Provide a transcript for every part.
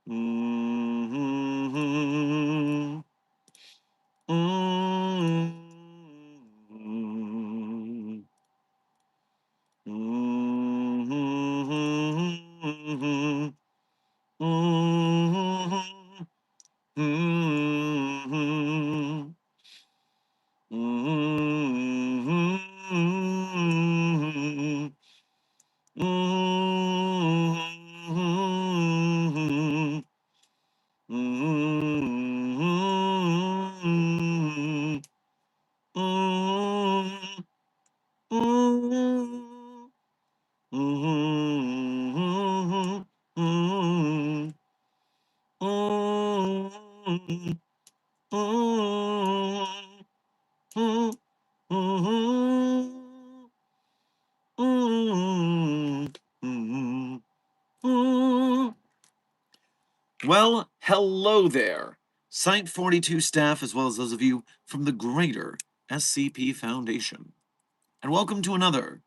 Mm-hmm. Mm-hmm. Mm-hmm. Mm-hmm. Mm-hmm. Mm-hmm. Mm-hmm. Mm-hmm. Mm-hmm. Mm-hmm. Mm-hmm. Mm-hmm. Mm-hmm. Mm-hmm. Mm-hmm. Mm-hmm. Mm-hmm. Well, hello there, Site 42 staff, as well as those of you from the greater SCP Foundation. And welcome to another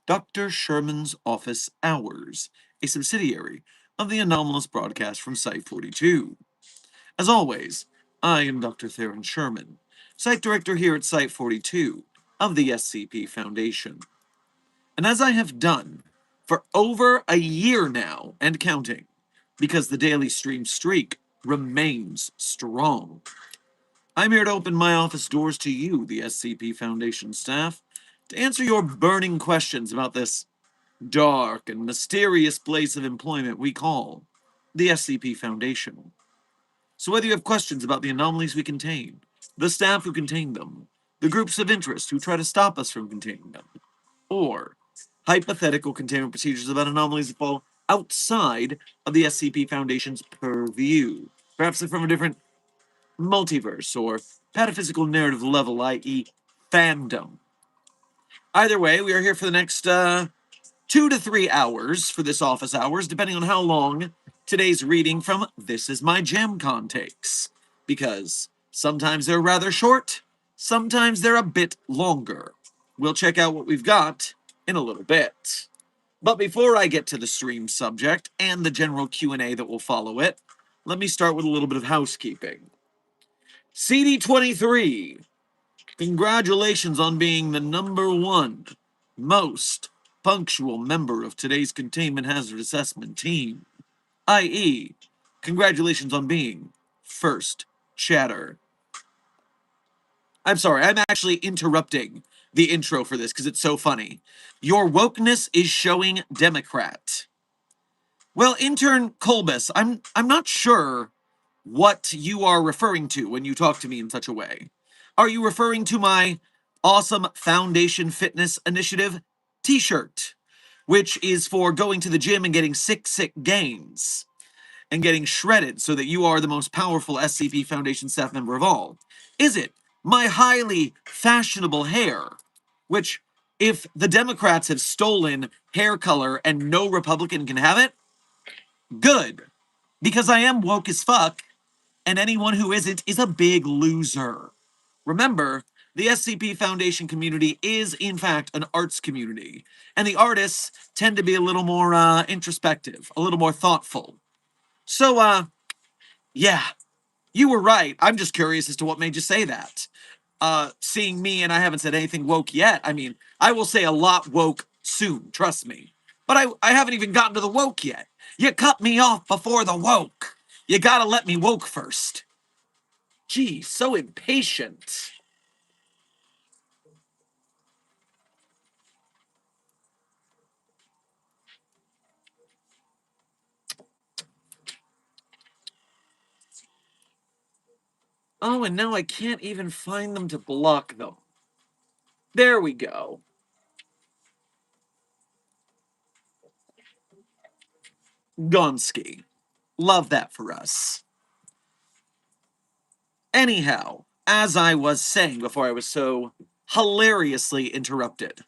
Dr. Sherman's Office Hours, a subsidiary of the anomalous broadcast from Site 42. As always, I am Dr. Theron Sherman, Site Director here at Site 42 of the SCP Foundation. And as I have done for over a year now and counting, because the daily stream streak remains strong, I'm here to open my office doors to you, the SCP Foundation staff, to answer your burning questions about this dark and mysterious place of employment we call the SCP Foundation. So whether you have questions about the anomalies we contain, the staff who contain them, the groups of interest who try to stop us from containing them, or hypothetical containment procedures about anomalies that fall outside of the SCP Foundation's purview, perhaps from a different multiverse or pataphysical narrative level, i.e., fandom. Either way, we are here for the next 2 to 3 hours for this office hours, depending on how long today's reading from This Is My Jamcon takes. Because sometimes they're rather short, sometimes they're a bit longer. We'll check out what we've got in a little bit. But before I get to the stream subject and the general Q&A that will follow it, let me start with a little bit of housekeeping. CD23, congratulations on being the #1 most punctual member of today's Containment Hazard Assessment team, i.e., congratulations on being first chatter. I'm sorry, I'm actually interrupting the intro for this because it's so funny. Your wokeness is showing Democrat. Well, intern Colbus, I'm not sure what you are referring to when you talk to me in such a way. Are you referring to my awesome Foundation Fitness Initiative t-shirt, which is for going to the gym and getting sick gains and getting shredded so that you are the most powerful SCP Foundation staff member of all? Is it my highly fashionable hair, which, if the Democrats have stolen hair color and no Republican can have it, good, because I am woke as fuck, and anyone who isn't is a big loser. Remember, the SCP Foundation community is, in fact, an arts community, and the artists tend to be a little more introspective, a little more thoughtful. So, yeah, you were right. I'm just curious as to what made you say that. Seeing me, and I haven't said anything woke yet. I mean, I will say a lot woke soon, trust me. But I haven't even gotten to the woke yet. You cut me off before the woke. You gotta let me woke first. Gee, so impatient. Oh, and now I can't even find them to block them. There we go. Gonski. Love that for us. Anyhow, as I was saying before I was so hilariously interrupted,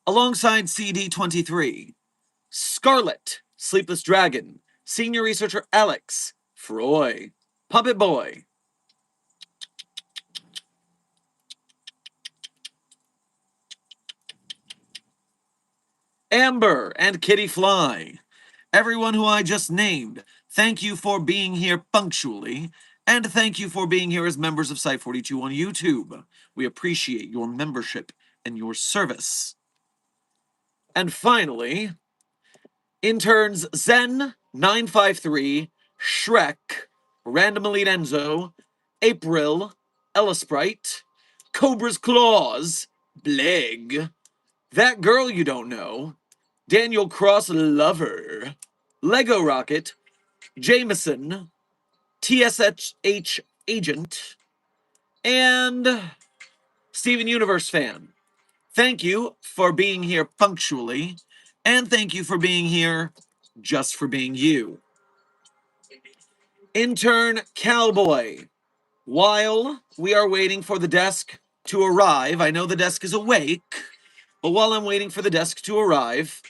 alongside CD23, Scarlet, Sleepless Dragon, Senior Researcher Alex, Froy, Puppet Boy, Amber and Kitty Fly, Everyone who I just named, thank you for being here punctually, and thank you for being here as members of Site42 on YouTube. We appreciate your membership and your service. And finally, interns Zen953, Shrek, Random Elite Enzo, April, Ellisprite, Cobra's Claws, Bleg, That Girl You Don't Know, Daniel Cross Lover, Lego Rocket, Jameson, TSH Agent, and Steven Universe Fan. Thank you for being here punctually, and thank you for being here just for being you. Intern Cowboy, while we are waiting for the desk to arrive, I know the desk is awake, but while I'm waiting for the desk to arrive,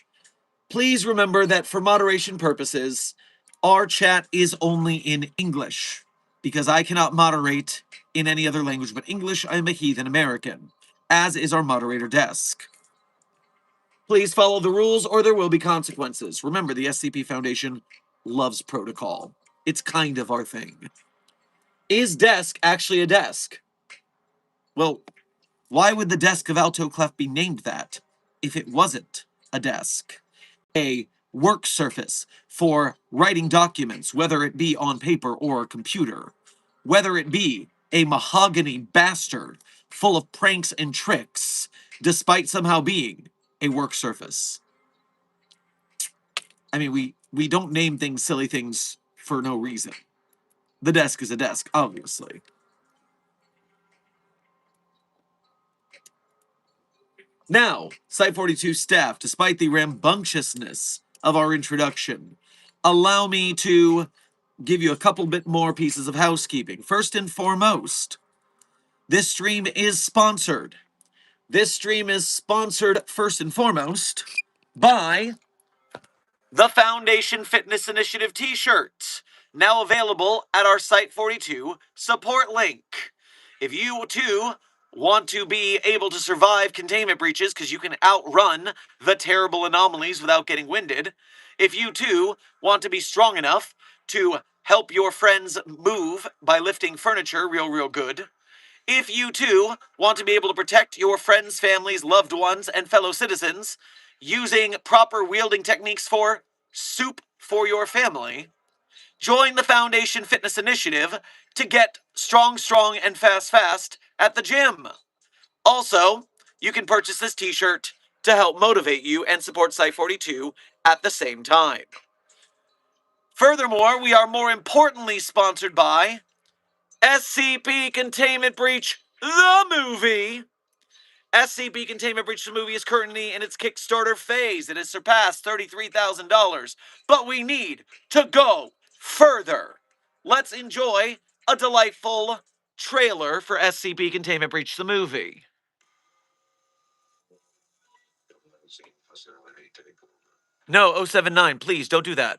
please remember that for moderation purposes, our chat is only in English, because I cannot moderate in any other language but English. I am a heathen American, as is our moderator desk. Please follow the rules or there will be consequences. Remember, the SCP Foundation loves protocol. It's kind of our thing. Is desk actually a desk? Well, why would the desk of Alto Clef be named that if it wasn't a desk? A work surface for writing documents, whether it be on paper or a computer, whether it be a mahogany bastard full of pranks and tricks, despite somehow being a work surface. I mean, we don't name things silly things for no reason. The desk is a desk, obviously. Now, Site42 staff, despite the rambunctiousness of our introduction, allow me to give you a couple bit more pieces of housekeeping. First and foremost, this stream is sponsored. This stream is sponsored first and foremost by the Foundation Fitness Initiative t-shirts, now available at our Site42 support link. If you too want to be able to survive containment breaches because you can outrun the terrible anomalies without getting winded, if you too want to be strong enough to help your friends move by lifting furniture real good, if you too want to be able to protect your friends, families, loved ones, and fellow citizens using proper wielding techniques for soup for your family, join the Foundation Fitness Initiative to get strong, and fast at the gym. Also, you can purchase this t-shirt to help motivate you and support Site42 at the same time. Furthermore, we are more importantly sponsored by SCP Containment Breach, the movie. SCP Containment Breach, the movie is currently in its Kickstarter phase. It has surpassed $33,000, but we need to go further. Let's enjoy a delightful trailer for SCP Containment Breach, the movie. No, 079, please don't do that.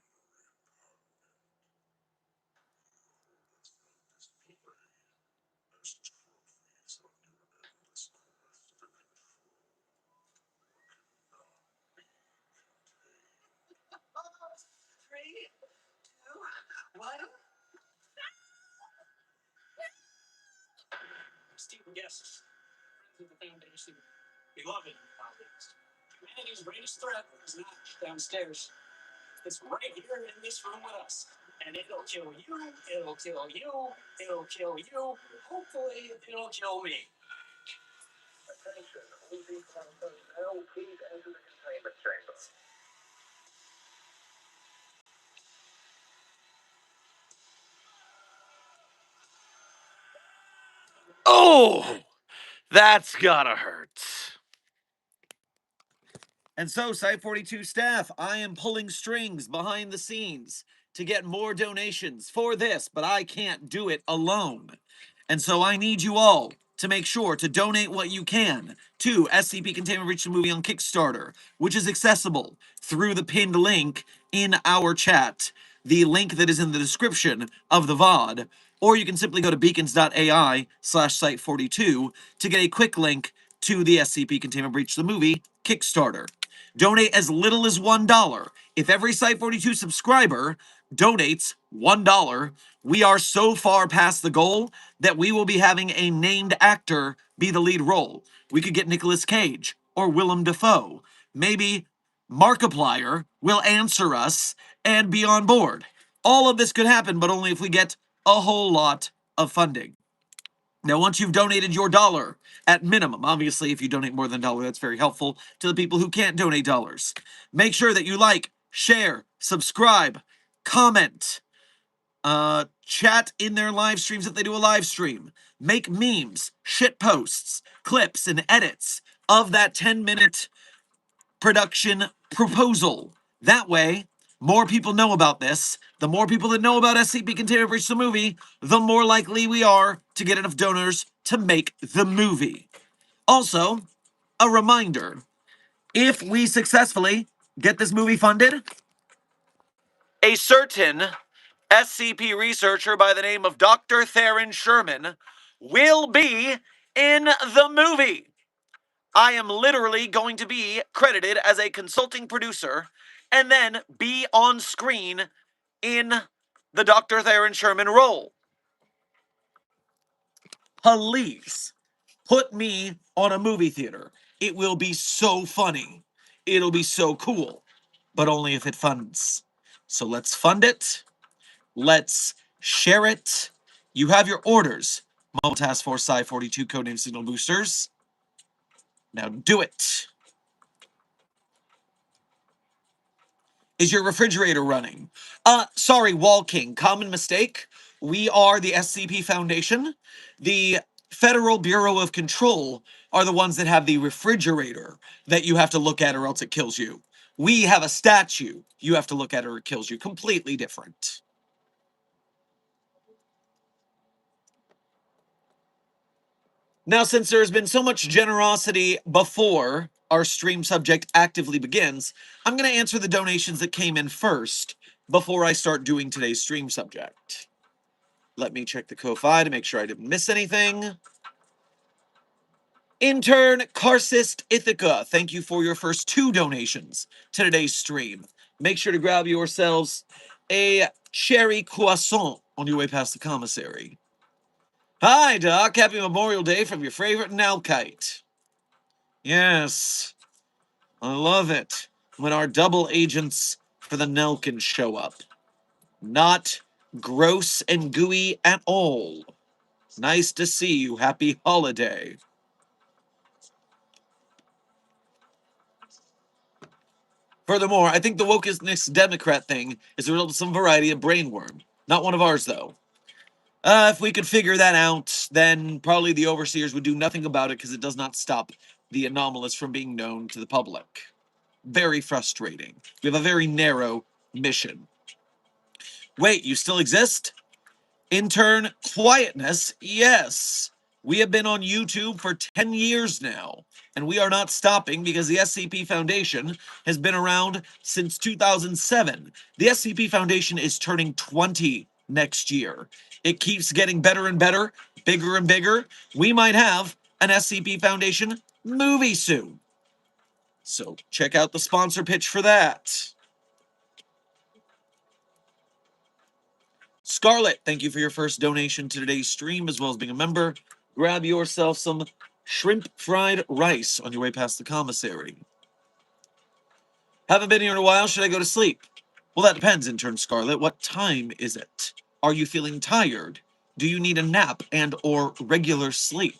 Esteemed guests, friends of the Foundation, beloved colleagues, humanity's greatest threat is not downstairs. It's right here in this room with us. And it'll kill you, it'll kill you, it'll kill you. Hopefully, it'll kill me. Attention, all these personnel, please enter the containment chamber. Oh, that's gotta hurt. And so, Site42 staff, I am pulling strings behind the scenes to get more donations for this, but I can't do it alone. And so I need you all to make sure to donate what you can to SCP Containment Breach the Movie on Kickstarter, which is accessible through the pinned link in our chat, the link that is in the description of the VOD, or you can simply go to beacons.ai/site42 to get a quick link to the SCP Containment Breach the Movie Kickstarter. Donate as little as $1. If every Site 42 subscriber donates $1, we are so far past the goal that we will be having a named actor be the lead role. We could get Nicolas Cage or Willem Dafoe. Maybe Markiplier will answer us and be on board. All of this could happen, but only if we get a whole lot of funding. Now, once you've donated your dollar, at minimum, obviously, if you donate more than a dollar, that's very helpful to the people who can't donate dollars. Make sure that you like, share, subscribe, comment, chat in their live streams if they do a live stream, make memes, shit posts, clips, and edits of that 10-minute production proposal. That way, more people know about this. The more people that know about SCP Container Breach the movie, the more likely we are to get enough donors to make the movie. Also, a reminder, if we successfully get this movie funded, a certain SCP researcher by the name of Dr. Theron Sherman will be in the movie. I am literally going to be credited as a consulting producer and then be on screen in the Dr. Theron Sherman role. Please put me on a movie theater. It will be so funny. It'll be so cool, but only if it funds. So let's fund it. Let's share it. You have your orders. Mobile Task Force Psi 42 codename Signal Boosters. Now do it. Is your refrigerator running? Sorry, Wall King. Common mistake. We are the SCP Foundation. The Federal Bureau of Control are the ones that have the refrigerator that you have to look at or else it kills you. We have a statue you have to look at or it kills you. Completely different. Now, since there's been so much generosity before our stream subject actively begins, I'm going to answer the donations that came in first before I start doing today's stream subject. Let me check the Ko-Fi to make sure I didn't miss anything. Intern Carcist Ithaca, thank you for your first 2 donations to today's stream. Make sure to grab yourselves a cherry croissant on your way past the commissary. Hi, Doc. Happy Memorial Day from your favorite Nalkite. Yes, I love it when our double agents for the Nelkin show up. Not gross and gooey at all. Nice to see you. Happy holiday. Furthermore, I think the wokeness Democrat thing is a result of some variety of brainworm. Not one of ours, though. If we could figure that out, then probably the overseers would do nothing about it because it does not stop the anomalous from being known to the public. Very frustrating. We have a very narrow mission. Wait, you still exist? Intern Quietness, yes. We have been on YouTube for 10 years now, and we are not stopping because the SCP Foundation has been around since 2007. The SCP Foundation is turning 20 next year. It keeps getting better and better, bigger and bigger. We might have an SCP Foundation movie soon. So check out the sponsor pitch for that. Scarlett, thank you for your first donation to today's stream, as well as being a member. Grab yourself some shrimp fried rice on your way past the commissary. Haven't been here in a while. Should I go to sleep? Well, that depends, intern Scarlett. What time is it? Are you feeling tired? Do you need a nap and or regular sleep?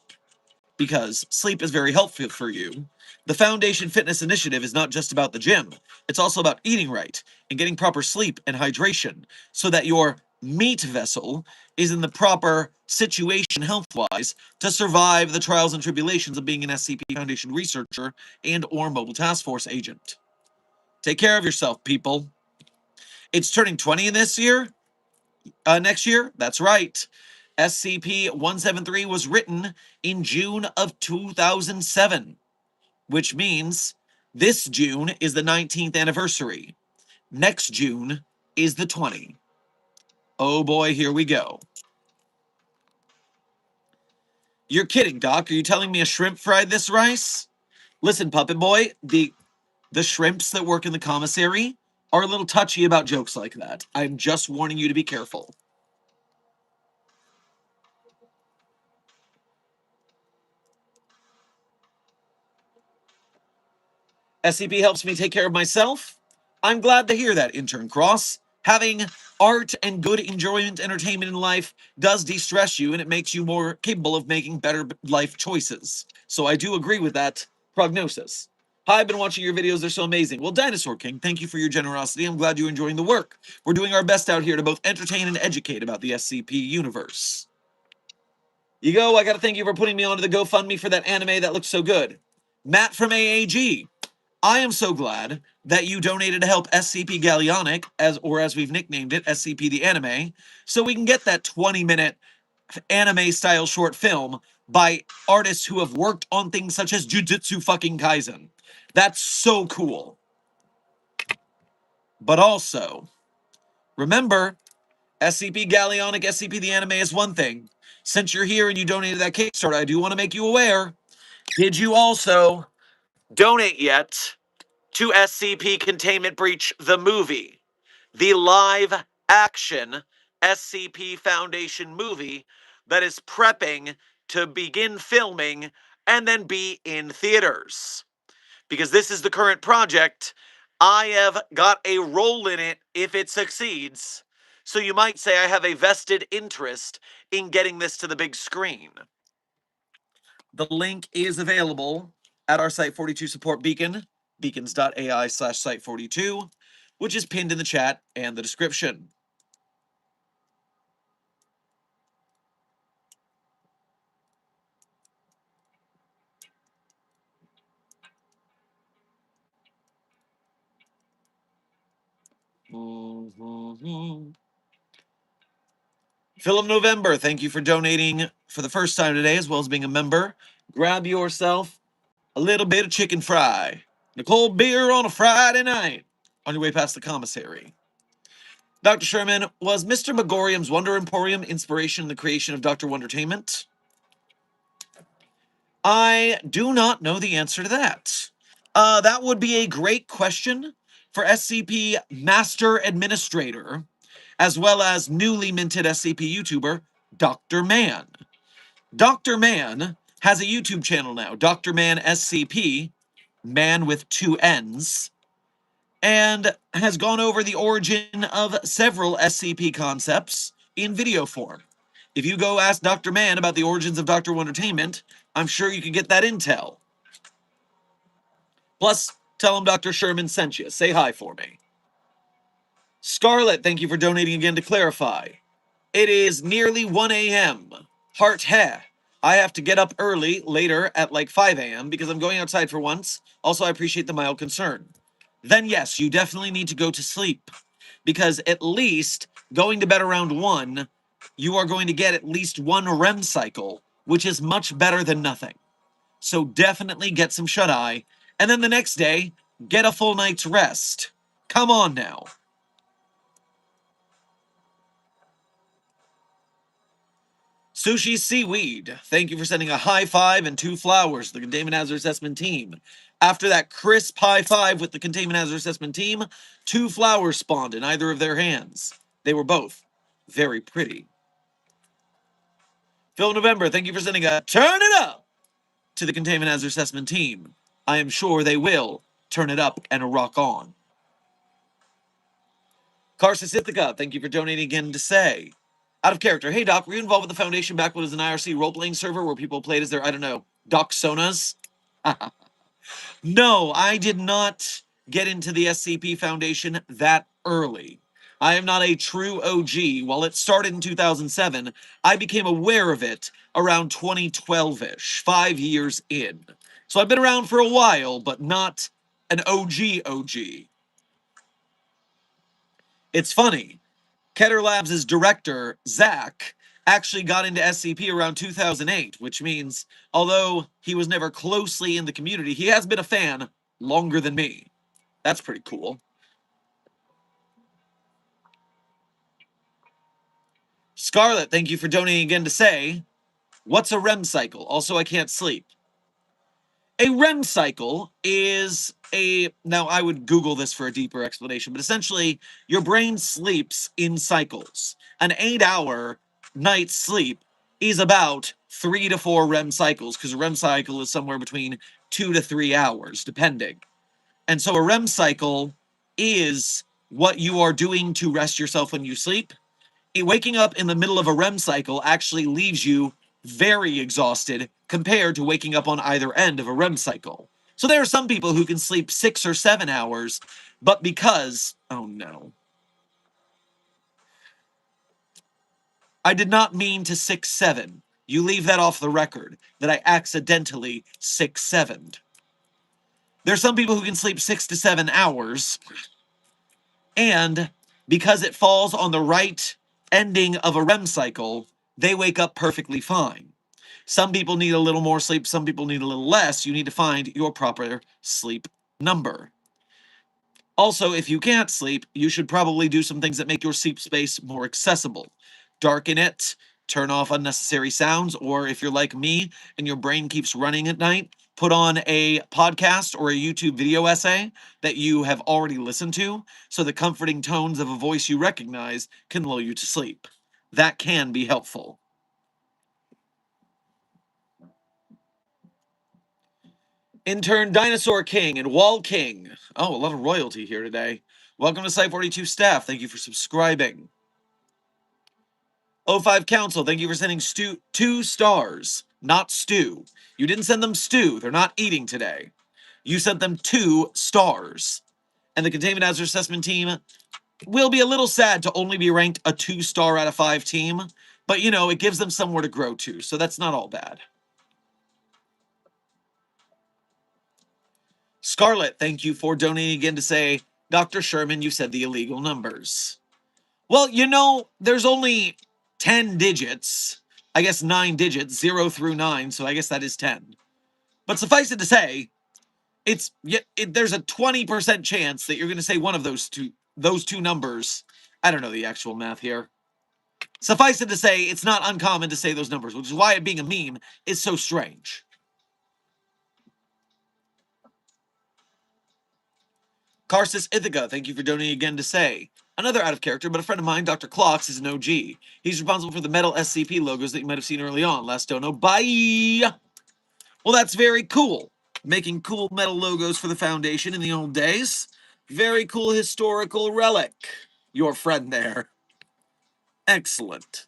Because sleep is very helpful for you. The Foundation Fitness Initiative is not just about the gym. It's also about eating right and getting proper sleep and hydration so that your meat vessel is in the proper situation health-wise to survive the trials and tribulations of being an SCP Foundation researcher and or Mobile Task Force agent. Take care of yourself, people. It's turning 20 in this year? Next year? That's right. SCP-173 was written in June of 2007, which means this June is the 19th anniversary. Next June is the 20. Oh boy, here we go. You're kidding, Doc. Are you telling me a shrimp fried this rice? Listen, Puppet Boy, the The shrimps that work in the commissary are a little touchy about jokes like that. I'm just warning you to be careful. SCP helps me take care of myself. I'm glad to hear that, Intern Cross. Having art and good enjoyment, entertainment in life does de-stress you, and it makes you more capable of making better life choices. So I do agree with that prognosis. Hi, I've been watching your videos. They're so amazing. Well, Dinosaur King, thank you for your generosity. I'm glad you're enjoying the work. We're doing our best out here to both entertain and educate about the SCP universe. You go, I gotta thank you for putting me onto the GoFundMe for that anime that looks so good. Matt from AAG. I am so glad that you donated to help SCP Gallionic, as we've nicknamed it, SCP the Anime, so we can get that 20-minute anime-style short film by artists who have worked on things such as Jujutsu fucking Kaisen. That's so cool. But also, remember, SCP Gallionic, SCP the Anime is one thing. Since you're here and you donated that Kickstarter, I do want to make you aware. Did you also donate yet to SCP Containment Breach the movie? The live action SCP Foundation movie that is prepping to begin filming and then be in theaters. Because this is the current project, I have got a role in it if it succeeds. So you might say I have a vested interest in getting this to the big screen. The link is available at our Site42 support beacon, beacons.ai/site42, which is pinned in the chat and the description. Philip November, thank you for donating for the first time today, as well as being a member. Grab yourself a little bit of chicken fry and a cold beer on a Friday night on your way past the commissary. Dr. Sherman, was Mr. Megorium's Wonder Emporium inspiration in the creation of Dr. Wondertainment? I do not know the answer to that. That would be a great question for SCP Master Administrator, as well as newly minted SCP YouTuber, Dr. Man. Dr. Man has a YouTube channel now, Dr. Man SCP, man with 2 N's, and has gone over the origin of several SCP concepts in video form. If you go ask Dr. Man about the origins of Dr. Wondertainment, I'm sure you can get that intel. Plus, tell him Dr. Sherman sent you. Say hi for me. Scarlet, thank you for donating again to clarify. It is nearly 1 a.m. Heart heh. I have to get up early later at like 5 a.m. because I'm going outside for once. Also, I appreciate the mild concern. Then yes, you definitely need to go to sleep. Because at least going to bed around 1, you are going to get at least 1 REM cycle, which is much better than nothing. So definitely get some shut-eye, and then the next day, get a full night's rest. Come on now. Sushi Seaweed, thank you for sending a high five and 2 flowers to the Containment Hazard Assessment Team. After that crisp high five with the Containment Hazard Assessment Team, 2 flowers spawned in either of their hands. They were both very pretty. Phil November, thank you for sending a turn it up to the Containment Hazard Assessment Team. I am sure they will turn it up and rock on. Carsus Ithaca, thank you for donating again to say. Out of character, hey Doc, were you involved with the Foundation back when it was an IRC role-playing server where people played as their, I don't know, Doc Sonas? No, I did not get into the SCP Foundation that early. I am not a true OG. While it started in 2007, I became aware of it around 2012-ish, 5 years in. So I've been around for a while, but not an OG. It's funny. Keter Labs' director, Zach, actually got into SCP around 2008, which means, although he was never closely in the community, he has been a fan longer than me. That's pretty cool. Scarlet, thank you for donating again to say, what's a REM cycle? Also, I can't sleep. A REM cycle is now I would Google this for a deeper explanation, but essentially your brain sleeps in cycles. An 8-hour night's sleep is about 3 to 4 REM cycles, because a REM cycle is somewhere between 2 to 3 hours, depending. And so a REM cycle is what you are doing to rest yourself when you sleep. Waking up in the middle of a REM cycle actually leaves you very exhausted compared to waking up on either end of a REM cycle. So there are some people who can sleep 6 or 7 hours, but because, oh no, I did not mean to 6-7. You leave that off the record, that I accidentally 6-7'd. There are some people who can sleep 6 to 7 hours, and because it falls on the right ending of a REM cycle, they wake up perfectly fine. Some people need a little more sleep, some people need a little less. You need to find your proper sleep number. Also, if you can't sleep, you should probably do some things that make your sleep space more accessible. Darken it, turn off unnecessary sounds, or if you're like me and your brain keeps running at night, put on a podcast or a YouTube video essay that you have already listened to, so the comforting tones of a voice you recognize can lull you to sleep. That can be helpful. Intern Dinosaur King and Wall King. Oh, a lot of royalty here today. Welcome to Site 42 staff. Thank you for subscribing. O5 Council, thank you for sending 2 stars, not stew. You didn't send them stew. They're not eating today. You sent them 2 stars. And the Containment Hazard Assessment team will be a little sad to only be ranked a 2-star out of 5 team, but you know, it gives them somewhere to grow to, so that's not all bad. Scarlett, thank you for donating again to say, Dr. Sherman, you said the illegal numbers. Well, you know, there's only 10 digits. I guess 9 digits, 0 through 9, so I guess that is 10. But suffice it to say, there's a 20% chance that you're going to say one of those two numbers. I don't know the actual math here. Suffice it to say, it's not uncommon to say those numbers, which is why it being a meme is so strange. Karsus Ithaca, thank you for donating again to say. Another out of character, but a friend of mine, Dr. Clocks, is an OG. He's responsible for the metal SCP logos that you might have seen early on. Last dono, bye! Well, that's very cool. Making cool metal logos for the Foundation in the old days. Very cool historical relic. Your friend there. Excellent.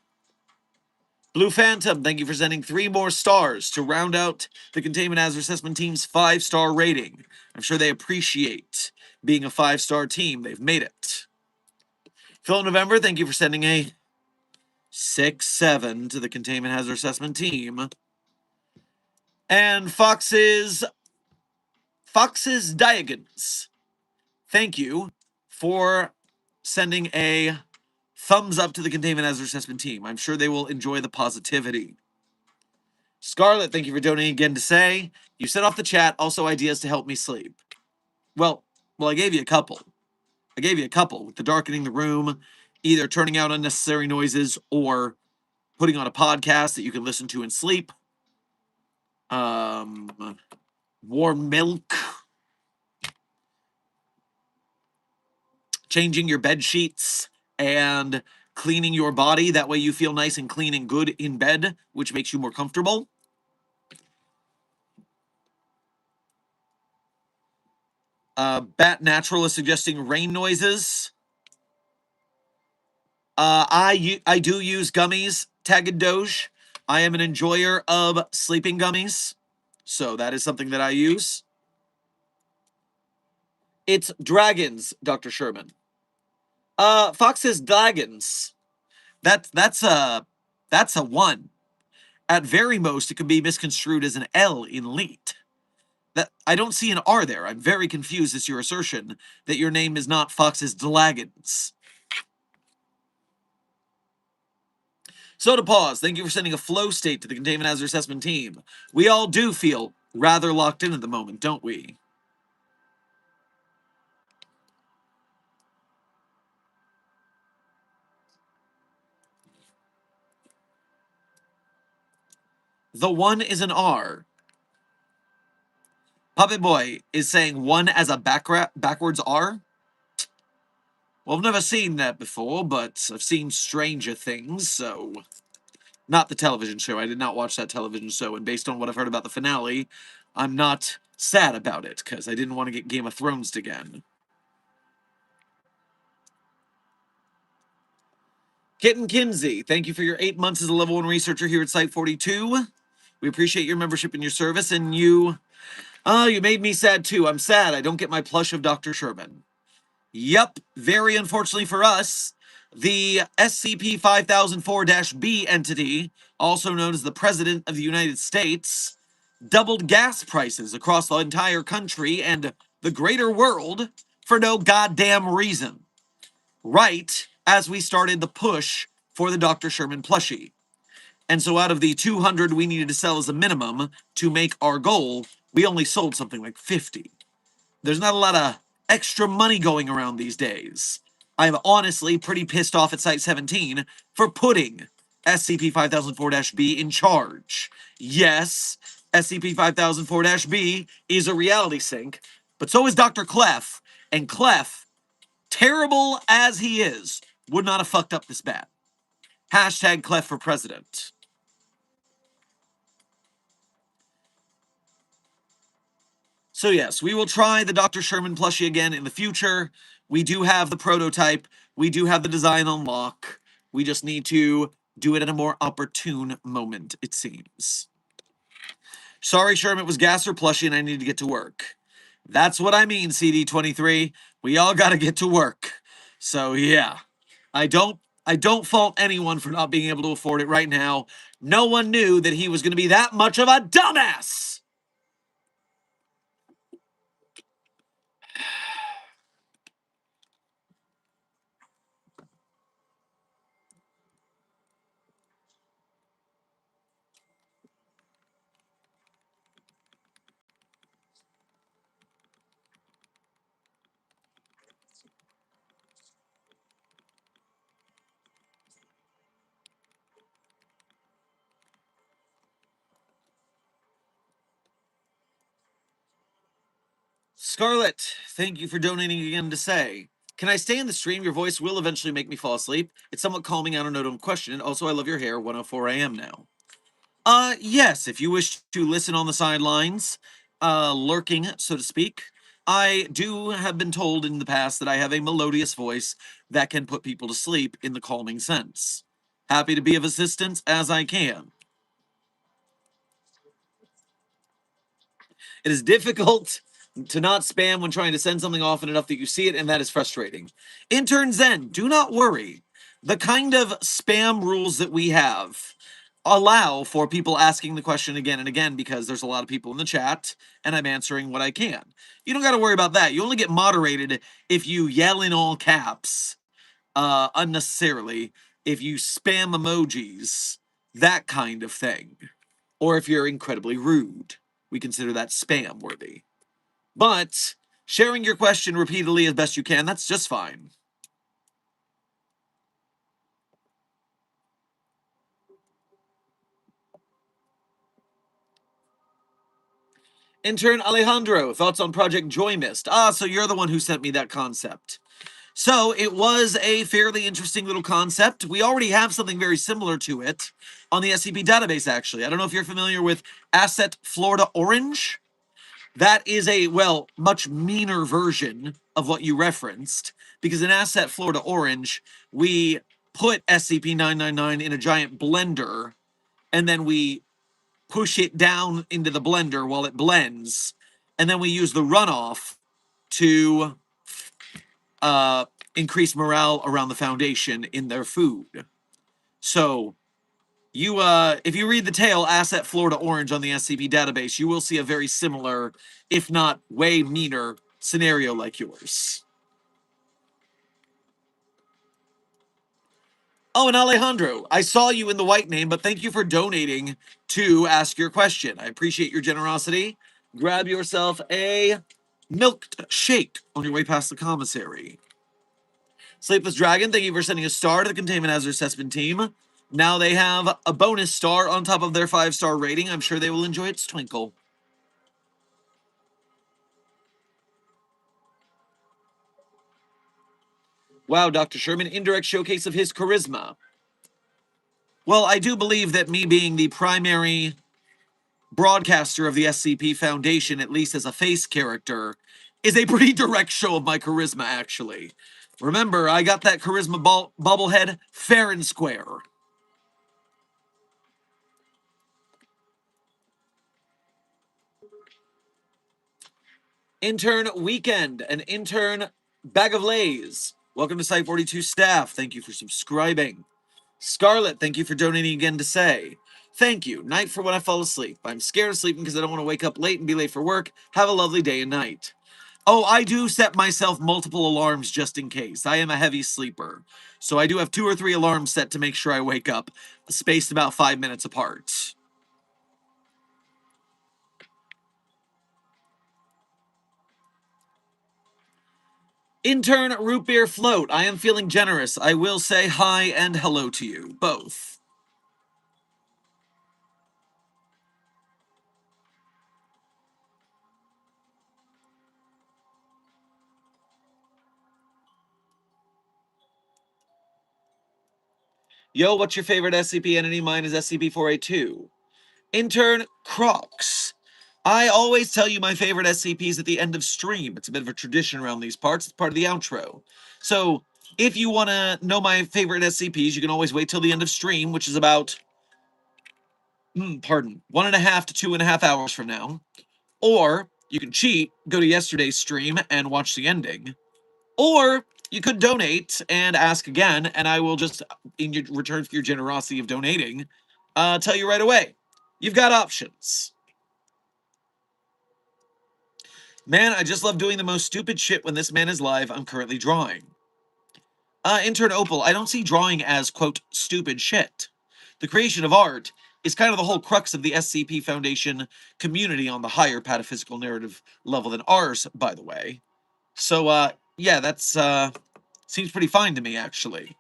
Blue Phantom, thank you for sending 3 more stars to round out the Containment Hazard Assessment team's 5-star rating. I'm sure they appreciate being a 5-star team. They've made it. Phil November, thank you for sending a 6-7 to the Containment Hazard Assessment team. And Fox's Diagons, thank you for sending a thumbs up to the Containment Hazard Assessment team. I'm sure they will enjoy the positivity. Scarlett, thank you for donating again to say, you sent off the chat, also ideas to help me sleep. Well, I gave you a couple. With the darkening the room, either turning out unnecessary noises or putting on a podcast that you can listen to and sleep. Warm milk. Changing your bed sheets and cleaning your body. That way you feel nice and clean and good in bed, which makes you more comfortable. Bat Natural is suggesting rain noises. I do use gummies, Tag and Doge. I am an enjoyer of sleeping gummies, so that is something that I use. It's dragons, Dr. Sherman. Fox says dragons. That's a 1. At very most, it could be misconstrued as an L in elite. That I don't see an R there. I'm very confused as your assertion that your name is not Fox's Dragons. So to pause, thank you for sending a flow state to the Containment Hazard Assessment team. We all do feel rather locked in at the moment, don't we? The 1 is an R. Puppet Boy is saying 1 as a backwards R. Well, I've never seen that before, but I've seen Stranger Things, so... Not the television show. I did not watch that television show, and based on what I've heard about the finale, I'm not sad about it, because I didn't want to get Game of Thrones again. Kitten Kinsey, thank you for your 8 months as a level 1 researcher here at Site 42. We appreciate your membership and your service, and you made me sad too. I'm sad I don't get my plush of Dr. Sherman. Yep, very unfortunately for us, the SCP-5004-B entity, also known as the President of the United States, doubled gas prices across the entire country and the greater world for no goddamn reason. Right as we started the push for the Dr. Sherman plushie. And so out of the 200 we needed to sell as a minimum to make our goal, we only sold something like 50. There's not a lot of extra money going around these days. I'm honestly pretty pissed off at Site 17 for putting SCP-5004-B in charge. Yes, SCP-5004-B is a reality sink, but so is Dr. Clef, and Clef, terrible as he is, would not have fucked up this bad. Hashtag Clef for president. So yes, we will try the Dr. Sherman plushie again in the future. We do have the prototype. We do have the design on lock. We just need to do it at a more opportune moment, it seems. Sorry, Sherman, it was gas or plushie and I need to get to work. That's what I mean, CD23. We all gotta get to work. So yeah, I don't fault anyone for not being able to afford it right now. No one knew that he was gonna be that much of a dumbass! Scarlett, thank you for donating again to say, can I stay in the stream? Your voice will eventually make me fall asleep. It's somewhat calming. I don't know, don't question it. Also, I love your hair. 1:04 a.m. now. Yes, if you wish to listen on the sidelines, lurking, so to speak, I do have been told in the past that I have a melodious voice that can put people to sleep in the calming sense. Happy to be of assistance as I can. It is difficult to not spam when trying to send something often enough that you see it, and that is frustrating. Intern Zen, do not worry. The kind of spam rules that we have allow for people asking the question again and again because there's a lot of people in the chat, and I'm answering what I can. You don't got to worry about that. You only get moderated if you yell in all caps unnecessarily, if you spam emojis, that kind of thing. Or if you're incredibly rude. We consider that spam worthy. But sharing your question repeatedly as best you can, that's just fine. Intern Alejandro, thoughts on Project Joy Mist? So you're the one who sent me that concept. So it was a fairly interesting little concept. We already have something very similar to it on the SCP database, actually. I don't know if you're familiar with Asset Florida Orange. That is a, well, much meaner version of what you referenced, because in Asset Florida Orange, we put SCP-999 in a giant blender, and then we push it down into the blender while it blends, and then we use the runoff to increase morale around the Foundation in their food. So, you, if you read the tale Asset Florida Orange on the SCP database, you will see a very similar, if not way meaner, scenario like yours. Oh, and Alejandro, I saw you in the white name, but thank you for donating to ask your question. I appreciate your generosity. Grab yourself a milked shake on your way past the commissary. Sleepless Dragon, thank you for sending a star to the Containment Hazard Assessment team. Now they have a bonus star on top of their 5-star rating. I'm sure they will enjoy its twinkle. Wow, Dr. Sherman, indirect showcase of his charisma. Well, I do believe that me being the primary broadcaster of the SCP Foundation, at least as a face character, is a pretty direct show of my charisma, actually. Remember, I got that charisma bubblehead fair and square. Intern Weekend, an intern bag of lays. Welcome to Site 42 staff. Thank you for subscribing. Scarlet, thank you for donating again to say. Thank you. Night for when I fall asleep. I'm scared of sleeping because I don't want to wake up late and be late for work. Have a lovely day and night. Oh, I do set myself multiple alarms just in case. I am a heavy sleeper. So I do have 2 or 3 alarms set to make sure I wake up, spaced about 5 minutes apart. Intern Root Beer Float, I am feeling generous. I will say hi and hello to you, both. Yo, what's your favorite SCP entity? Mine is SCP-482. Intern Crocs. I always tell you my favorite SCPs at the end of stream. It's a bit of a tradition around these parts. It's part of the outro. So, if you want to know my favorite SCPs, you can always wait till the end of stream, which is about, 1.5 to 2.5 hours from now. Or, you can cheat, go to yesterday's stream, and watch the ending. Or, you could donate and ask again, and I will just, in your return for your generosity of donating, tell you right away. You've got options. Man, I just love doing the most stupid shit when this man is live. I'm currently drawing. Intern Opal, I don't see drawing as, quote, stupid shit. The creation of art is kind of the whole crux of the SCP Foundation community on the higher pataphysical narrative level than ours, by the way. So, yeah, that's, seems pretty fine to me, actually.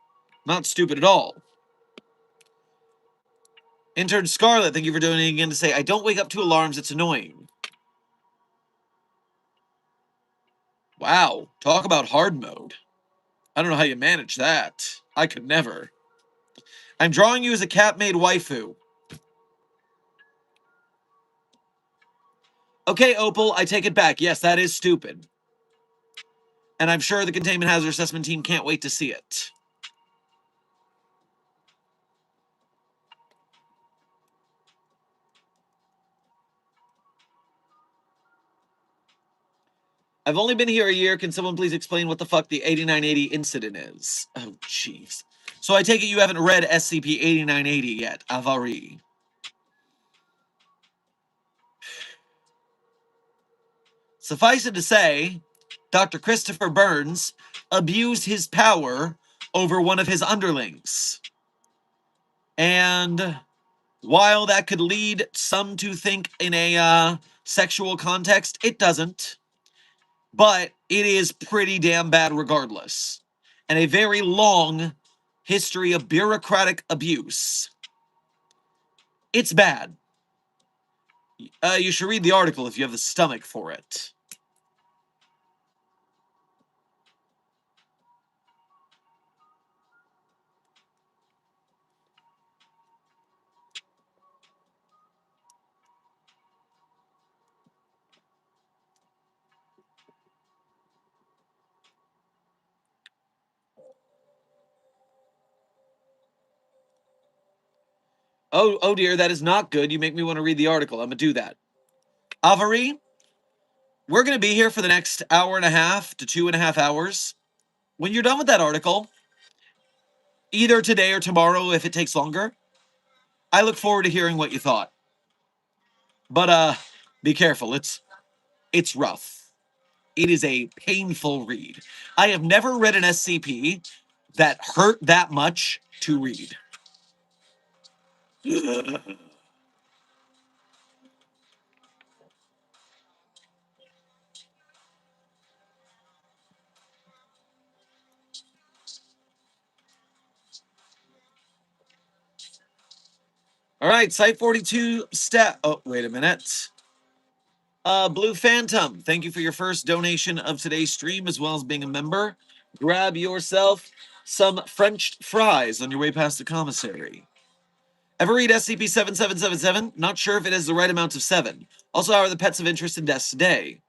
Not stupid at all. Intern Scarlet, thank you for donating again to say, I don't wake up to alarms, it's annoying. Wow, talk about hard mode. I don't know how you manage that. I could never. I'm drawing you as a cat-made waifu. Okay, Opal, I take it back. Yes, that is stupid. And I'm sure the Containment Hazard Assessment team can't wait to see it. I've only been here a year. Can someone please explain what the fuck the 8980 incident is? Oh, jeez. So I take it you haven't read SCP-8980 yet, Avari. Suffice it to say, Dr. Christopher Burns abused his power over one of his underlings. And while that could lead some to think in a sexual context, it doesn't. But it is pretty damn bad regardless. And a very long history of bureaucratic abuse. It's bad. You should read the article if you have the stomach for it. Oh dear, that is not good. You make me want to read the article. I'm going to do that. Avari, we're going to be here for the next hour and a half to 2.5 hours. When you're done with that article, either today or tomorrow if it takes longer, I look forward to hearing what you thought. But be careful. It's rough. It is a painful read. I have never read an SCP that hurt that much to read. All right, Site 42 stat. Oh, wait a minute. Blue Phantom, thank you for your first donation of today's stream as well as being a member. grab yourself some French fries on your way past the commissary. Ever read SCP-7777? Not sure if it has the right amount of 7. Also, how are the pets of interest in desks today?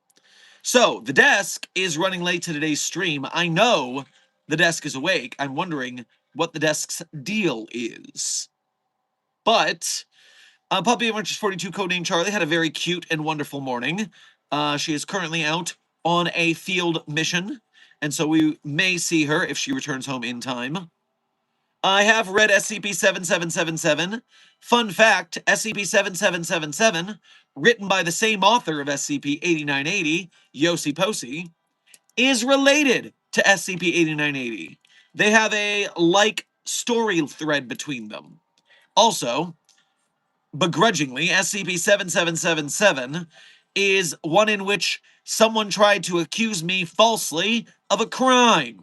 So, the desk is running late to today's stream. I know the desk is awake. I'm wondering what the desk's deal is. But Puppy Adventures 42, codename Charlie, had a very cute and wonderful morning. She is currently out on a field mission, and so we may see her if she returns home in time. I have read SCP-7777. Fun fact, SCP-7777, written by the same author of SCP-8980, Yossi Posey, is related to SCP-8980. They have a like story thread between them. Also, begrudgingly, SCP-7777 is one in which someone tried to accuse me falsely of a crime,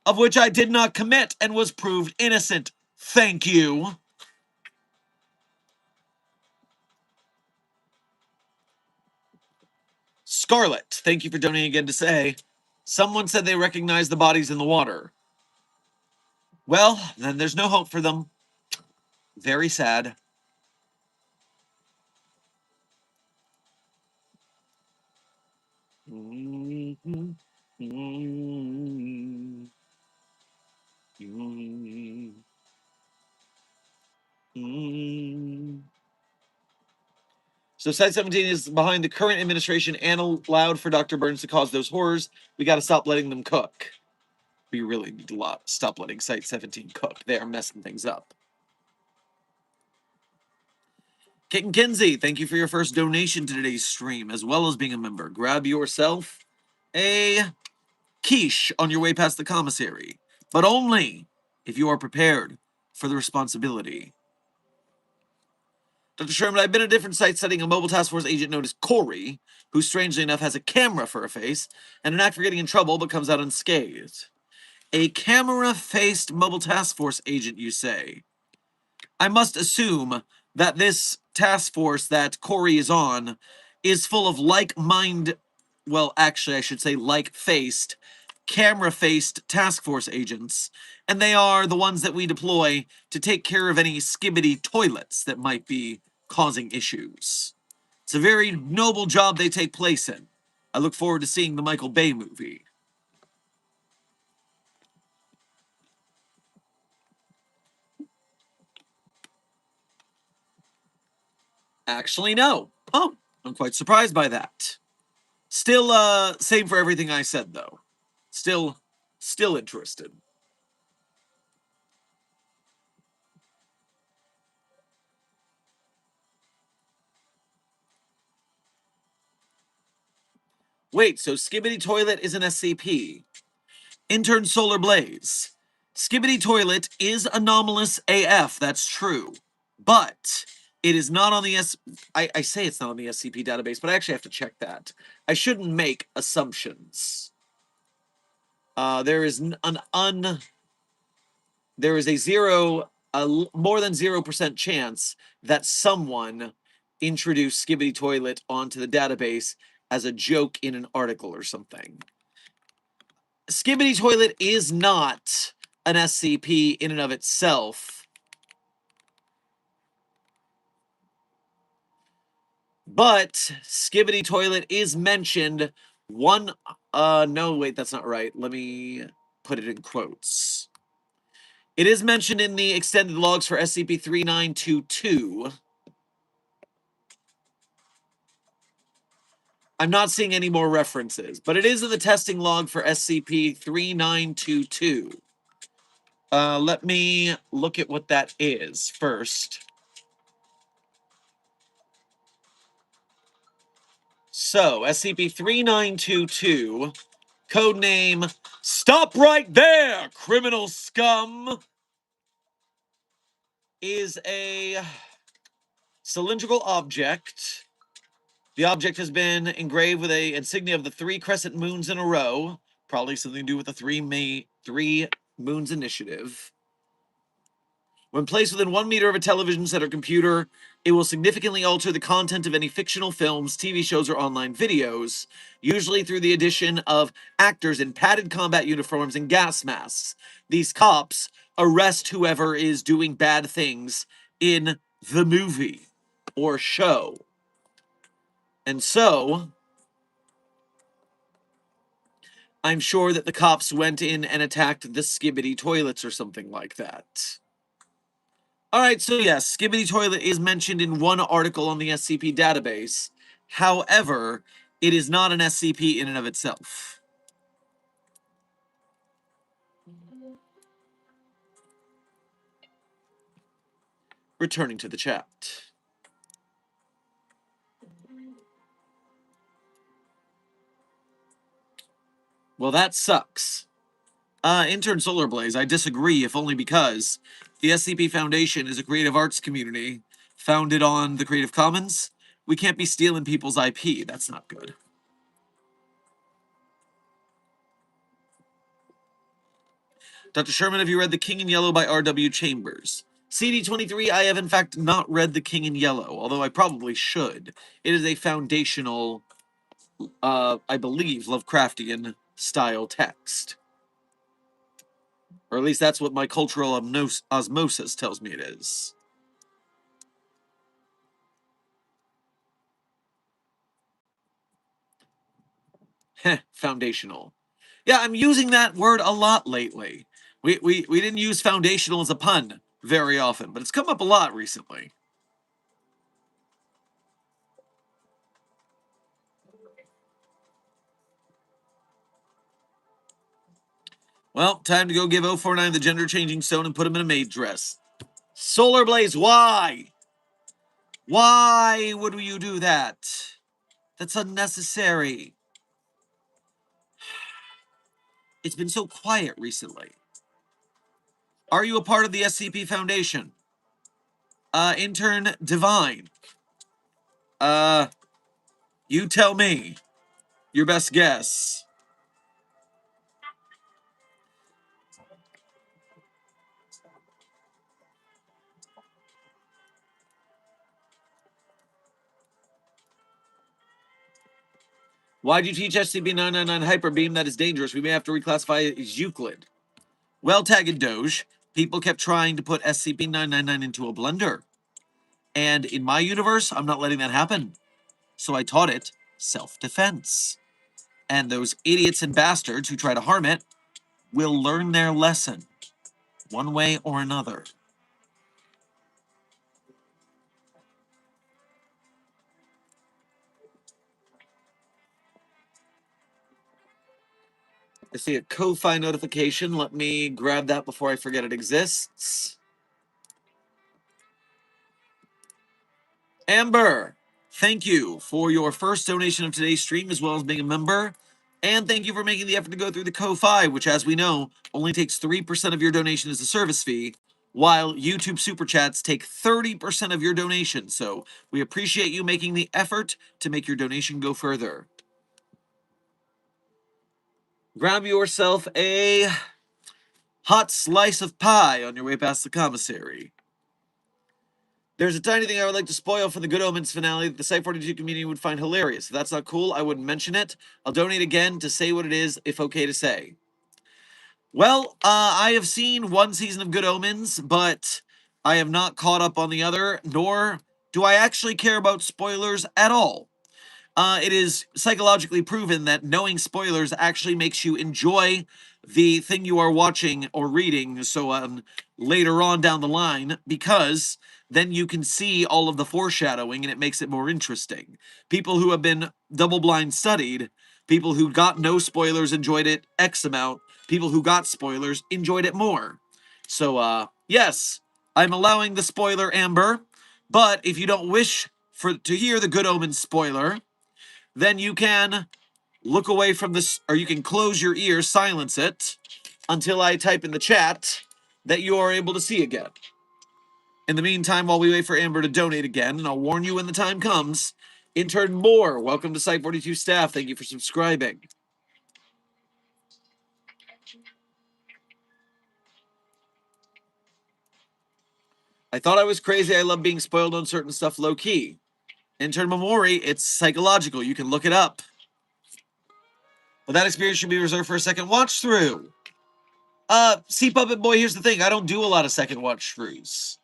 of which I did not commit and was proved innocent. Thank you. Scarlet, thank you for donating again to say, someone said they recognized the bodies in the water. Well, then there's no hope for them. Very sad. So Site 17 is behind the current administration and allowed for Dr. Burns to cause those horrors. We got to stop letting them cook. We really need to stop letting Site 17 cook. They are messing things up. Kit and Kinsey, thank you for your first donation to today's stream, as well as being a member. Grab yourself a quiche on your way past the commissary, but only if you are prepared for the responsibility. Dr. Sherman, I've been at a different site studying a mobile task force agent known as Corey, who strangely enough has a camera for a face and an act for getting in trouble but comes out unscathed. A camera-faced mobile task force agent, you say? I must assume that this task force that Corey is on is full of well, actually, I should say like-faced, camera-faced task force agents, and they are the ones that we deploy to take care of any skibbity toilets that might be causing issues. It's a very noble job they take place in. I look forward to seeing the Michael Bay movie. Actually, no. Oh, I'm quite surprised by that. Still, same for everything I said, though. Still interested. Wait, so Skibbity Toilet is an SCP. Intern Solar Blaze. Skibbity Toilet is anomalous AF, that's true. But it is not on the I say it's not on the SCP database, but I actually have to check that. I shouldn't make assumptions. There is there is a more than 0% chance that someone introduced Skibbity Toilet onto the database as a joke in an article or something. Skibbity Toilet is not an SCP in and of itself, but Skibbity Toilet is mentioned no, wait, that's not right. Let me put it in quotes. It is mentioned in the extended logs for SCP-3922. I'm not seeing any more references, but it is in the testing log for SCP-3922. Let me look at what that is first. So, SCP-3922, codename Stop Right There, Criminal Scum, is a cylindrical object. The object has been engraved with a insignia of the 3 crescent moons in a row, probably something to do with the 3 Moons Initiative. When placed within 1 meter of a television set or computer, it will significantly alter the content of any fictional films, TV shows, or online videos, usually through the addition of actors in padded combat uniforms and gas masks. These cops arrest whoever is doing bad things in the movie or show. And so, I'm sure that the cops went in and attacked the Skibbity toilets or something like that. Alright, so yes, Skibbity Toilet is mentioned in one article on the SCP database. However, it is not an SCP in and of itself. Returning to the chat. Well, that sucks. Intern Solar Blaze, I disagree, if only because the SCP Foundation is a creative arts community founded on the Creative Commons. We can't be stealing people's IP. That's not good. Dr. Sherman, have you read The King in Yellow by R.W. Chambers? CD23, I have in fact not read The King in Yellow, although I probably should. It is a foundational, I believe, Lovecraftian style text. Or at least that's what my cultural osmosis tells me it is. Heh, foundational. Yeah, I'm using that word a lot lately. We didn't use foundational as a pun very often, but it's come up a lot recently. Well, time to go give 049 the gender-changing stone and put him in a maid dress. Solar Blaze, why? Why would you do that? That's unnecessary. It's been so quiet recently. Are you a part of the SCP Foundation? Intern Divine. You tell me. Your best guess. Why'd you teach SCP-999 Hyperbeam? That is dangerous. We may have to reclassify it as Euclid. Well, Tagged Doge, people kept trying to put SCP-999 into a blender. And in my universe, I'm not letting that happen. So I taught it self-defense. And those idiots and bastards who try to harm it will learn their lesson, one way or another. I see a Ko-Fi notification. Let me grab that before I forget it exists. Amber, thank you for your first donation of today's stream, as well as being a member. And thank you for making the effort to go through the Ko-Fi, which, as we know, only takes 3% of your donation as a service fee, while YouTube Super Chats take 30% of your donation. So we appreciate you making the effort to make your donation go further. Grab yourself a hot slice of pie on your way past the commissary. There's a tiny thing I would like to spoil for the Good Omens finale that the Site 42 community would find hilarious. If that's not cool, I wouldn't mention it. I'll donate again to say what it is, if okay to say. Well, I have seen one season of Good Omens, but I have not caught up on the other, nor do I actually care about spoilers at all. It is psychologically proven that knowing spoilers actually makes you enjoy the thing you are watching or reading later on down the line, because then you can see all of the foreshadowing and it makes it more interesting. People who have been double-blind studied, people who got no spoilers enjoyed it X amount, people who got spoilers enjoyed it more. So, yes, I'm allowing the spoiler, Amber, but if you don't wish to hear the Good Omens spoiler, then you can look away from this, or you can close your ears, silence it, until I type in the chat that you are able to see again. In the meantime, while we wait for Amber to donate again, and I'll warn you when the time comes, Intern Moore, welcome to Site 42 staff. Thank you for subscribing. I thought I was crazy. I love being spoiled on certain stuff low-key. Intern Memori, it's psychological. You can look it up. But that experience should be reserved for a second watch-through. See, Puppet Boy, here's the thing. I don't do a lot of second watch-throughs.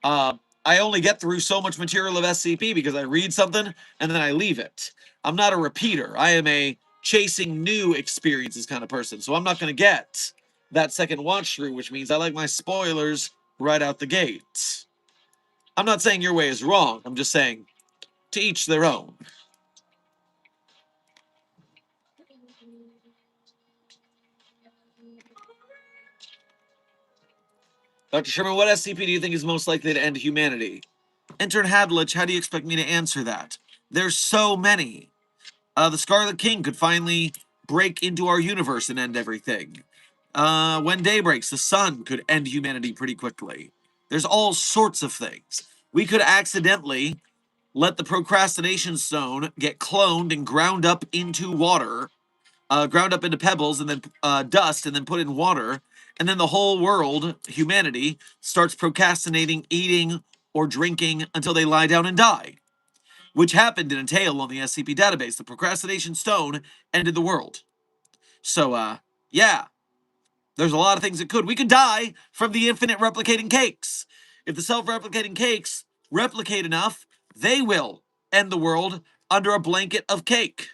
I only get through so much material of SCP because I read something and then I leave it. I'm not a repeater. I am a chasing new experiences kind of person. So I'm not going to get that second watch through, which means I like my spoilers right out the gate. I'm not saying your way is wrong. I'm just saying to each their own. Dr. Sherman, what SCP do you think is most likely to end humanity? Intern Hadlich, how do you expect me to answer that? There's so many. The Scarlet King could finally break into our universe and end everything. When day breaks, the sun could end humanity pretty quickly. There's all sorts of things. We could accidentally let the procrastination stone get cloned and ground up into water, ground up into pebbles and then dust and then put in water. And then the whole world, humanity, starts procrastinating, eating, or drinking until they lie down and die. Which happened in a tale on the SCP database. The procrastination stone ended the world. So, yeah. There's a lot of things that could. We could die from the infinite replicating cakes. If the self-replicating cakes replicate enough, they will end the world under a blanket of cake.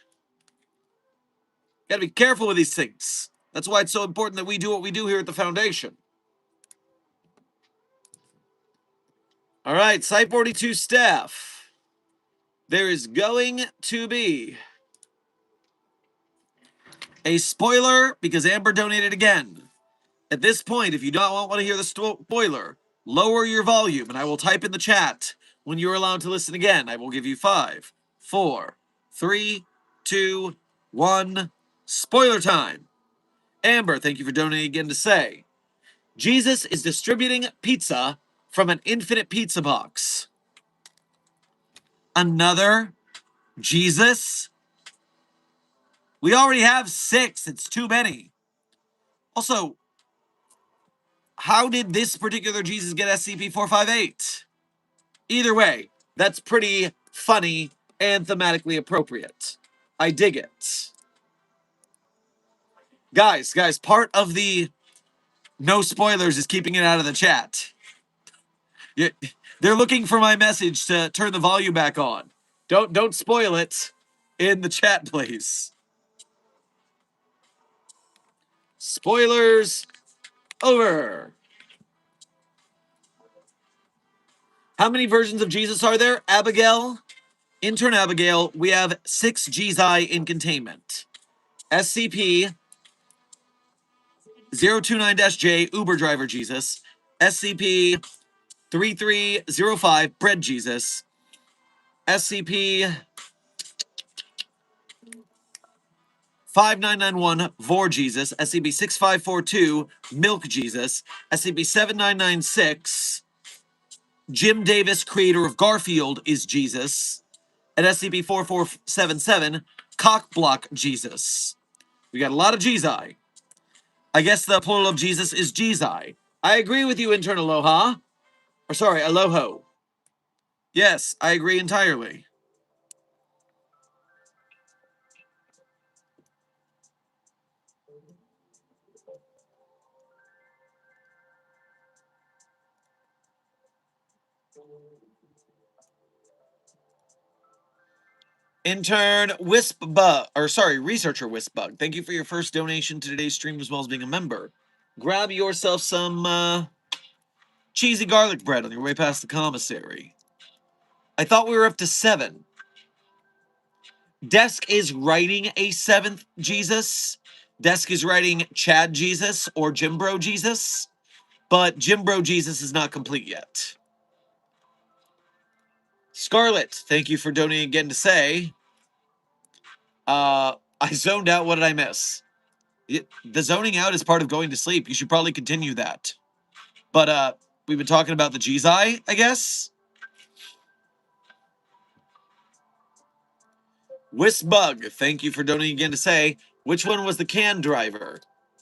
Gotta be careful with these things. That's why it's so important that we do what we do here at the Foundation. All right, Site 42 staff. There is going to be a spoiler because Amber donated again. At this point, if you don't want to hear the spoiler, lower your volume and I will type in the chat when you're allowed to listen again. I will give you 5, 4, 3, 2, 1. Spoiler time. Amber, thank you for donating again to say, Jesus is distributing pizza from an infinite pizza box. Another Jesus? We already have 6. It's too many. Also, how did this particular Jesus get SCP-458? Either way, that's pretty funny and thematically appropriate. I dig it. Guys, part of the no spoilers is keeping it out of the chat. They're looking for my message to turn the volume back on. Don't spoil it in the chat, please. Spoilers over. How many versions of Jesus are there? Abigail, intern Abigail, we have 6 Gzi in containment. SCP 029-J, Uber driver Jesus. SCP 3305, bread Jesus. SCP 5991, Vor Jesus. SCP 6542, Milk Jesus. SCP 7996, Jim Davis, creator of Garfield, is Jesus. And SCP 4477, Cockblock Jesus. We got a lot of Gzi. I guess the plural of Jesus is Gzi. I agree with you, intern Aloha. Or sorry, Aloho. Yes, I agree entirely. Intern Wispbug, or sorry, researcher Wispbug. Thank you for your first donation to today's stream as well as being a member. Grab yourself some cheesy garlic bread on your way past the commissary. I thought we were up to 7. Desk is writing a 7th Jesus. Desk is writing Chad Jesus or Jimbro Jesus, but Jimbro Jesus is not complete yet. Scarlet, thank you for donating again to say, I zoned out. What did I miss? The zoning out is part of going to sleep. You should probably continue that. But we've been talking about the Gzi, I guess. Wisbug, thank you for donating again to say, which one was the can driver?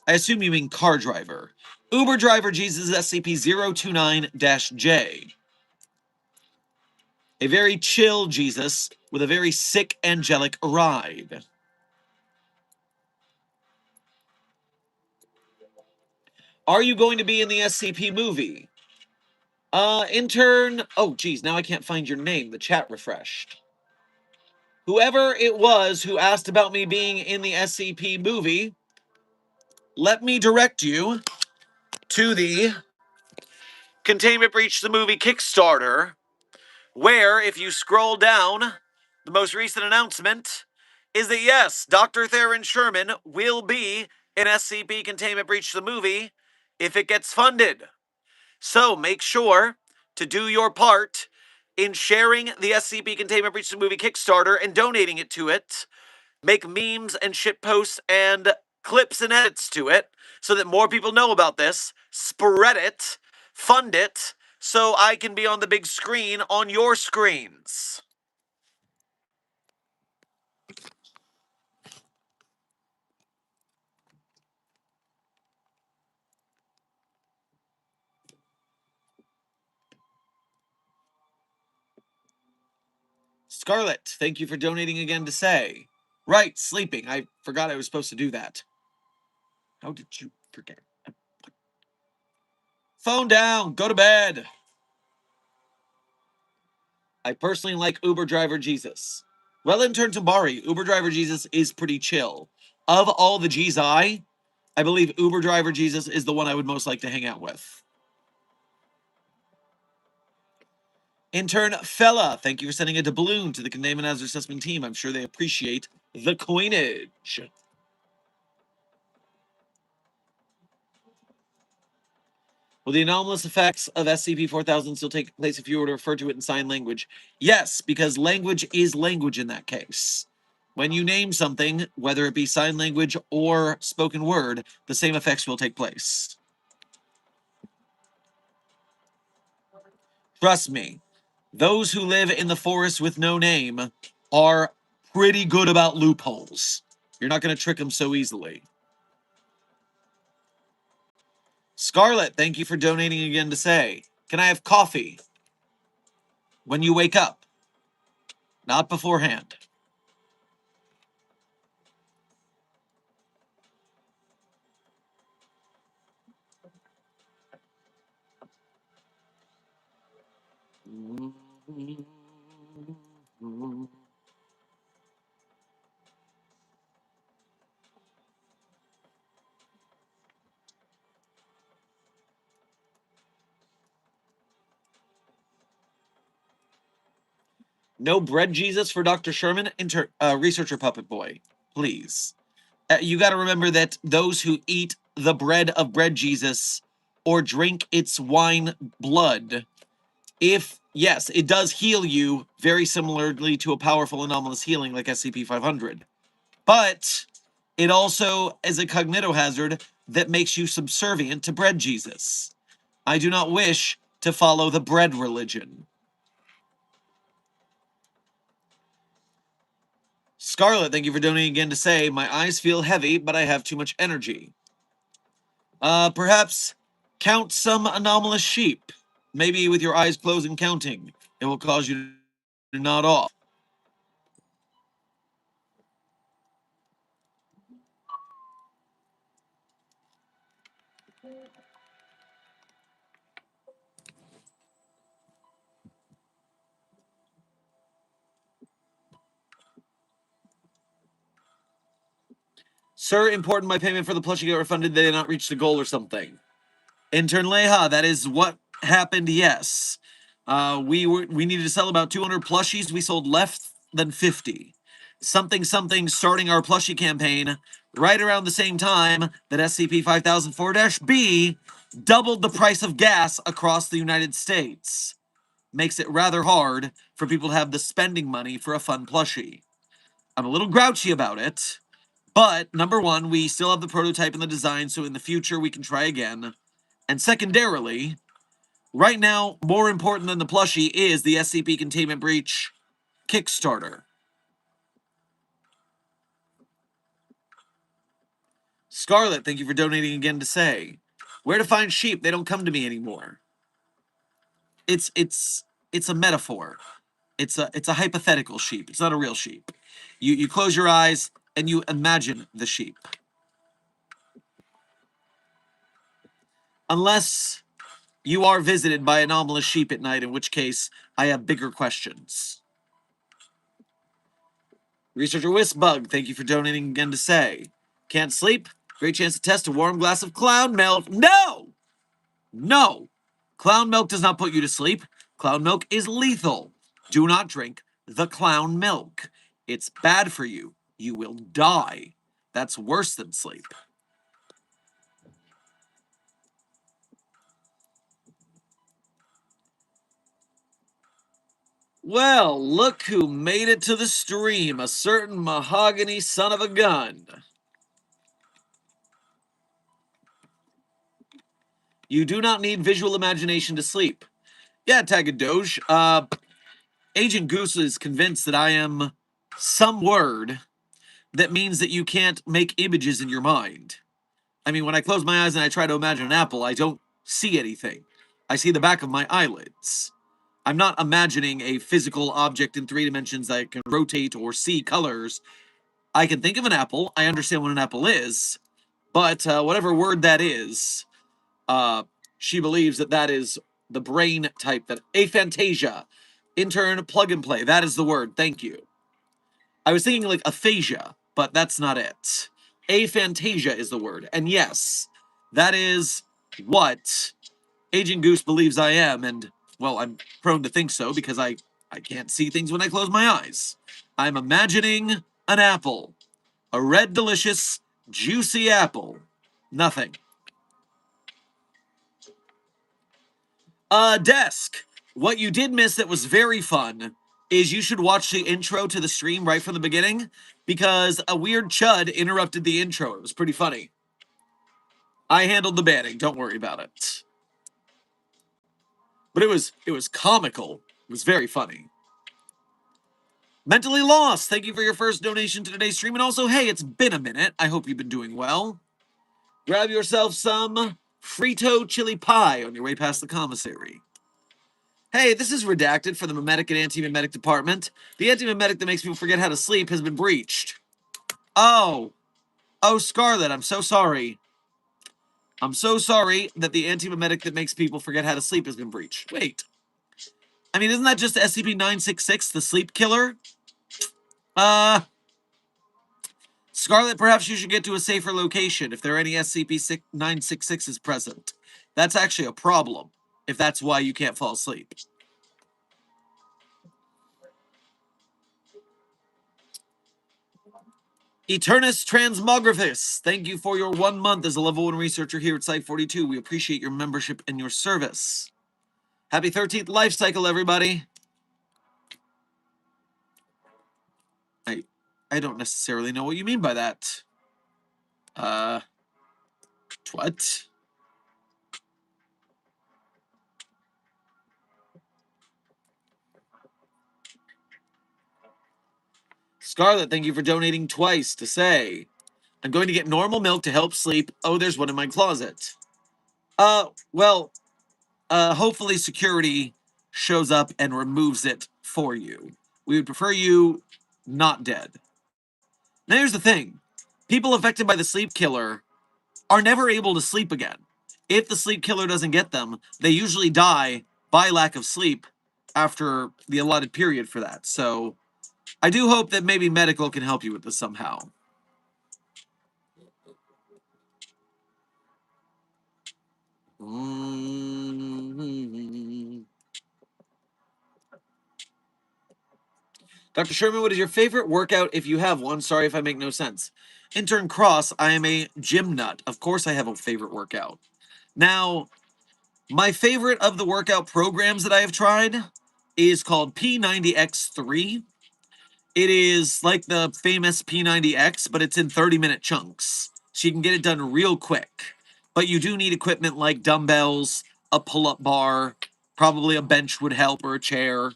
I assume you mean car driver. Uber driver Jesus SCP-029-J. A very chill Jesus with a very sick angelic ride. Are you going to be in the SCP movie? Intern... Oh, geez, now I can't find your name. The chat refreshed. Whoever it was who asked about me being in the SCP movie, let me direct you to the Containment Breach the Movie Kickstarter, where, if you scroll down, the most recent announcement is that yes, Dr. Theron Sherman will be in SCP Containment Breach the Movie if it gets funded. So make sure to do your part in sharing the SCP Containment Breach the Movie Kickstarter and donating it to it. Make memes and shit posts and clips and edits to it so that more people know about this. Spread it, fund it, so I can be on the big screen on your screens. Scarlett, thank you for donating again to say. Right, sleeping. I forgot I was supposed to do that. How did you forget? Phone down. Go to bed. I personally like Uber driver Jesus. Well, intern Tabari, Uber driver Jesus is pretty chill. Of all the G's I believe Uber driver Jesus is the one I would most like to hang out with. Intern Fella, thank you for sending a doubloon to the Containment Hazard Assessment team. I'm sure they appreciate the coinage. Will the anomalous effects of SCP-4000 still take place if you were to refer to it in sign language? Yes, because language is language in that case. When you name something, whether it be sign language or spoken word, the same effects will take place. Trust me, those who live in the forest with no name are pretty good about loopholes. You're not going to trick them so easily. Scarlett, thank you for donating again to say, can I have coffee when you wake up? Not beforehand. No bread Jesus for Dr. Sherman, researcher puppet boy, please. You got to remember that those who eat the bread of bread Jesus or drink its wine blood, if, yes, it does heal you very similarly to a powerful anomalous healing like SCP-500, but it also is a cognitohazard that makes you subservient to bread Jesus. I do not wish to follow the bread religion. Scarlett, thank you for donating again to say, my eyes feel heavy, but I have too much energy. Perhaps count some anomalous sheep. Maybe with your eyes closed and counting. It will cause you to nod off. Sir, important my payment for the plushie got refunded. They did not reach the goal or something. Intern Leha, that is what happened, yes. We needed to sell about 200 plushies. We sold less than 50. Something starting our plushie campaign right around the same time that SCP-5004-B doubled the price of gas across the United States. Makes it rather hard for people to have the spending money for a fun plushie. I'm a little grouchy about it, but number one, we still have the prototype and the design, so in the future we can try again. And secondarily, right now, more important than the plushie is the SCP Containment Breach Kickstarter. Scarlett, thank you for donating again to say, where to find sheep? They don't come to me anymore. It's a metaphor. It's a hypothetical sheep. It's not a real sheep. You close your eyes and you imagine the sheep. Unless you are visited by anomalous sheep at night, in which case I have bigger questions. Researcher Whiskbug, thank you for donating again to say. Can't sleep? Great chance to test a warm glass of clown milk. No! No! Clown milk does not put you to sleep. Clown milk is lethal. Do not drink the clown milk. It's bad for you. You will die. That's worse than sleep. Well, look who made it to the stream. A certain mahogany son of a gun. You do not need visual imagination to sleep. Yeah, Tagadoge. Agent Goose is convinced that I am some word that means that you can't make images in your mind. I mean, when I close my eyes and I try to imagine an apple, I don't see anything. I see the back of my eyelids. I'm not imagining a physical object in 3 dimensions that can rotate or see colors. I can think of an apple. I understand what an apple is. But whatever word that is, she believes that that is the brain type, that aphantasia. Intern, plug and play. That is the word. Thank you. I was thinking like aphasia, but that's not it. Aphantasia is the word. And yes, that is what Agent Goose believes I am. And, well, I'm prone to think so because I can't see things when I close my eyes. I'm imagining an apple. A red, delicious, juicy apple. Nothing. Desk. What you did miss that was very fun is you should watch the intro to the stream right from the beginning because a weird chud interrupted the intro. It was pretty funny. I handled the banning. Don't worry about it. But it was comical. It was very funny. Mentally Lost, thank you for your first donation to today's stream. And also, hey, it's been a minute. I hope you've been doing well. Grab yourself some Frito chili pie on your way past the commissary. Hey, this is redacted for the memetic and anti-memetic department. The anti-memetic that makes people forget how to sleep has been breached. Oh. Oh, Scarlet, I'm so sorry. I'm so sorry that the anti-memetic that makes people forget how to sleep has been breached. Wait. I mean, isn't that just SCP-966, the sleep killer? Scarlet, perhaps you should get to a safer location if there are any SCP-966s present. That's actually a problem, if that's why you can't fall asleep. Eternus Transmographus, thank you for your 1 month as a level 1 researcher here at Site 42. We appreciate your membership and your service. Happy 13th life cycle, everybody. I don't necessarily know what you mean by that. What? Scarlet, thank you for donating twice to say, I'm going to get normal milk to help sleep. Oh, there's one in my closet. Well, hopefully security shows up and removes it for you. We would prefer you not dead. Now, here's the thing. People affected by the sleep killer are never able to sleep again. If the sleep killer doesn't get them, they usually die by lack of sleep after the allotted period for that. So I do hope that maybe medical can help you with this somehow. Dr. Sherman, what is your favorite workout if you have one? Sorry if I make no sense. Intern Cross, I am a gym nut. Of course I have a favorite workout. Now, my favorite of the workout programs that I have tried is called P90X3. It is like the famous P90X, but it's in 30-minute chunks. So you can get it done real quick. But you do need equipment like dumbbells, a pull-up bar, probably a bench would help, or a chair.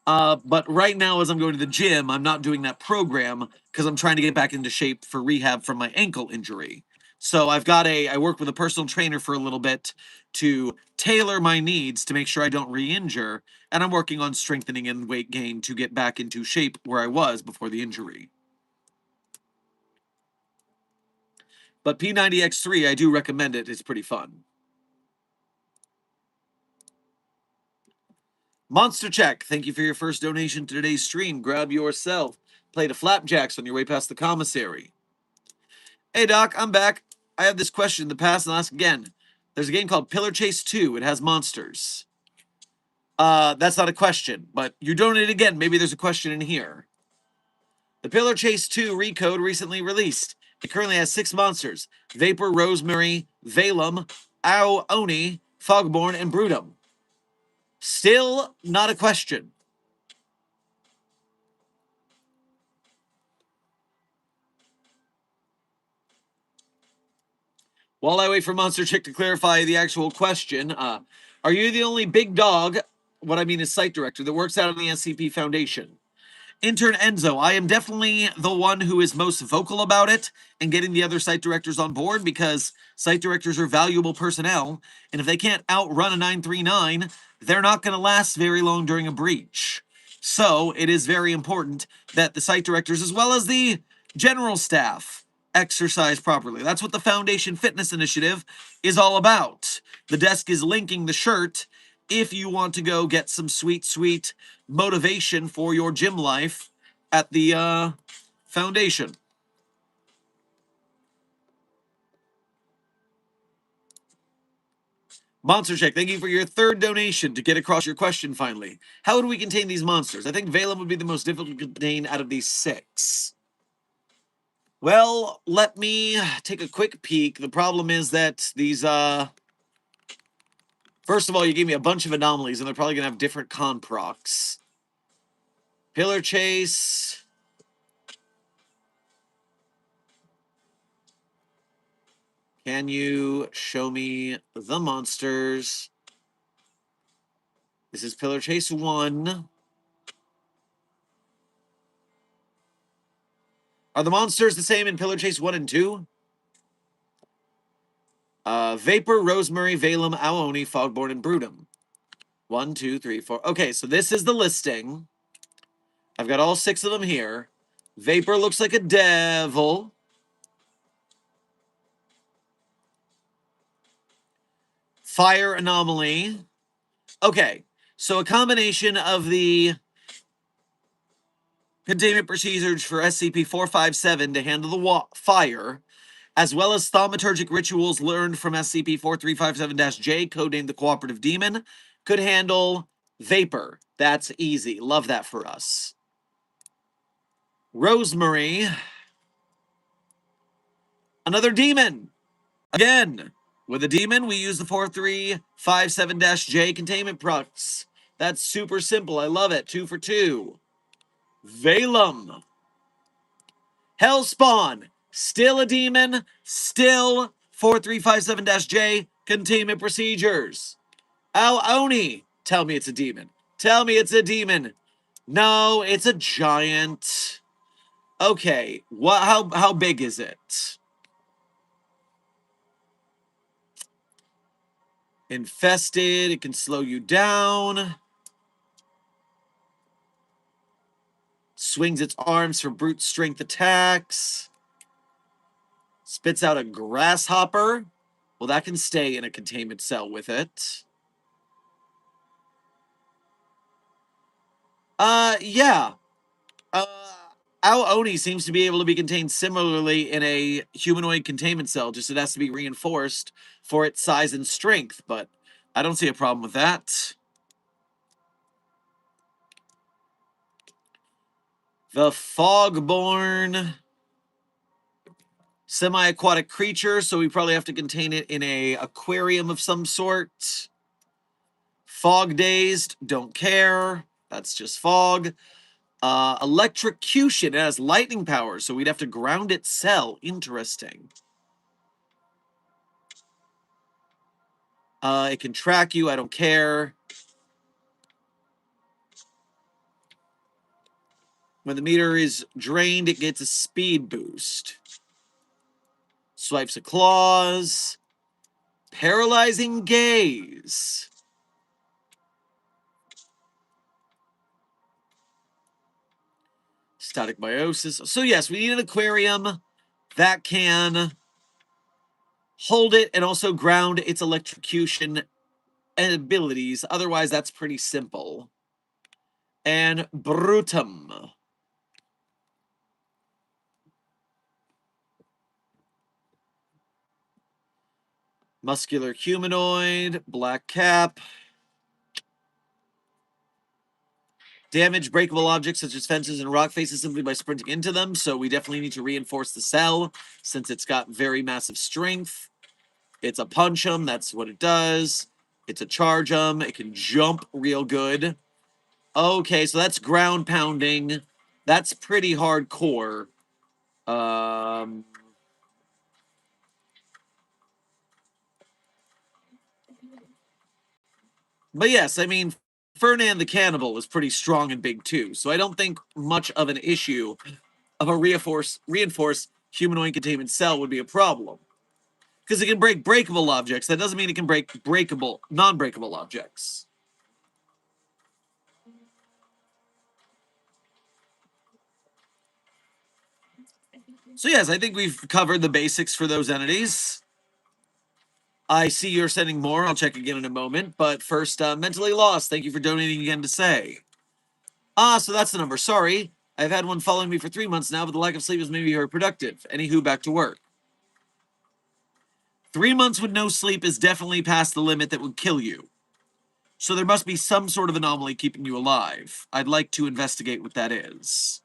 But right now, as I'm going to the gym, I'm not doing that program because I'm trying to get back into shape for rehab from my ankle injury. So I work with a personal trainer for a little bit to tailor my needs to make sure I don't re-injure, and I'm working on strengthening and weight gain to get back into shape where I was before the injury. But P90X3, I do recommend it. It's pretty fun. Monster Check, thank you for your first donation to today's stream. Grab yourself. Play the flapjacks on your way past the commissary. Hey, Doc, I'm back. I have this question in the past, and I'll ask again. There's a game called Pillar Chase 2. It has monsters. That's not a question, but you donated again. Maybe there's a question in here. The Pillar Chase 2 Recode recently released. It currently has 6 monsters: Vapor, Rosemary, Valem, Ow, Oni, Fogborn, and Brutum. Still not a question. While I wait for Monster Chick to clarify the actual question, are you the only big dog, what I mean is site director, that works out of the SCP Foundation? Intern Enzo, I am definitely the one who is most vocal about it and getting the other site directors on board, because site directors are valuable personnel, and if they can't outrun a 939, they're not going to last very long during a breach. So it is very important that the site directors, as well as the general staff, exercise properly. That's what the Foundation Fitness Initiative is all about. The desk is linking the shirt if you want to go get some sweet, sweet motivation for your gym life at the Foundation. Monster Check, thank you for your 3rd donation to get across your question finally. How would we contain these monsters? I think Valem would be the most difficult to contain out of these 6. Well, let me take a quick peek. The problem is that these, first of all, you gave me a bunch of anomalies, and they're probably going to have different con procs. Pillar Chase. Can you show me the monsters? This is Pillar Chase 1. Are the monsters the same in Pillar Chase 1 and 2? Vapor, Rosemary, Valem, Aoni, Fogborn, and Brutum. 1, 2, 3, 4. Okay, so this is the listing. I've got all 6 of them here. Vapor looks like a devil. Fire anomaly. Okay, so a combination of the containment procedures for SCP-457 to handle the fire, as well as thaumaturgic rituals learned from SCP-4357-J, codenamed the Cooperative Demon, could handle vapor. That's easy. Love that for us. Rosemary. Another demon. Again, with a demon, we use the 4357-J containment procs. That's super simple. I love it. 2 for 2. Valem. Hellspawn. Still a demon. Still 4357-J containment procedures. Oni. Tell me it's a demon. Tell me it's a demon. No, it's a giant. Okay, how big is it? Infested, it can slow you down. Swings its arms for brute strength attacks. Spits out a grasshopper. Well, that can stay in a containment cell with it. Yeah. Oni seems to be able to be contained similarly in a humanoid containment cell, just it has to be reinforced for its size and strength, but I don't see a problem with that. The Fogborn. Semi-aquatic creature, so we probably have to contain it in a aquarium of some sort. Fog dazed, don't care. That's just fog. Electrocution, it has lightning power, so we'd have to ground its cell. Interesting. It can track you, I don't care. When the meter is drained, it gets a speed boost. Swipes of claws. Paralyzing gaze. Static biosis. So yes, we need an aquarium that can hold it and also ground its electrocution and abilities. Otherwise, that's pretty simple. And Brutum. Muscular humanoid, black cap. Damage breakable objects such as fences and rock faces simply by sprinting into them, so we definitely need to reinforce the cell since it's got very massive strength. It's a punch 'em, that's what it does. It's a charge 'em, it can jump real good. Okay, so that's ground pounding. That's pretty hardcore. But yes, I mean, Fernand the Cannibal is pretty strong and big too, so I don't think much of an issue of a reinforced humanoid containment cell would be a problem. Because it can break breakable objects. That doesn't mean it can break non-breakable objects. So yes, I think we've covered the basics for those entities. I see you're sending more. I'll check again in a moment. But first, Mentally Lost, thank you for donating again to say. So that's the number. Sorry. I've had one following me for 3 months now, but the lack of sleep has made me very productive. Anywho, back to work. 3 months with no sleep is definitely past the limit that would kill you. So there must be some sort of anomaly keeping you alive. I'd like to investigate what that is.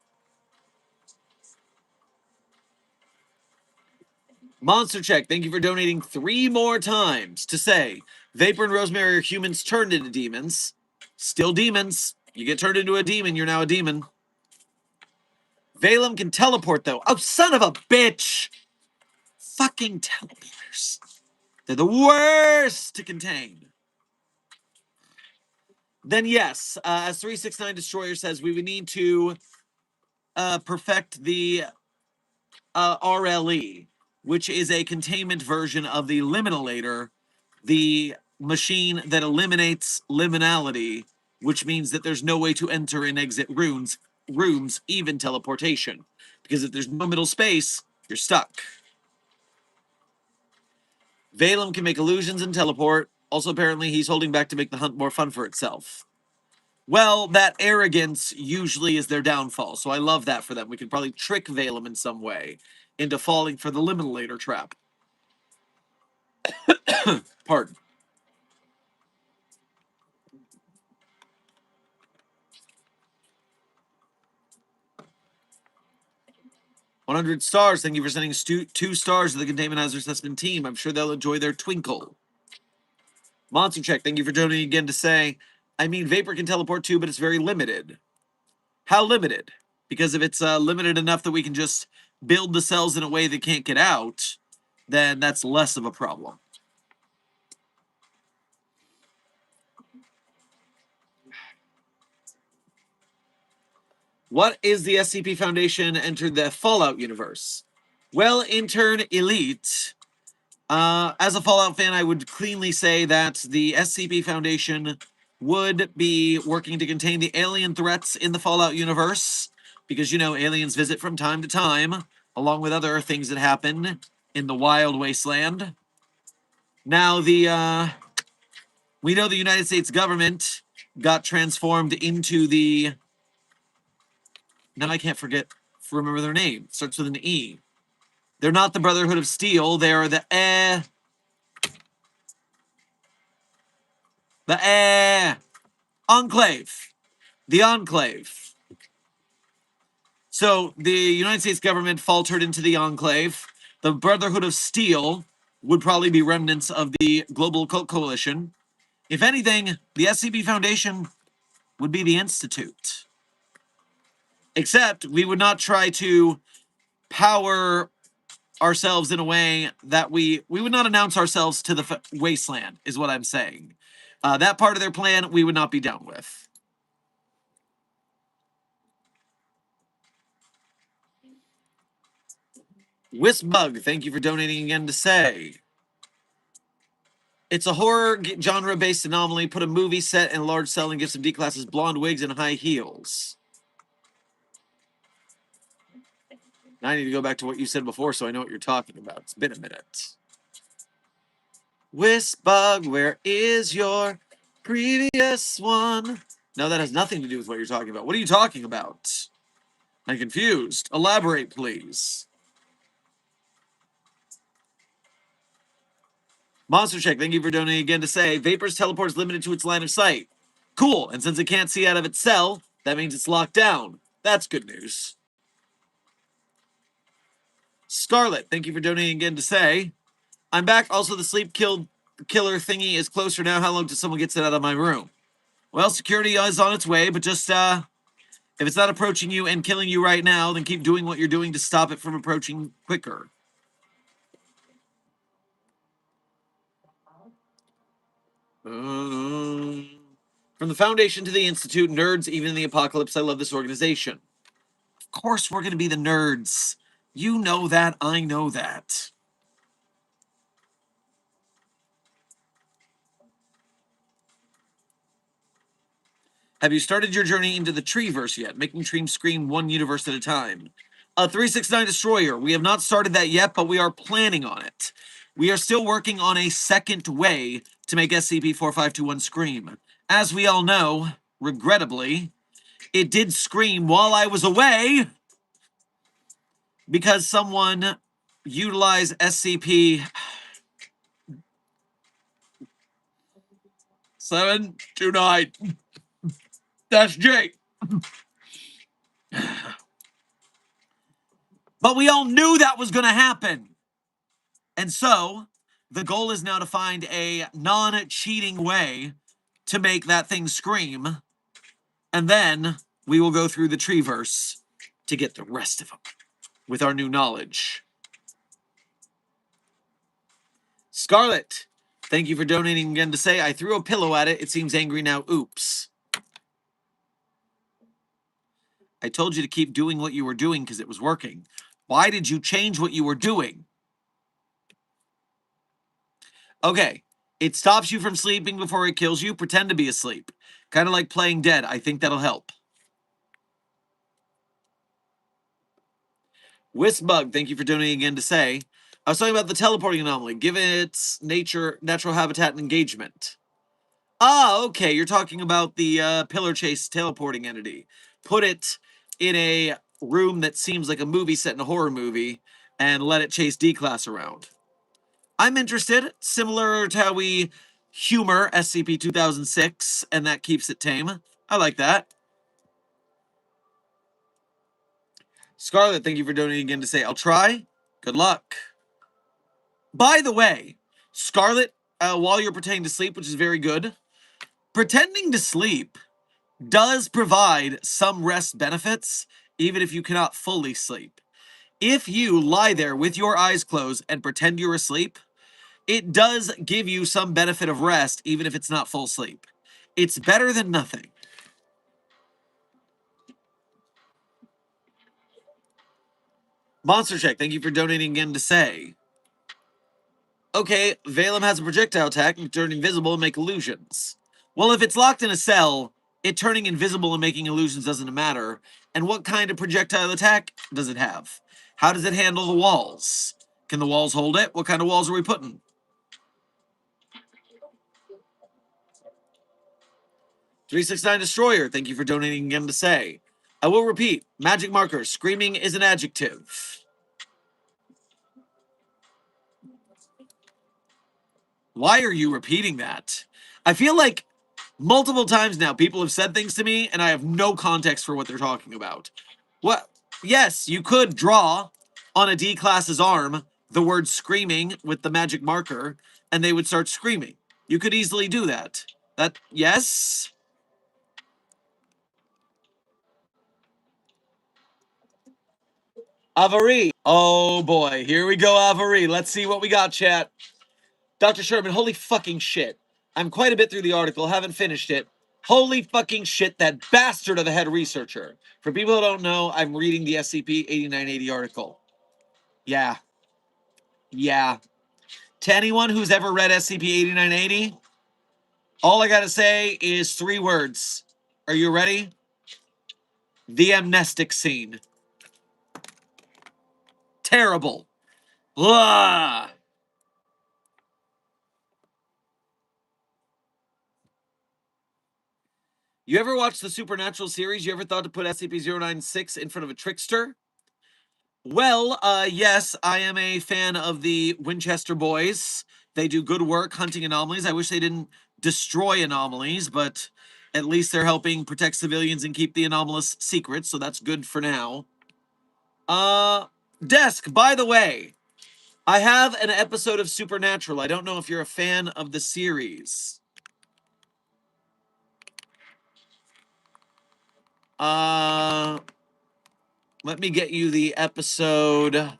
Monster Check, thank you for donating 3 more times to say, Vapor and Rosemary are humans turned into demons. Still demons. You get turned into a demon, you're now a demon. Valem can teleport, though. Oh, son of a bitch! Fucking teleporters. They're the worst to contain. Then yes, as 369 Destroyer says, we would need to perfect the RLE, which is a containment version of the Liminalator, the machine that eliminates liminality, which means that there's no way to enter and exit rooms, even teleportation. Because if there's no middle space, you're stuck. Valem can make illusions and teleport. Also, apparently, he's holding back to make the hunt more fun for itself. Well, that arrogance usually is their downfall, so I love that for them. We could probably trick Valem in some way into falling for the Liminalator trap. Pardon. $100 stars. Thank you for sending 2 stars to the Containment Hazard Assessment team. I'm sure they'll enjoy their twinkle. Monster Check. Thank you for donating again to say, I mean, Vapor can teleport too, but it's very limited. How limited? Because if it's limited enough that we can just build the cells in a way that can't get out, then that's less of a problem. What is the SCP Foundation entered the Fallout universe? Well, intern Elite. As a Fallout fan, I would cleanly say that the SCP Foundation would be working to contain the alien threats in the Fallout universe, because, you know, aliens visit from time to time, along with other things that happen in the wild wasteland. Now, we know the United States government got transformed into the... Now I can't remember their name. It starts with an E. They're not the Brotherhood of Steel. They are the Enclave. The Enclave. So the United States government faltered into the Enclave. The Brotherhood of Steel would probably be remnants of the Global Occult Coalition. If anything, the SCP Foundation would be the Institute. Except we would not try to power ourselves in a way that we would not announce ourselves to the wasteland, is what I'm saying. That part of their plan, we would not be down with. Wisbug, thank you for donating again to say. It's a horror genre-based anomaly. Put a movie set in a large cell and give some D-classes blonde wigs and high heels. Now I need to go back to what you said before so I know what you're talking about. It's been a minute. Wisbug, where is your previous one? No, that has nothing to do with what you're talking about. What are you talking about? I'm confused. Elaborate, please. Monster Check, thank you for donating again to say, Vapor's teleport is limited to its line of sight. Cool, and since it can't see out of its cell, that means it's locked down. That's good news. Scarlet, thank you for donating again to say, I'm back. Also, the sleep killer thingy is closer now. How long till someone gets it out of my room? Well, security is on its way, but just, if it's not approaching you and killing you right now, then keep doing what you're doing to stop it from approaching quicker. From the Foundation to the Institute, nerds, even in the apocalypse, I love this organization. Of course we're going to be the nerds. You know that, I know that. Have you started your journey into the Treeverse yet? Making Trees scream one universe at a time. 369 Destroyer. We have not started that yet, but we are planning on it. We are still working on a second way to make SCP-4521 scream. As we all know, regrettably, it did scream while I was away because someone utilized SCP 729-J. But we all knew that was going to happen. And so, the goal is now to find a non-cheating way to make that thing scream. And then we will go through the Treeverse to get the rest of them with our new knowledge. Scarlet, thank you for donating again to say, I threw a pillow at it. It seems angry now. Oops. I told you to keep doing what you were doing because it was working. Why did you change what you were doing? Okay, it stops you from sleeping before it kills you. Pretend to be asleep. Kind of like playing dead. I think that'll help. Wisbug, thank you for donating again to say, I was talking about the teleporting anomaly. Give it its natural habitat and engagement. Ah, okay, you're talking about the pillar chase teleporting entity. Put it in a room that seems like a movie set in a horror movie and let it chase D-Class around. I'm interested, similar to how we humor SCP-2006, and that keeps it tame. I like that. Scarlet, thank you for donating again to say, I'll try. Good luck. By the way, Scarlet, while you're pretending to sleep, which is very good, pretending to sleep does provide some rest benefits, even if you cannot fully sleep. If you lie there with your eyes closed and pretend you're asleep, it does give you some benefit of rest, even if it's not full sleep. It's better than nothing. Monster Check, thank you for donating again to say, okay, Valem has a projectile attack and turn invisible and make illusions. Well, if it's locked in a cell, it turning invisible and making illusions doesn't matter. And what kind of projectile attack does it have? How does it handle the walls? Can the walls hold it? What kind of walls are we putting? .369 Destroyer, thank you for donating again to say, I will repeat, magic marker, screaming is an adjective. Why are you repeating that? I feel like multiple times now people have said things to me and I have no context for what they're talking about. What? Yes, you could draw on a D-Class's arm the word screaming with the magic marker and they would start screaming. You could easily do that. Yes? Avery. Oh boy, here we go, Avery. Let's see what we got, chat. Dr. Sherman, holy fucking shit. I'm quite a bit through the article, haven't finished it. Holy fucking shit, that bastard of a head researcher. For people who don't know, I'm reading the SCP-8980 article. Yeah. Yeah. To anyone who's ever read SCP-8980, all I gotta say is 3 words. Are you ready? The amnestic scene. Terrible. Blah. You ever watched the Supernatural series? You ever thought to put SCP-096 in front of a trickster? Well, yes, I am a fan of the Winchester boys. They do good work hunting anomalies. I wish they didn't destroy anomalies, but at least they're helping protect civilians and keep the anomalous secret, so that's good for now. Desk, by the way, I have an episode of Supernatural. I don't know if you're a fan of the series. Let me get you the episode.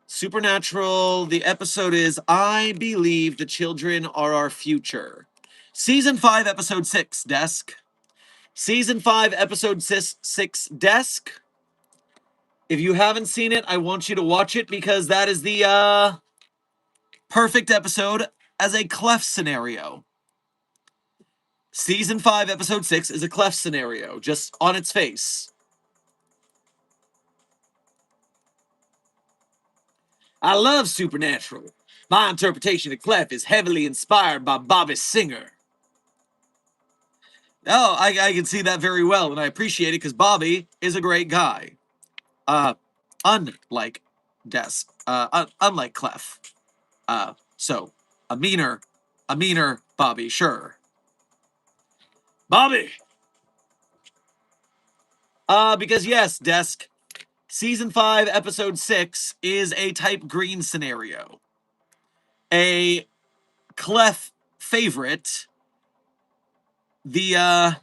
Supernatural, the episode is I Believe the Children Are Our Future. Season 5, Episode 6, Desk. Season 5, Episode 6, Desk. If you haven't seen it, I want you to watch it because that is the perfect episode as a clef scenario. Season 5, Episode 6 is a clef scenario, just on its face. I love Supernatural. My interpretation of clef is heavily inspired by Bobby Singer. Oh, I can see that very well, and I appreciate it because Bobby is a great guy. Unlike unlike Clef. So a meaner Bobby, sure. Bobby. Because yes, Desk. Season 5, Episode 6 is a Type Green scenario. A Clef favorite. The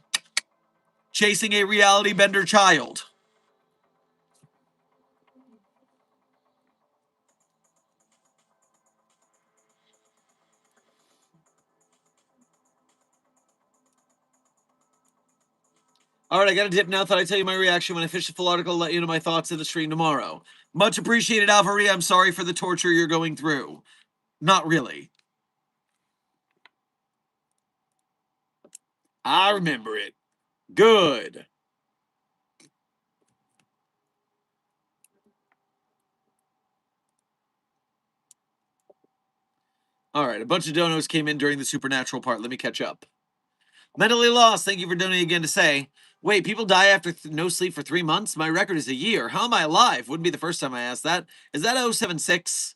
chasing a reality bender child. All right, I got a dip now. Thought I'd tell you my reaction when I finish the full article. Let you know my thoughts in the stream tomorrow. Much appreciated, Alvaria. I'm sorry for the torture you're going through. Not really. I remember it. Good. All right, a bunch of donos came in during the supernatural part. Let me catch up. Mentally Lost, thank you for donating again to say, wait, people die after no sleep for 3 months? My record is a year. How am I alive? Wouldn't be the first time I asked that. Is that 076?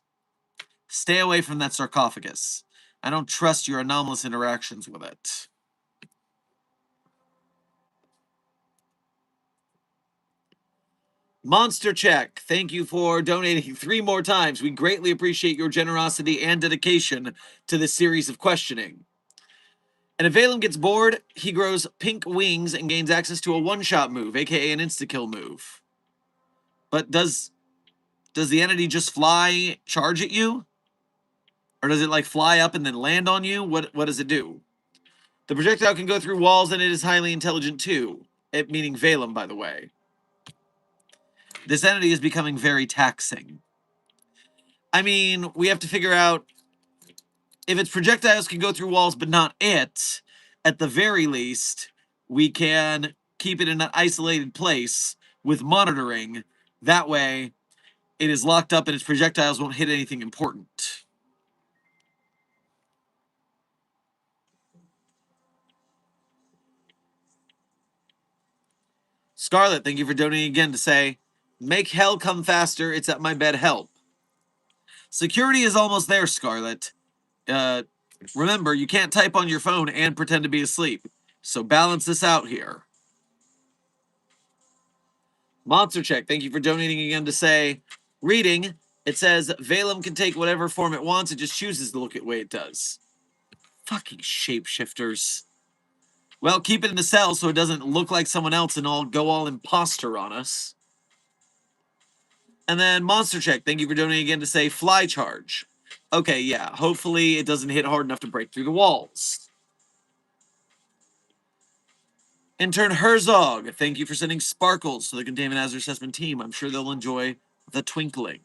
Stay away from that sarcophagus. I don't trust your anomalous interactions with it. Monster Check, thank you for donating 3 more times. We greatly appreciate your generosity and dedication to this series of questioning. And if Valem gets bored, he grows pink wings and gains access to a one-shot move, aka an insta-kill move. But does the entity just fly, charge at you? Or does it like fly up and then land on you? What does it do? The projectile can go through walls and it is highly intelligent too. It meaning Valem, by the way. This entity is becoming very taxing. I mean, we have to figure out if its projectiles can go through walls but not it, at the very least, we can keep it in an isolated place with monitoring. That way, it is locked up and its projectiles won't hit anything important. Scarlet, thank you for donating again to say, make hell come faster, it's at my bed, help. Security is almost there, Scarlet. Remember, you can't type on your phone and pretend to be asleep. So balance this out here. Monster Check, thank you for donating again to say, reading, it says, Valem can take whatever form it wants, it just chooses to look at the way it does. Fucking shapeshifters. Well, keep it in the cell so it doesn't look like someone else and go all imposter on us. And then Monster Check, thank you for donating again to say Fly Charge. Okay, yeah, hopefully it doesn't hit hard enough to break through the walls. Intern Herzog, thank you for sending sparkles to the Containment Hazard Assessment team. I'm sure they'll enjoy the twinkling.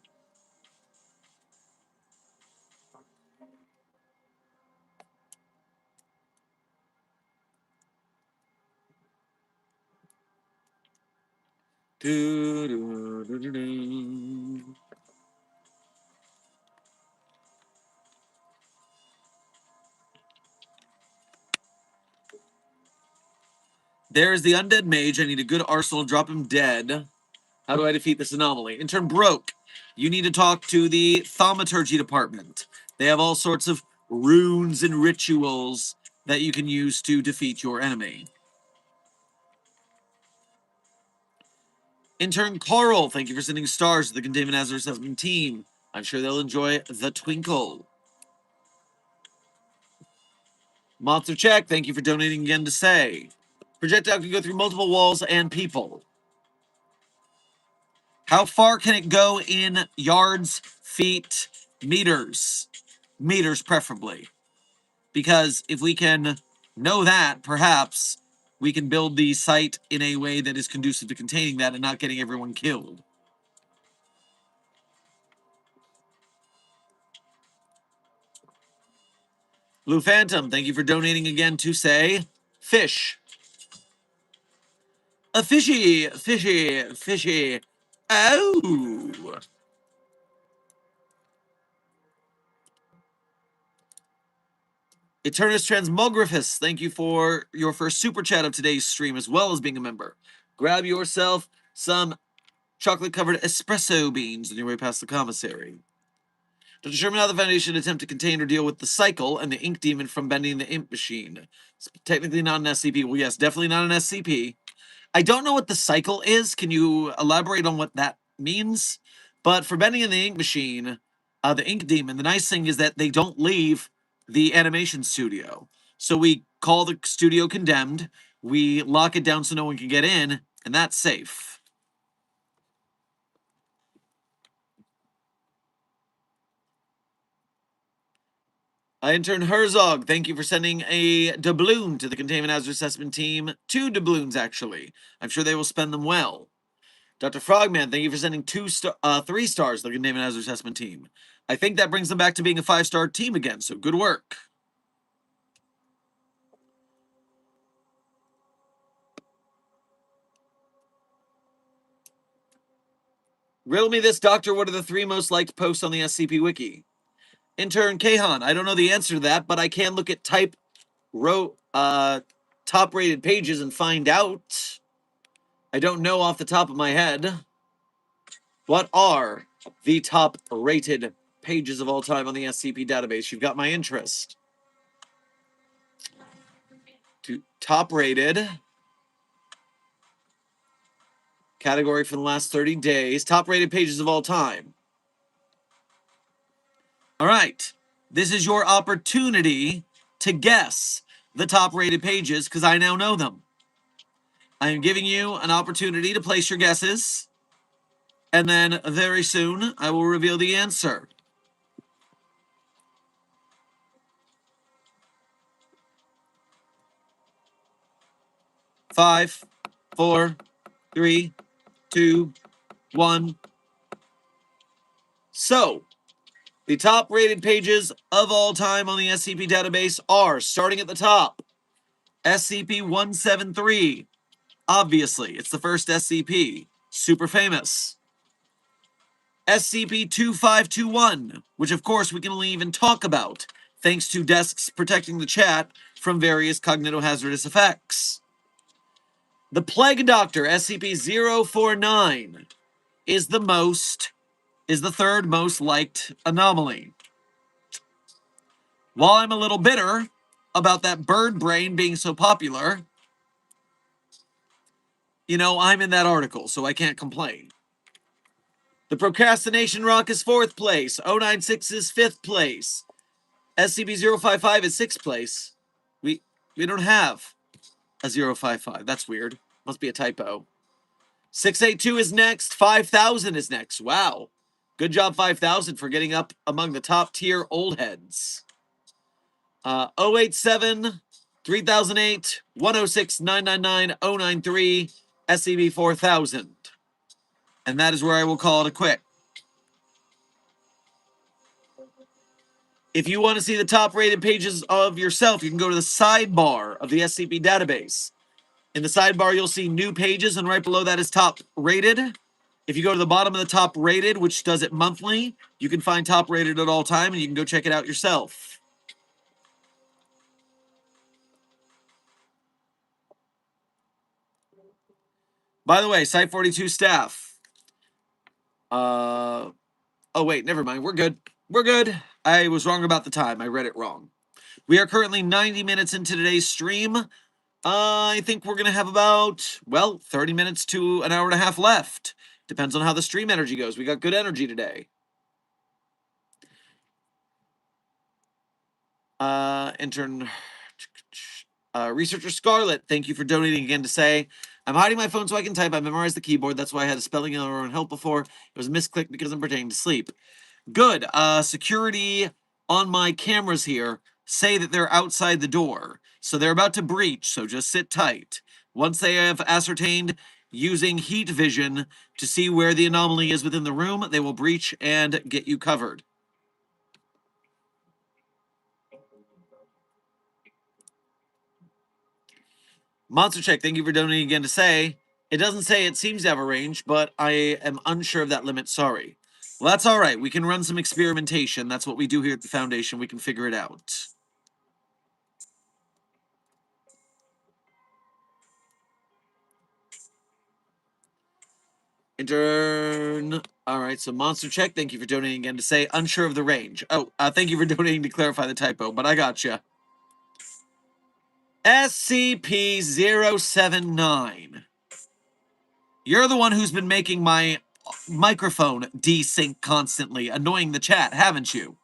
There's the undead mage. I need a good arsenal. Drop him dead. How do I defeat this anomaly? Intern Broke, you need to talk to the thaumaturgy department. They have all sorts of runes and rituals that you can use to defeat your enemy. Intern Coral, thank you for sending stars to the Containment Hazard Assessment team. I'm sure they'll enjoy the twinkle. Monster Check, thank you for donating again to say. Projectile can go through multiple walls and people. How far can it go in yards, feet, meters? Meters, preferably. Because if we can know that, perhaps we can build the site in a way that is conducive to containing that and not getting everyone killed. Blue Phantom, thank you for donating again to say fish. A fishy, fishy, fishy. Oh. Eternus Transmographus, thank you for your first super chat of today's stream as well as being a member. Grab yourself some chocolate-covered espresso beans on your way past the commissary. To determine how the Foundation attempt to contain or deal with the cycle and the ink demon from bending the ink machine. It's technically not an SCP. Well, yes, definitely not an SCP. I don't know what the cycle is. Can you elaborate on what that means? But for bending in the ink machine, the ink demon, the nice thing is that they don't leave the animation studio. So we call the studio condemned, we lock it down so no one can get in, and that's safe. Intern Herzog, thank you for sending a doubloon to the Containment Hazard Assessment team. 2 doubloons, actually. I'm sure they will spend them well. Dr. Frogman, thank you for sending 3 stars to the Containment Hazard Assessment team. I think that brings them back to being a 5-star team again, so good work. Riddle me this, Doctor. What are the 3 most liked posts on the SCP Wiki? Intern Kahan, I don't know the answer to that, but I can look at top-rated pages and find out. I don't know off the top of my head. What are the top-rated pages of all time on the SCP database? You've got my interest. Top-rated. Category for the last 30 days. Top-rated pages of all time. All right. This is your opportunity to guess the top-rated pages because I now know them. I am giving you an opportunity to place your guesses. And then very soon, I will reveal the answer. 5, 4, 3, 2, 1. So, the top-rated pages of all time on the SCP database are, starting at the top, SCP-173. Obviously, it's the first SCP. Super famous. SCP-2521, which of course we can only even talk about, thanks to desks protecting the chat from various cognitohazardous effects. The Plague Doctor, SCP-049, is the 3rd most liked anomaly. While I'm a little bitter about that bird brain being so popular, you know, I'm in that article, so I can't complain. The Procrastination Rock is 4th place. 096 is 5th place. SCP-055 is 6th place. We don't have a 055. That's weird. Must be a typo. 682 is next. 5000 is next. Wow. Good job, 5000, for getting up among the top tier old heads. 087 3008 106 999 093 SCB 4000. And that is where I will call it a quit. If you want to see the top rated pages of yourself, you can go to the sidebar of the SCP database. In the sidebar, you'll see new pages, and right below that is top rated. If you go to the bottom of the top rated, which does it monthly, you can find top rated at all time, and you can go check it out yourself. By the way, Site 42 staff. Oh, wait, never mind. We're good. We're good. I was wrong about the time. I read it wrong. We are currently 90 minutes into today's stream. I think we're going to have about, well, 30 minutes to an hour and a half left. Depends on how the stream energy goes. We got good energy today. Researcher Scarlet, thank you for donating again to say, I'm hiding my phone so I can type. I memorized the keyboard. That's why I had a spelling error on help before. It was a misclick because I'm pretending to sleep. Good. Security on my cameras here say that they're outside the door. So they're about to breach, so just sit tight. Once they have ascertained using heat vision to see where the anomaly is within the room, they will breach and get you covered. Monster Check, thank you for donating again to say, it doesn't say it seems to have a range, but I am unsure of that limit, sorry. Well, that's all right. We can run some experimentation. That's what we do here at the Foundation. We can figure it out. Intern. All right, so Monster Check, thank you for donating again to say, unsure of the range. Oh, thank you for donating to clarify the typo, but I gotcha. SCP-079. You're the one who's been making my microphone desync constantly, annoying the chat, haven't you?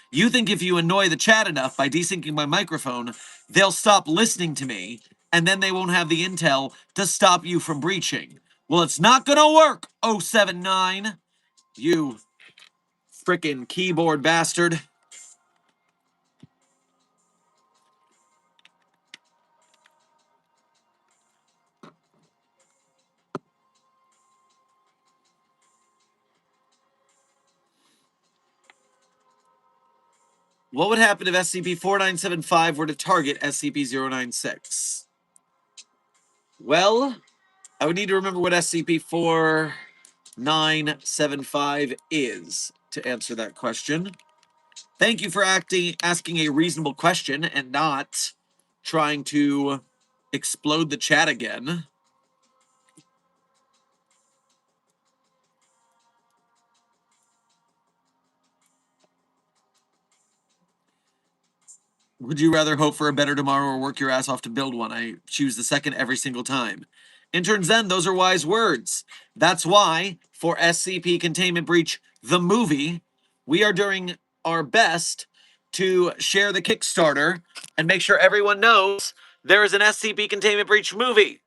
You think if you annoy the chat enough by desyncing my microphone, they'll stop listening to me, and then they won't have the intel to stop you from breaching. Well, it's not gonna work, 079. You frickin' keyboard bastard. What would happen if SCP-4975 were to target SCP-096? Well, I would need to remember what SCP-4975 is to answer that question. Thank you for asking a reasonable question and not trying to explode the chat again. Would you rather hope for a better tomorrow or work your ass off to build one? I choose the second every single time. Intern Zen, those are wise words. That's why, for SCP Containment Breach, the movie, we are doing our best to share the Kickstarter and make sure everyone knows there is an SCP Containment Breach movie.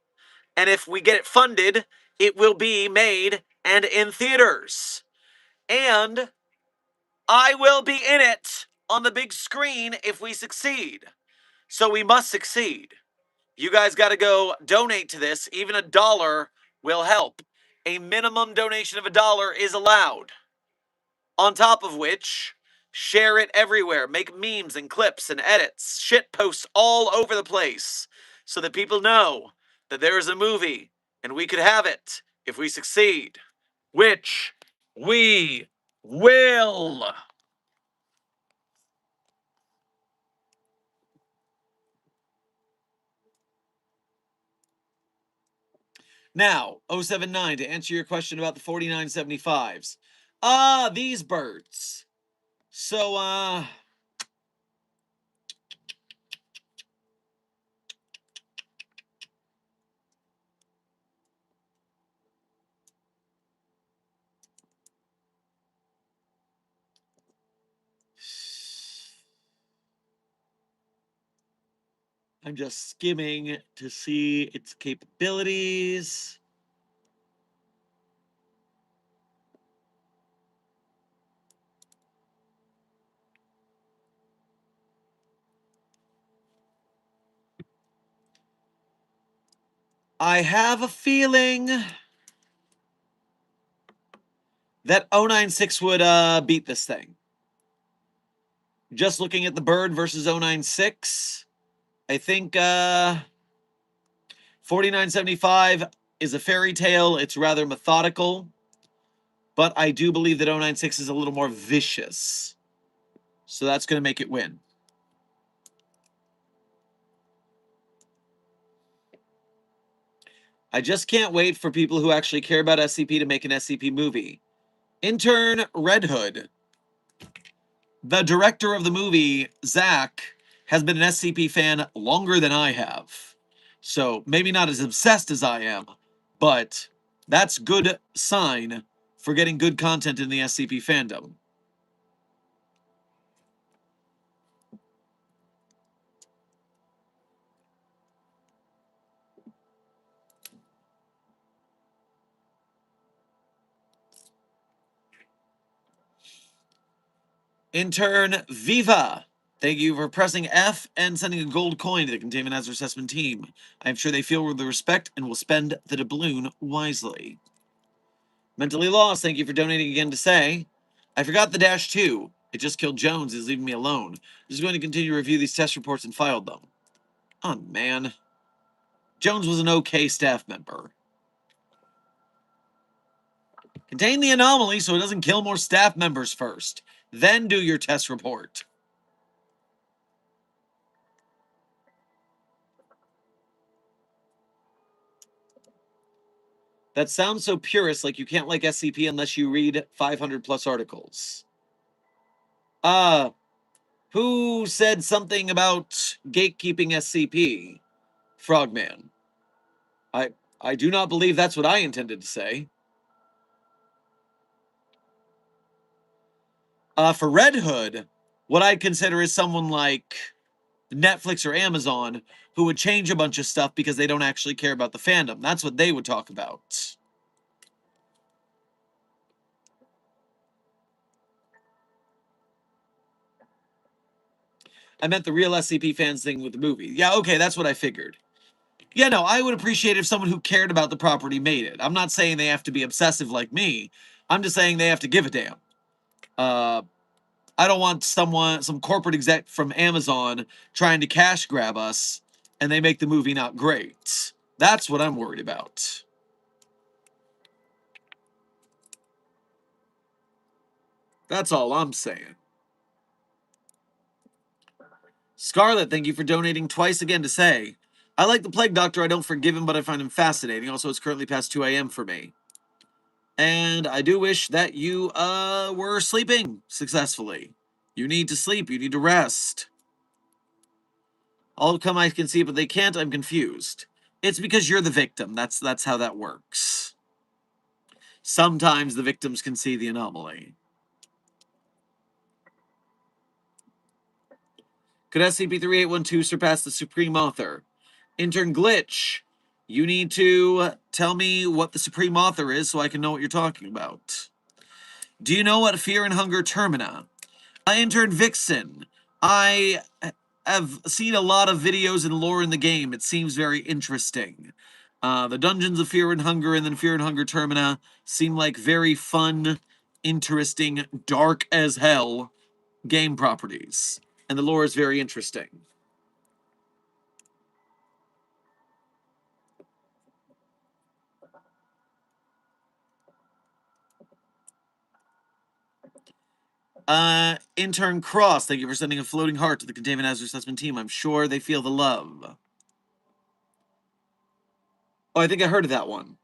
And if we get it funded, it will be made and in theaters. And I will be in it on the big screen if we succeed. So we must succeed. You guys got to go donate to this. Even $1 will help. A minimum donation of $1 is allowed. On top of which, share it everywhere. Make memes and clips and edits. Shit posts all over the place so that people know that there is a movie and we could have it if we succeed. Which we will. Now, 079, to answer your question about the 4975s. These birds. So, I'm just skimming to see its capabilities. I have a feeling that 096 would beat this thing. Just looking at the bird versus 096, I think 4975 is a fairy tale. It's rather methodical, but I do believe that 096 is a little more vicious. So that's going to make it win. I just can't wait for people who actually care about SCP to make an SCP movie. Intern Red Hood, the director of the movie, Zach, has been an SCP fan longer than I have. So maybe not as obsessed as I am, but that's good sign for getting good content in the SCP fandom. Intern Viva, thank you for pressing F and sending a gold coin to the Containment Hazard Assessment team. I'm sure they feel the respect and will spend the doubloon wisely. Mentally Lost, thank you for donating again to say, I forgot the -2. It just killed Jones. He's leaving me alone. I'm just going to continue to review these test reports and filed them. Oh, man. Jones was an okay staff member. Contain the anomaly so it doesn't kill more staff members first. Then do your test report. That sounds so purist, like you can't like SCP unless you read 500 plus articles. Who said something about gatekeeping SCP? Frogman. I do not believe that's what I intended to say. For Red Hood, what I'd consider is someone like Netflix or Amazon who would change a bunch of stuff because they don't actually care about the fandom. That's what they would talk about. I meant the real SCP fans thing with the movie. Yeah, okay, that's what I figured. Yeah, no, I would appreciate if someone who cared about the property made it. I'm not saying they have to be obsessive like me. I'm just saying they have to give a damn. I don't want some corporate exec from Amazon trying to cash grab us and they make the movie not great. That's what I'm worried about. That's all I'm saying. Scarlet, thank you for donating twice again to say, I like the Plague Doctor. I don't forgive him, but I find him fascinating. Also, it's currently past 2 a.m. for me. And I do wish that you were sleeping successfully. You need to sleep. You need to rest. All come I can see, but they can't. I'm confused. It's because you're the victim. That's how that works. Sometimes the victims can see the anomaly. Could SCP-3812 surpass the Supreme Author? Intern Glitch, you need to tell me what the Supreme Author is so I can know what you're talking about. Do you know what Fear and Hunger Termina? Intern Vixen, I have seen a lot of videos and lore in the game. It seems very interesting. The Dungeons of Fear and Hunger and then Fear and Hunger Termina seem like very fun, interesting, dark as hell game properties. And the lore is very interesting. Intern Cross, thank you for sending a floating heart to the Containment Hazard Assessment team. I'm sure they feel the love. Oh, I think I heard of that one.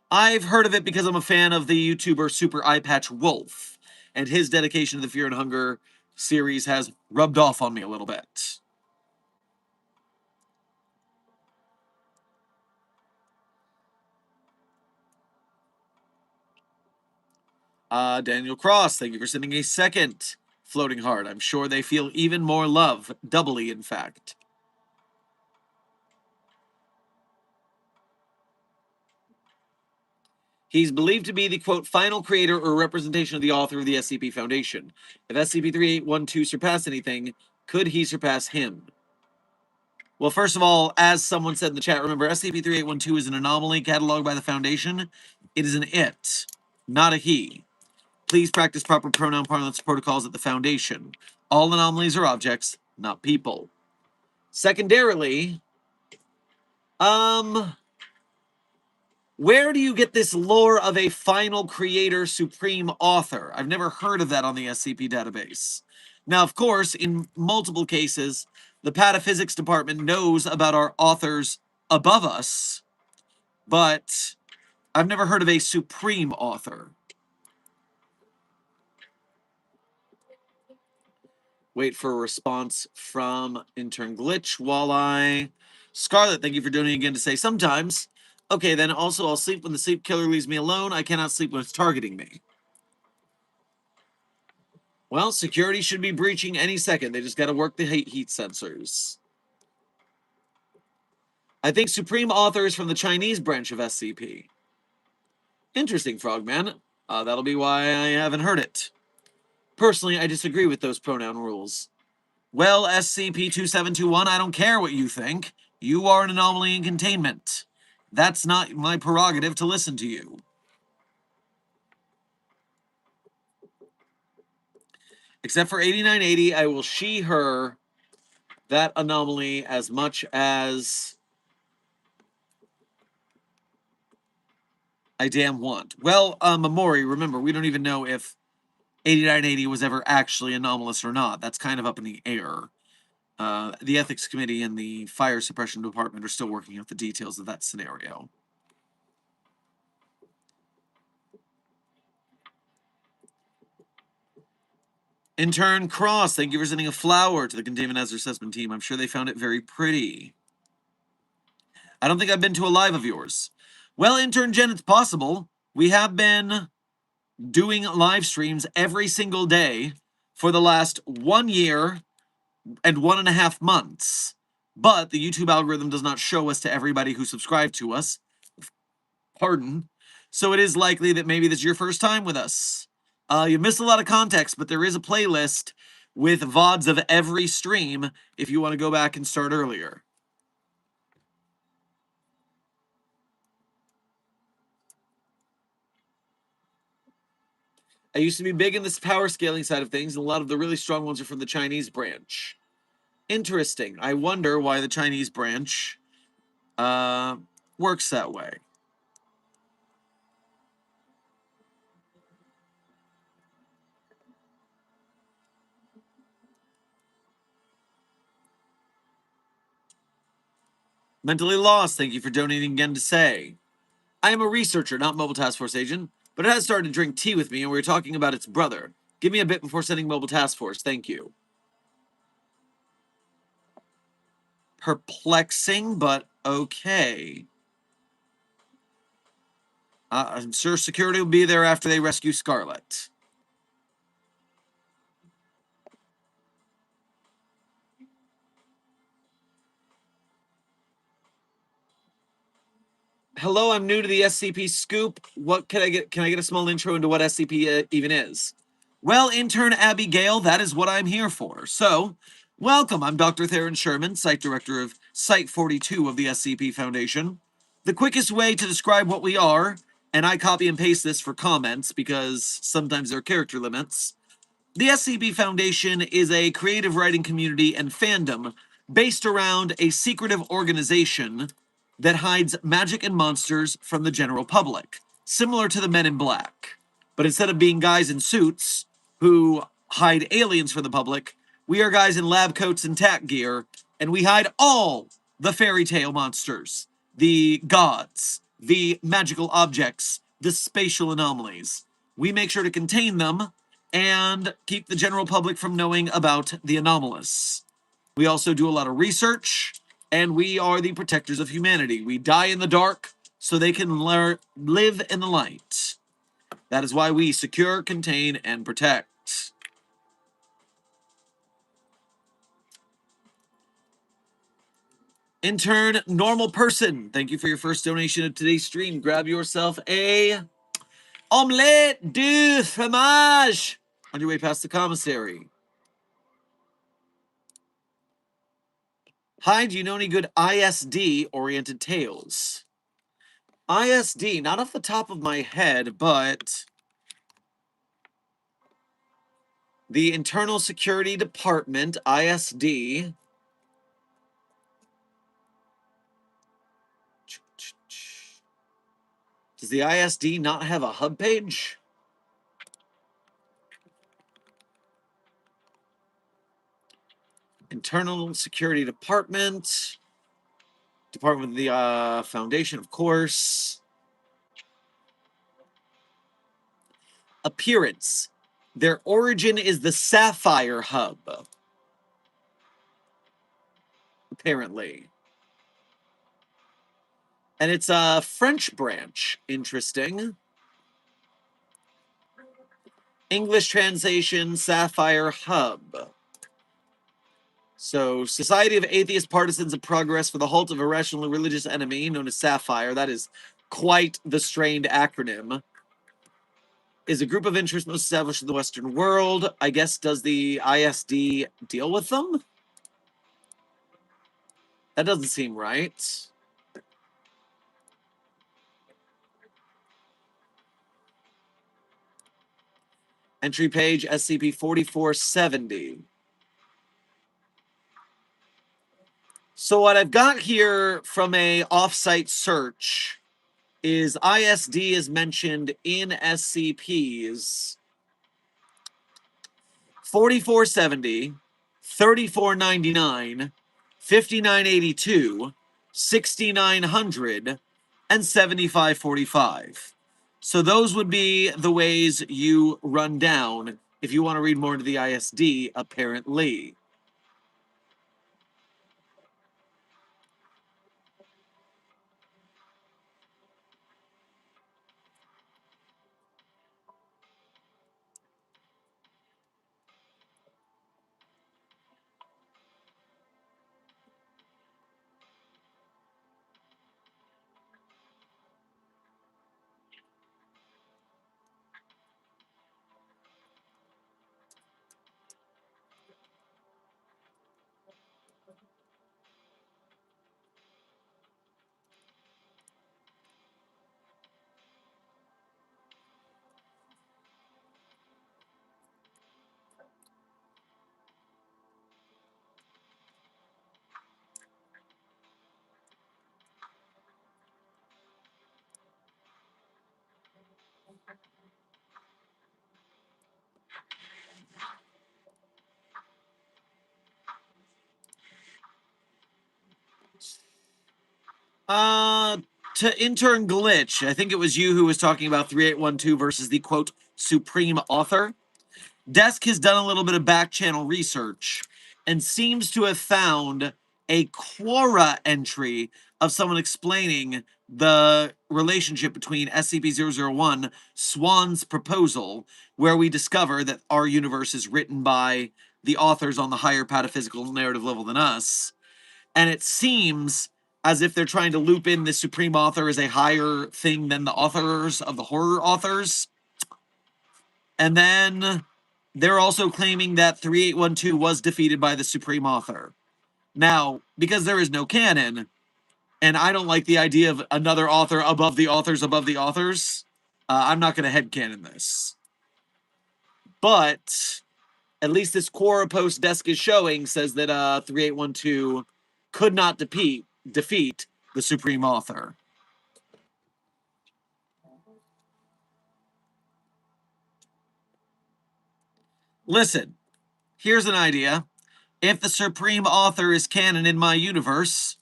I've heard of it because I'm a fan of the YouTuber Super Eyepatch Wolf, and his dedication to the Fear and Hunger series has rubbed off on me a little bit. Daniel Cross, thank you for sending a second floating heart. I'm sure they feel even more love, doubly in fact. He's believed to be the, quote, final creator or representation of the author of the SCP Foundation. If SCP-3812 surpassed anything, could he surpass him? Well, first of all, as someone said in the chat, remember SCP-3812 is an anomaly cataloged by the Foundation. It is an it, not a he. Please practice proper pronoun parlance protocols at the Foundation. All anomalies are objects, not people. Secondarily, where do you get this lore of a final creator, supreme author? I've never heard of that on the SCP database. Now, of course, in multiple cases, the pataphysics department knows about our authors above us, but I've never heard of a supreme author. Wait for a response from intern Glitch Walleye. Scarlet, thank you for donating again to say sometimes. Okay, then also I'll sleep when the sleep killer leaves me alone. I cannot sleep when it's targeting me. Well, security should be breaching any second. They just got to work the heat sensors. I think Supreme Author is from the Chinese branch of SCP. Interesting, Frogman. That'll be why I haven't heard it. Personally, I disagree with those pronoun rules. Well, SCP-2721, I don't care what you think. You are an anomaly in containment. That's not my prerogative to listen to you. Except for 8980, I will she, her, that anomaly as much as I damn want. Well, Mamori, remember, we don't even know if 8980 was ever actually anomalous or not. That's kind of up in the air. The ethics committee and the fire suppression department are still working out the details of that scenario. Intern Cross, thank you for sending a flower to the Containment Hazard Assessment team. I'm sure they found it very pretty. I don't think I've been to a live of yours. Well, Intern Jen, it's possible. We have been doing live streams every single day for the last 1 year and 1.5 months. But the YouTube algorithm does not show us to everybody who subscribed to us. Pardon. So it is likely that maybe this is your first time with us. You missed a lot of context, but there is a playlist with VODs of every stream if you want to go back and start earlier. I used to be big in this power scaling side of things, and a lot of the really strong ones are from the Chinese branch. Interesting. I wonder why the Chinese branch works that way. Mentally Lost, thank you for donating again to say. I am a researcher, not Mobile Task Force agent, but it has started to drink tea with me, and we were talking about its brother. Give me a bit before sending Mobile Task Force, thank you. Perplexing, but okay. I'm sure security will be there after they rescue Scarlet. Hello, I'm new to the SCP Scoop. What can I get? Can I get a small intro into what SCP even is? Well, intern Abby Gale, that is what I'm here for. So, welcome. I'm Dr. Theron Sherman, Site Director of Site 42 of the SCP Foundation. The quickest way to describe what we are, and I copy and paste this for comments because sometimes there are character limits. The SCP Foundation is a creative writing community and fandom based around a secretive organization that hides magic and monsters from the general public, similar to the Men in Black. But instead of being guys in suits who hide aliens from the public, we are guys in lab coats and tack gear, and we hide all the fairy tale monsters, the gods, the magical objects, the spatial anomalies. We make sure to contain them and keep the general public from knowing about the anomalous. We also do a lot of research, and we are the protectors of humanity. We die in the dark so they can live in the light. That is why we secure, contain, and protect. Intern Normal Person, thank you for your first donation of today's stream. Grab yourself a omelette du fromage on your way past the commissary. Hi, do you know any good ISD-oriented tales? ISD, not off the top of my head, but the Internal Security Department, ISD. Does the ISD not have a hub page? Internal Security Department. Department of the Foundation, of course. Appearance. Their origin is the Sapphire Hub. Apparently. And it's a French branch. Interesting. English translation, Sapphire Hub. So, Society of Atheist Partisans of Progress for the Halt of Irrational Religious Enemy, known as Sapphire. That is quite the strained acronym. Is a group of interest most established in the Western world. I guess, does the ISD deal with them? That doesn't seem right. Entry page, SCP-4470. So what I've got here from a offsite search is ISD is mentioned in SCPs 4470, 3499, 5982, 6900, and 7545. So those would be the ways you run down if you want to read more into the ISD, apparently. To intern glitch, I think it was you who was talking about 3812 versus the quote supreme author. Desk has done a little bit of back channel research and seems to have found a Quora entry of someone explaining the relationship between SCP-001, Swan's Proposal, where we discover that our universe is written by the authors on the higher pataphysical narrative level than us. And it seems as if they're trying to loop in the Supreme Author as a higher thing than the authors of the horror authors. And then they're also claiming that 3812 was defeated by the Supreme Author. Now, because there is no canon, and I don't like the idea of another author above the authors above the authors, I'm not going to headcanon this. But at least this Quora post Desk is showing says that 3812 could not defeat the Supreme Author. Listen, here's an idea. If the Supreme Author is canon in my universe,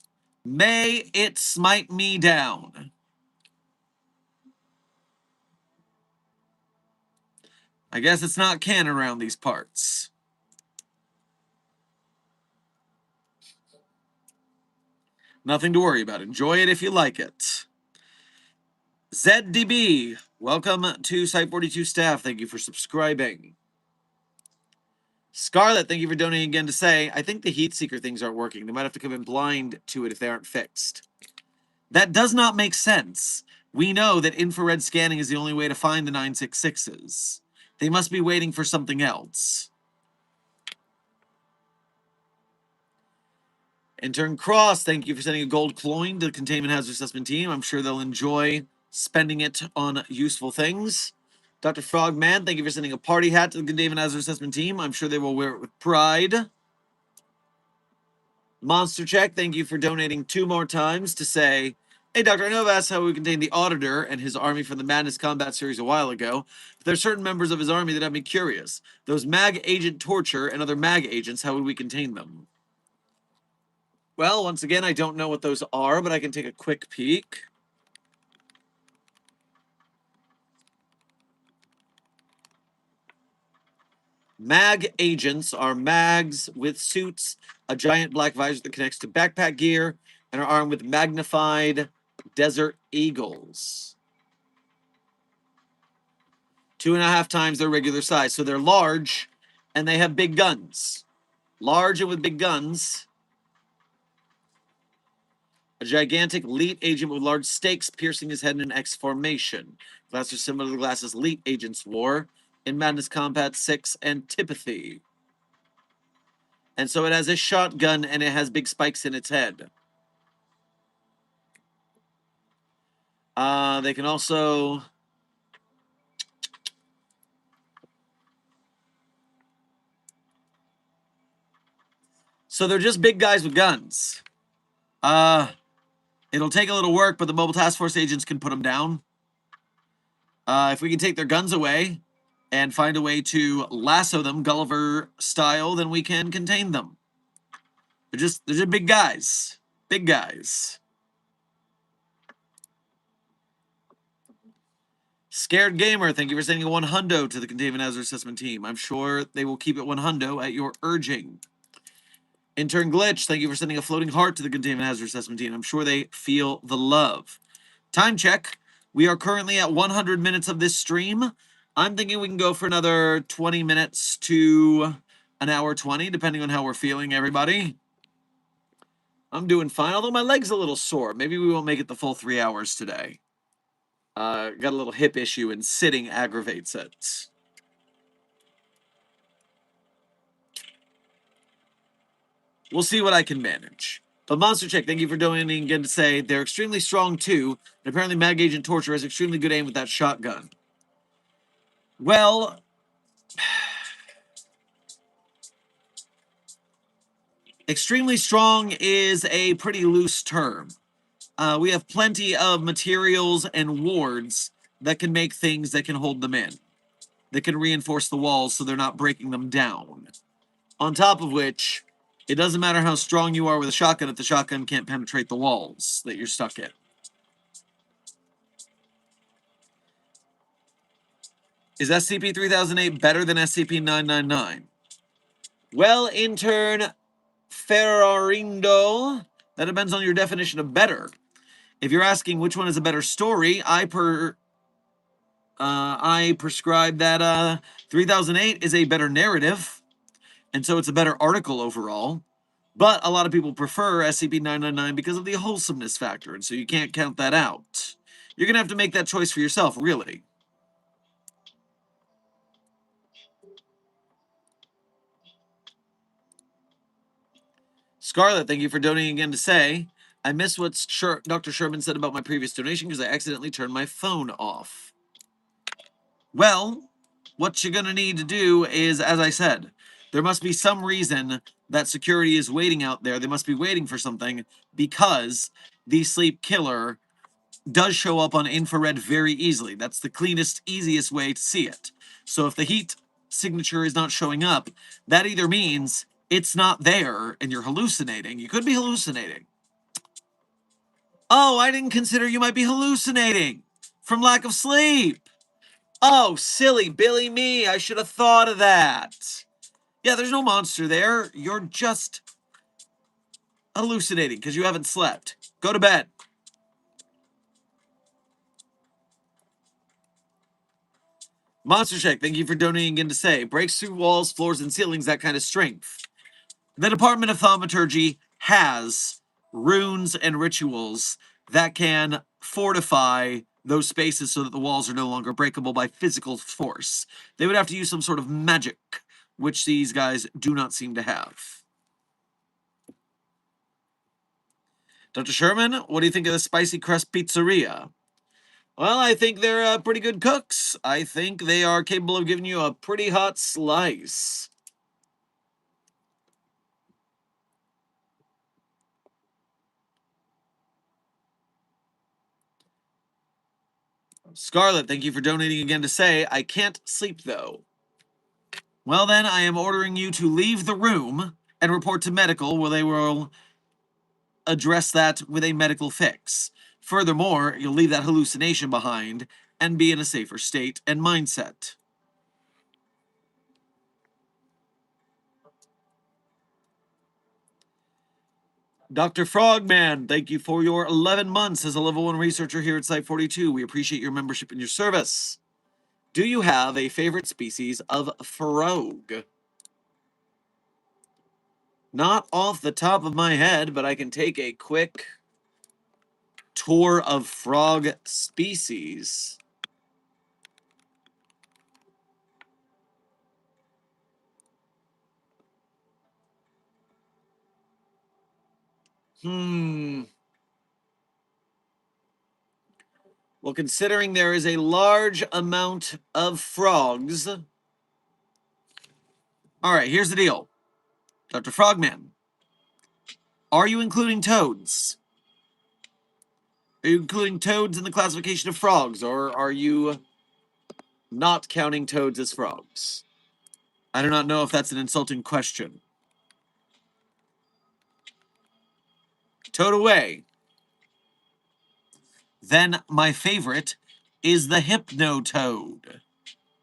may it smite me down. I guess it's not canon around these parts. Nothing to worry about. Enjoy it if you like it. ZDB, welcome to Site42 staff. Thank you for subscribing. Scarlet, thank you for donating again to say, I think the heat seeker things aren't working. They might have to come in blind to it if they aren't fixed. That does not make sense. We know that infrared scanning is the only way to find the 966s. They must be waiting for something else. Intern Cross, thank you for sending a gold coin to the Containment Hazard Assessment team. I'm sure they'll enjoy spending it on useful things. Dr. Frogman, thank you for sending a party hat to the Containment Hazard Assessment team. I'm sure they will wear it with pride. Monster Check, thank you for donating 2 more times to say, hey, Dr. I know I've asked how we contain the Auditor and his army from the Madness Combat series a while ago, but there's certain members of his army that have me curious. Those mag agent torture and other mag agents, how would we contain them? Well, once again, I don't know what those are, but I can take a quick peek. Mag agents are mags with suits, a giant black visor that connects to backpack gear, and are armed with magnified Desert Eagles. 2.5 times their regular size. So they're large, and they have big guns. Large and with big guns. A gigantic elite agent with large stakes piercing his head in an X formation. Glasses are similar to the glasses elite agents wore in Madness Combat 6 Antipathy. And so it has a shotgun and it has big spikes in its head. They can also... So they're just big guys with guns. It'll take a little work, but the Mobile Task Force agents can put them down. If we can take their guns away and find a way to lasso them Gulliver style, then we can contain them. They're just big guys. Big guys. Scared Gamer, thank you for sending a 100 to the Containment Hazard Assessment team. I'm sure they will keep it 100 at your urging. Intern Glitch, thank you for sending a floating heart to the Containment Hazard Assessment team. I'm sure they feel the love. Time check. We are currently at 100 minutes of this stream. I'm thinking we can go for another 20 minutes to an hour 20, depending on how we're feeling, everybody. I'm doing fine, although my leg's a little sore. Maybe we won't make it the full 3 hours today. Got a little hip issue and sitting aggravates it. We'll see what I can manage. But Monster Check, thank you for donating again to say they're extremely strong too, and apparently Mag Agent Torture has extremely good aim with that shotgun. Well, extremely strong is a pretty loose term. We have plenty of materials and wards that can make things that can hold them in, that can reinforce the walls so they're not breaking them down. On top of which, it doesn't matter how strong you are with a shotgun if the shotgun can't penetrate the walls that you're stuck in. Is SCP-3008 better than SCP-999? Well, intern Ferrarindo, that depends on your definition of better. If you're asking which one is a better story, I prescribe that 3008 is a better narrative, and so it's a better article overall. But a lot of people prefer SCP-999 because of the wholesomeness factor, and so you can't count that out. You're going to have to make that choice for yourself, really. Scarlett, thank you for donating again to say, I missed what Dr. Sherman said about my previous donation because I accidentally turned my phone off. Well, what you're going to need to do is, as I said, there must be some reason that security is waiting out there. They must be waiting for something because the sleep killer does show up on infrared very easily. That's the cleanest, easiest way to see it. So if the heat signature is not showing up, that either means it's not there and you're hallucinating. You could be hallucinating. Oh, I didn't consider you might be hallucinating from lack of sleep. Oh, silly Billy me. I should have thought of that. Yeah, there's no monster there. You're just hallucinating because you haven't slept. Go to bed. Monster Check, thank you for donating again to say, breaks through walls, floors, and ceilings, that kind of strength. The Department of Thaumaturgy has runes and rituals that can fortify those spaces so that the walls are no longer breakable by physical force. They would have to use some sort of magic, which these guys do not seem to have. Dr. Sherman, what do you think of the Spicy Crust Pizzeria? Well, I think they're pretty good cooks. I think they are capable of giving you a pretty hot slice. Scarlett, thank you for donating again to say, I can't sleep though. Well then, I am ordering you to leave the room and report to medical where they will address that with a medical fix. Furthermore, you'll leave that hallucination behind and be in a safer state and mindset. Dr. Frogman, thank you for your 11 months as a level 1 researcher here at Site 42. We appreciate your membership and your service. Do you have a favorite species of frog? Not off the top of my head, but I can take a quick tour of frog species. Well, considering there is a large amount of frogs. All right, here's the deal. Dr. Frogman, are you including toads? Are you including toads in the classification of frogs, or are you not counting toads as frogs? I do not know if that's an insulting question. Toad away. Then my favorite is the hypnotoad.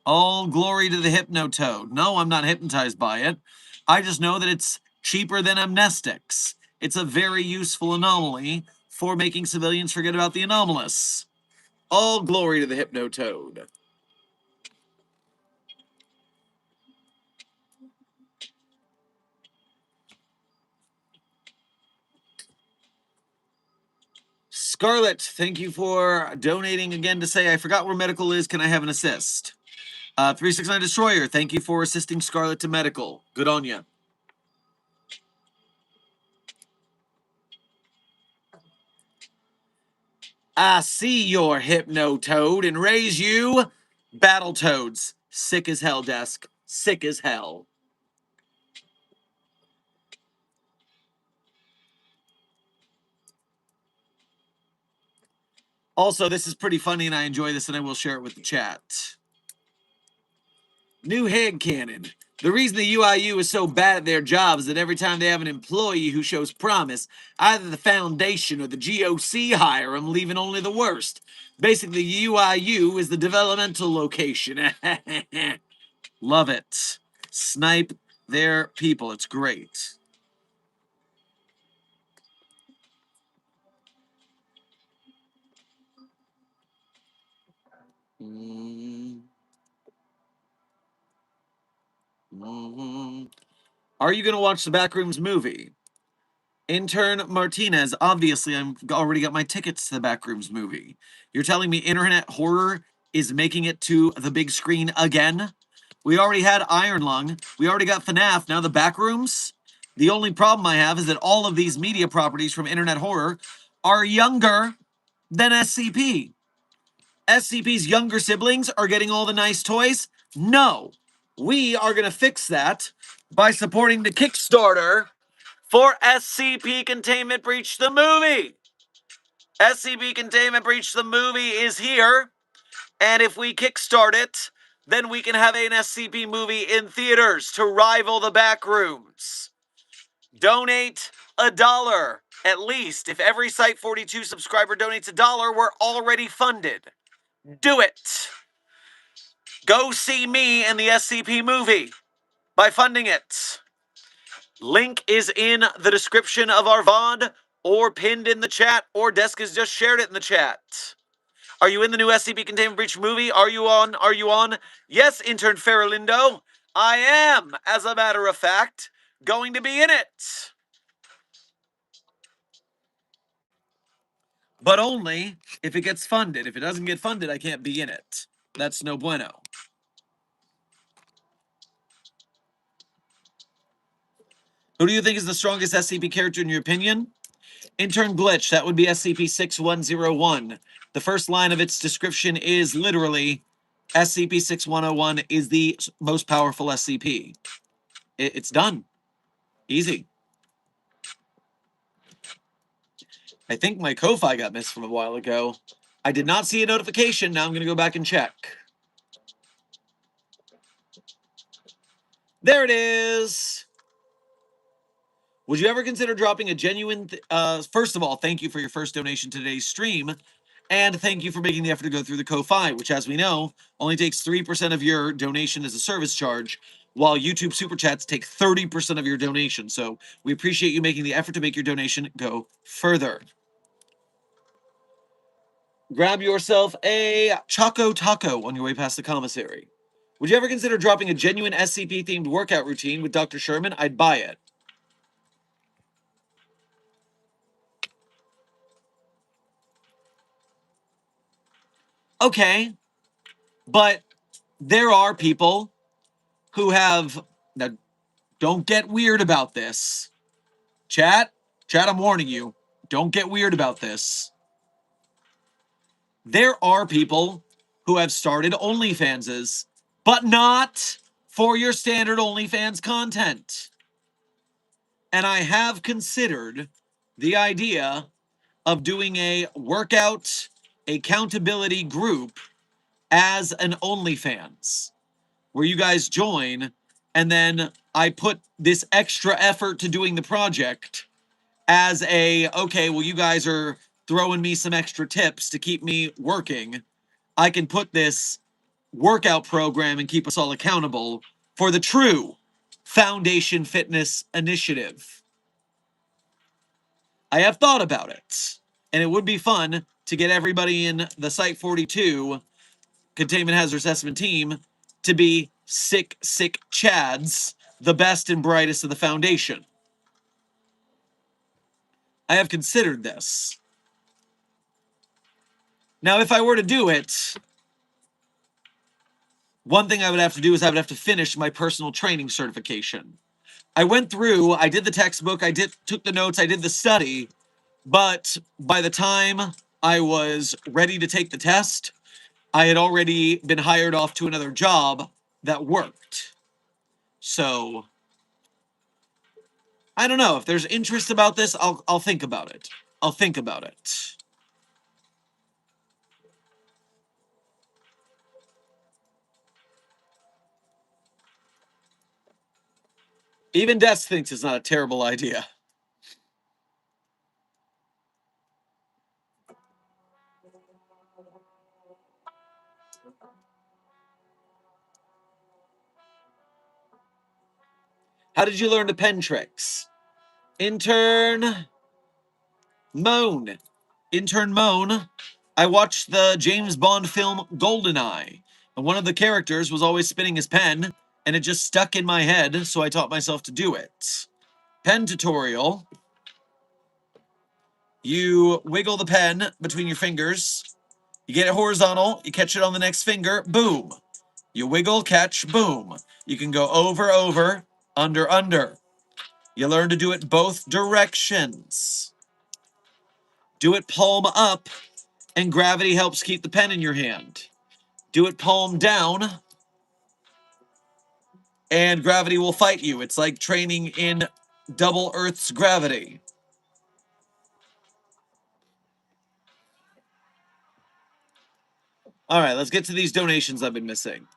All glory to the hypnotoad. No, I'm not hypnotized by it. I just know that it's cheaper than amnestics. It's a very useful anomaly for making civilians forget about the anomalous. All glory to the hypnotoad. Scarlett, thank you for donating again to say, I forgot where medical is. Can I have an assist? 369 Destroyer, thank you for assisting Scarlett to medical. Good on ya. I see your hypnotoad and raise you Battletoads. Sick as hell, desk. Sick as hell. Also, this is pretty funny and I enjoy this and I will share it with the chat. New headcanon. The reason the UIU is so bad at their job is that every time they have an employee who shows promise, either the foundation or the GOC hire them, leaving only the worst. Basically, UIU is the developmental location. Love it. Snipe their people. It's great. Are you going to watch the Backrooms movie? Intern Martinez, obviously I've already got my tickets to the Backrooms movie. You're telling me internet horror is making it to the big screen again? We already had Iron Lung. We already got FNAF. Now the Backrooms? The only problem I have is that all of these media properties from internet horror are younger than SCP. SCP's younger siblings are getting all the nice toys? No. We are going to fix that by supporting the Kickstarter for SCP Containment Breach the movie. SCP Containment Breach the movie is here, and if we kickstart it, then we can have an SCP movie in theaters to rival the Backrooms. Donate $1 at least. If every Site 42 subscriber donates $1, we're already funded. Do it. Go see me in the SCP movie by funding it. Link is in the description of our VOD or pinned in the chat, or Desk has just shared it in the chat. Are you in the new SCP Containment Breach movie? Are you on? Are you on? Yes, Intern Faralindo. I am, as a matter of fact, going to be in it. But only if it gets funded. If it doesn't get funded, I can't be in it. That's no bueno. Who do you think is the strongest SCP character in your opinion? Intern Glitch, that would be SCP-6101. The first line of its description is literally, SCP-6101 is the most powerful SCP. It's done. Easy. I think my Ko-Fi got missed from a while ago. I did not see a notification. Now I'm going to go back and check. There it is. Would you ever consider dropping a genuine... first of all, thank you for your first donation to today's stream. And thank you for making the effort to go through the Ko-Fi, which, as we know, only takes 3% of your donation as a service charge, while YouTube Super Chats take 30% of your donation. So we appreciate you making the effort to make your donation go further. Grab yourself a Choco Taco on your way past the commissary. Would you ever consider dropping a genuine SCP-themed workout routine with Dr. Sherman? I'd buy it. Okay, but there are people who have... Now, don't get weird about this. Chat, I'm warning you. Don't get weird about this. There are people who have started OnlyFanses, but not for your standard OnlyFans content. And I have considered the idea of doing a workout accountability group as an OnlyFans, where you guys join, and then I put this extra effort to doing the project as a, okay, well, you guys are throwing me some extra tips to keep me working. I can put this workout program and keep us all accountable for the true Foundation Fitness Initiative. I have thought about it, and it would be fun to get everybody in the Site 42 Containment Hazard Assessment team to be sick Chads, the best and brightest of the Foundation. I have considered this. Now, if I were to do it, one thing I would have to do is I would have to finish my personal training certification. I went through, I did the textbook, took the notes, I did the study, but by the time I was ready to take the test, I had already been hired off to another job that worked. So, I don't know. If there's interest about this, I'll think about it. I'll think about it. Even Des thinks it's not a terrible idea. How did you learn the pen tricks? Intern Moan. I watched the James Bond film GoldenEye, and one of the characters was always spinning his pen, and it just stuck in my head, so I taught myself to do it. Pen tutorial. You wiggle the pen between your fingers. You get it horizontal, you catch it on the next finger, boom. You wiggle, catch, boom. You can go over, under. You learn to do it both directions. Do it palm up, and gravity helps keep the pen in your hand. Do it palm down, and gravity will fight you. It's like training in double Earth's gravity. All right, let's get to these donations I've been missing.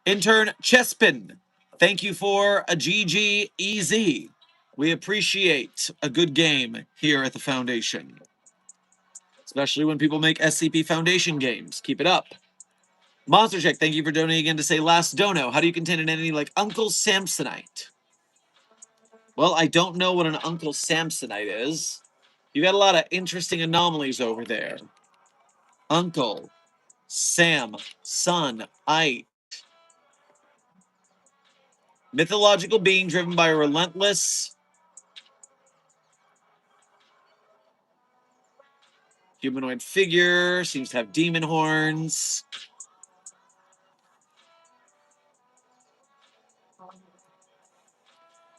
Intern Chespin, thank you for a GGEZ. We appreciate a good game here at the Foundation, especially when people make SCP Foundation games. Keep it up. Monster Check, thank you for donating again to say last dono. How do you contain an entity like Uncle Samsonite? Well, I don't know what an Uncle Samsonite is. You got a lot of interesting anomalies over there. Uncle Sam, son, I. Mythological being driven by a relentless humanoid figure, seems to have demon horns.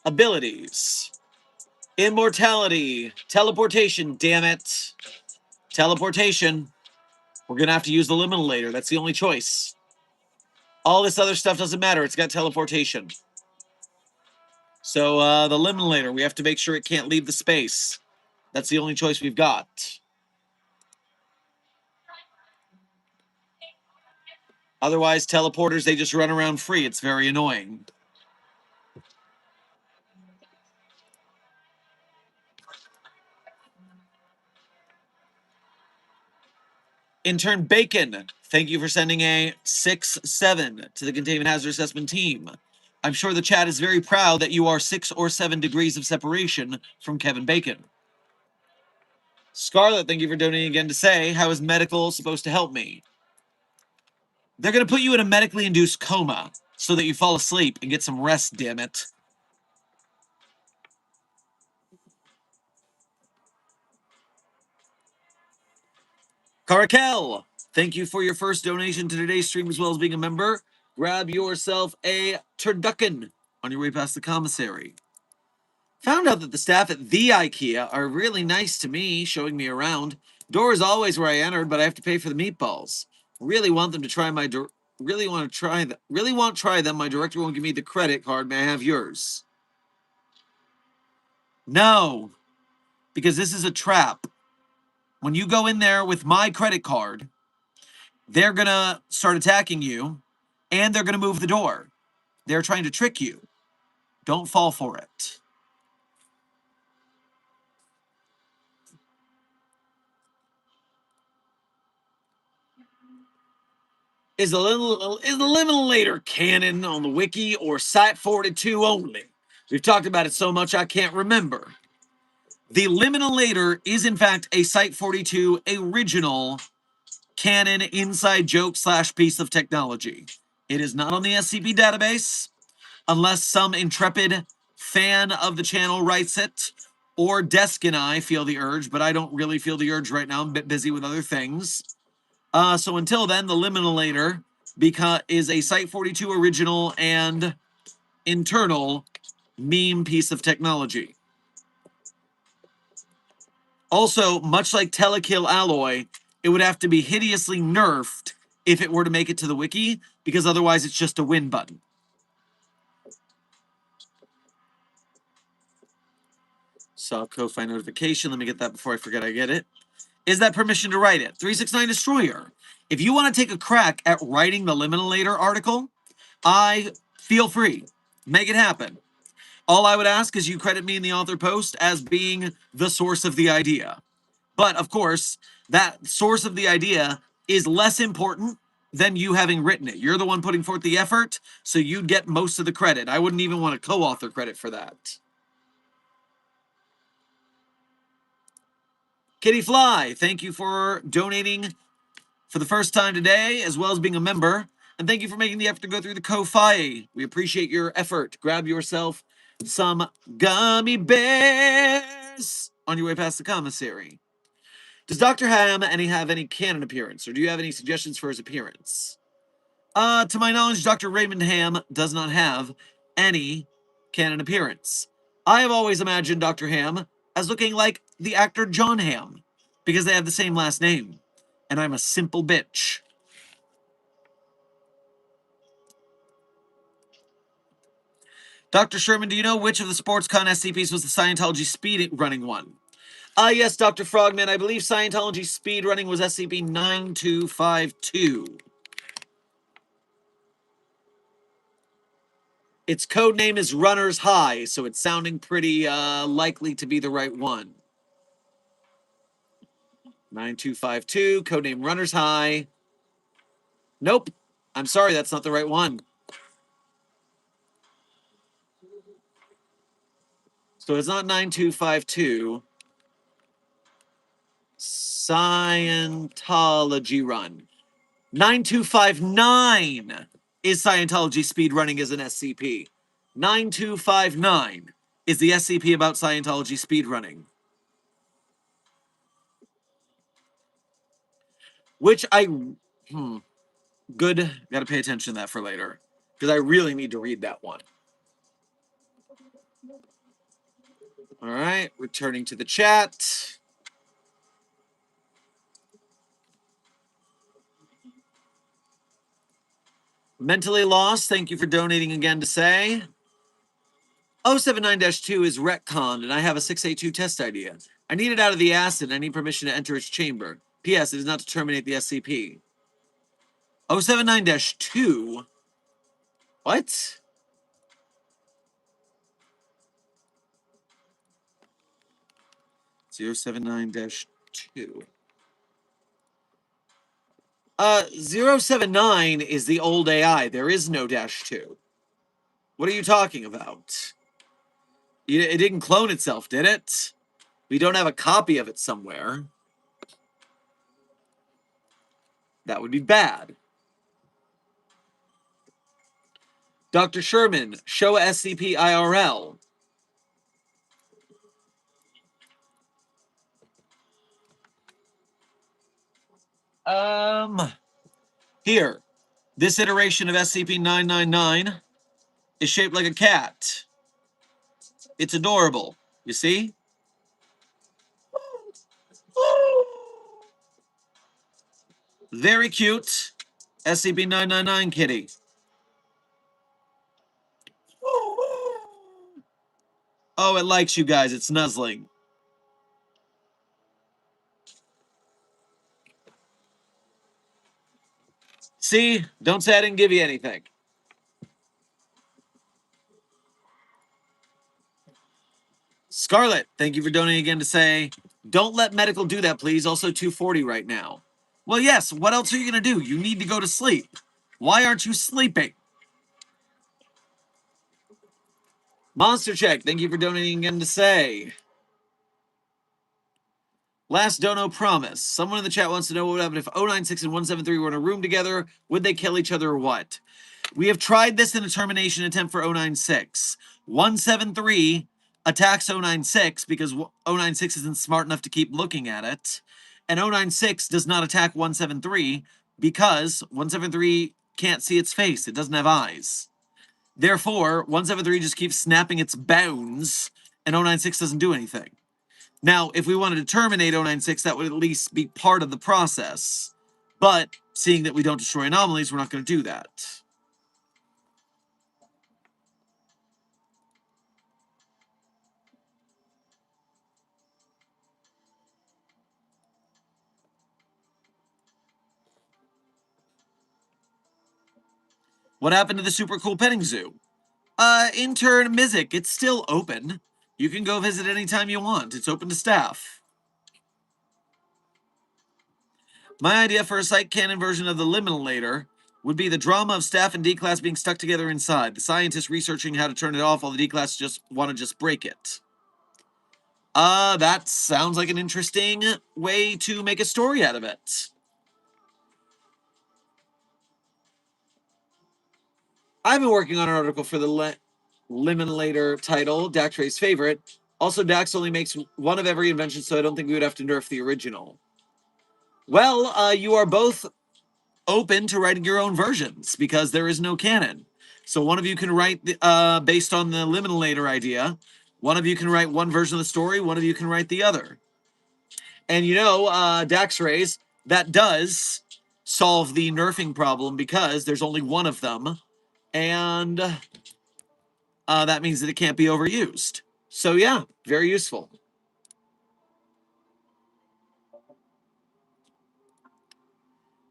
Abilities. Immortality. Teleportation, damn it. Teleportation. We're going to have to use the Liminator. That's the only choice. All this other stuff doesn't matter. It's got teleportation. So the Liminator, we have to make sure it can't leave the space. That's the only choice we've got. Otherwise, teleporters, they just run around free. It's very annoying. Intern Bacon, thank you for sending a 6-7 to the Containment Hazard Assessment team. I'm sure the chat is very proud that you are 6 or 7 degrees of separation from Kevin Bacon. Scarlett, thank you for donating again to say, how is medical supposed to help me? They're going to put you in a medically induced coma so that you fall asleep and get some rest, damn it. Caracal, thank you for your first donation to today's stream as well as being a member. Grab yourself a turducken on your way past the commissary. Found out that the staff at the IKEA are really nice to me, showing me around. Door is always where I entered, but I have to pay for the meatballs. Really want them to try my really want to try them. Really want to try them. My director won't give me the credit card. May I have yours? No, because this is a trap. When you go in there with my credit card, they're gonna start attacking you, and they're gonna move the door. They're trying to trick you. Don't fall for it. Is the Liminator canon on the wiki or Site 42 only? We've talked about it so much I can't remember. The Liminator is in fact a Site 42 original canon inside joke / piece of technology. It is not on the SCP database unless some intrepid fan of the channel writes it, or Desk and I feel the urge, but I don't really feel the urge right now. I'm a bit busy with other things. So until then, the Liminator is a Site 42 original and internal meme piece of technology. Also, much like Telekill Alloy, it would have to be hideously nerfed if it were to make it to the wiki, because otherwise it's just a win button. Saw Ko-Fi notification. Let me get that before I forget I get it. Is that permission to write it? 369 Destroyer. If you want to take a crack at writing the Liminator article, I feel free. Make it happen. All I would ask is you credit me in the author post as being the source of the idea. But, of course, that source of the idea is less important than you having written it. You're the one putting forth the effort, so you'd get most of the credit. I wouldn't even want a co-author credit for that. Kitty Fly, thank you for donating for the first time today, as well as being a member. And thank you for making the effort to go through the Ko-Fi. We appreciate your effort. Grab yourself some gummy bears on your way past the commissary. Does Dr. Ham have any canon appearance, or do you have any suggestions for his appearance? To my knowledge, Dr. Raymond Ham does not have any canon appearance. I have always imagined Dr. Ham as looking like the actor John Hamm, because they have the same last name, and I'm a simple bitch. Dr. Sherman, do you know which of the SportsCon SCPs was the Scientology speed running one? Yes, Dr. Frogman, I believe Scientology speed running was SCP-9252. Its code name is Runner's High, so it's sounding pretty likely to be the right one. 9252, codename Runner's High. Nope. I'm sorry, that's not the right one. So it's not 9252. Scientology Run. 9259 is Scientology speed running as an SCP. 9259 is the SCP about Scientology speed running. Which good, gotta pay attention to that for later, because I really need to read that one. All right, returning to the chat. Mentally Lost, thank you for donating again to say. 079-2 is retconned, and I have a 682 test idea. I need it out of the acid, and I need permission to enter its chamber. P.S. It is not to terminate the SCP. 079-2? What? Zero seven nine 2. 079 is the old AI. There is no -2. What are you talking about? It didn't clone itself, did it? We don't have a copy of it somewhere. That would be bad. Dr. Sherman, show SCP IRL. Here. This iteration of SCP-999 is shaped like a cat. It's adorable. You see? Very cute. SCP-999 kitty. Oh, it likes you guys. It's nuzzling. See? Don't say I didn't give you anything. Scarlet, thank you for donating again to say, don't let medical do that, please. Also 240 right now. Well, yes. What else are you going to do? You need to go to sleep. Why aren't you sleeping? Monster Check, thank you for donating again to say. Last dono promise. Someone in the chat wants to know what would happen if 096 and 173 were in a room together. Would they kill each other or what? We have tried this in a termination attempt for 096. 173 attacks 096 because 096 isn't smart enough to keep looking at it. And 096 does not attack 173 because 173 can't see its face. It doesn't have eyes. Therefore, 173 just keeps snapping its bones, and 096 doesn't do anything. Now, if we wanted to terminate 096, that would at least be part of the process. But seeing that we don't destroy anomalies, we're not going to do that. What happened to the super cool petting zoo? Intern Mizik, it's still open. You can go visit anytime you want. It's open to staff. My idea for a site canon version of the Liminator would be the drama of staff and D-Class being stuck together inside. The scientists researching how to turn it off while the D-Class just want to break it. That sounds like an interesting way to make a story out of it. I've been working on an article for the Liminator title, Daxray's favorite. Also, Dax only makes one of every invention, so I don't think we would have to nerf the original. Well, you are both open to writing your own versions because there is no canon. So one of you can write based on the Liminator idea. One of you can write one version of the story. One of you can write the other. And you know, Daxrays, that does solve the nerfing problem because there's only one of them. And that means that it can't be overused. So yeah, very useful.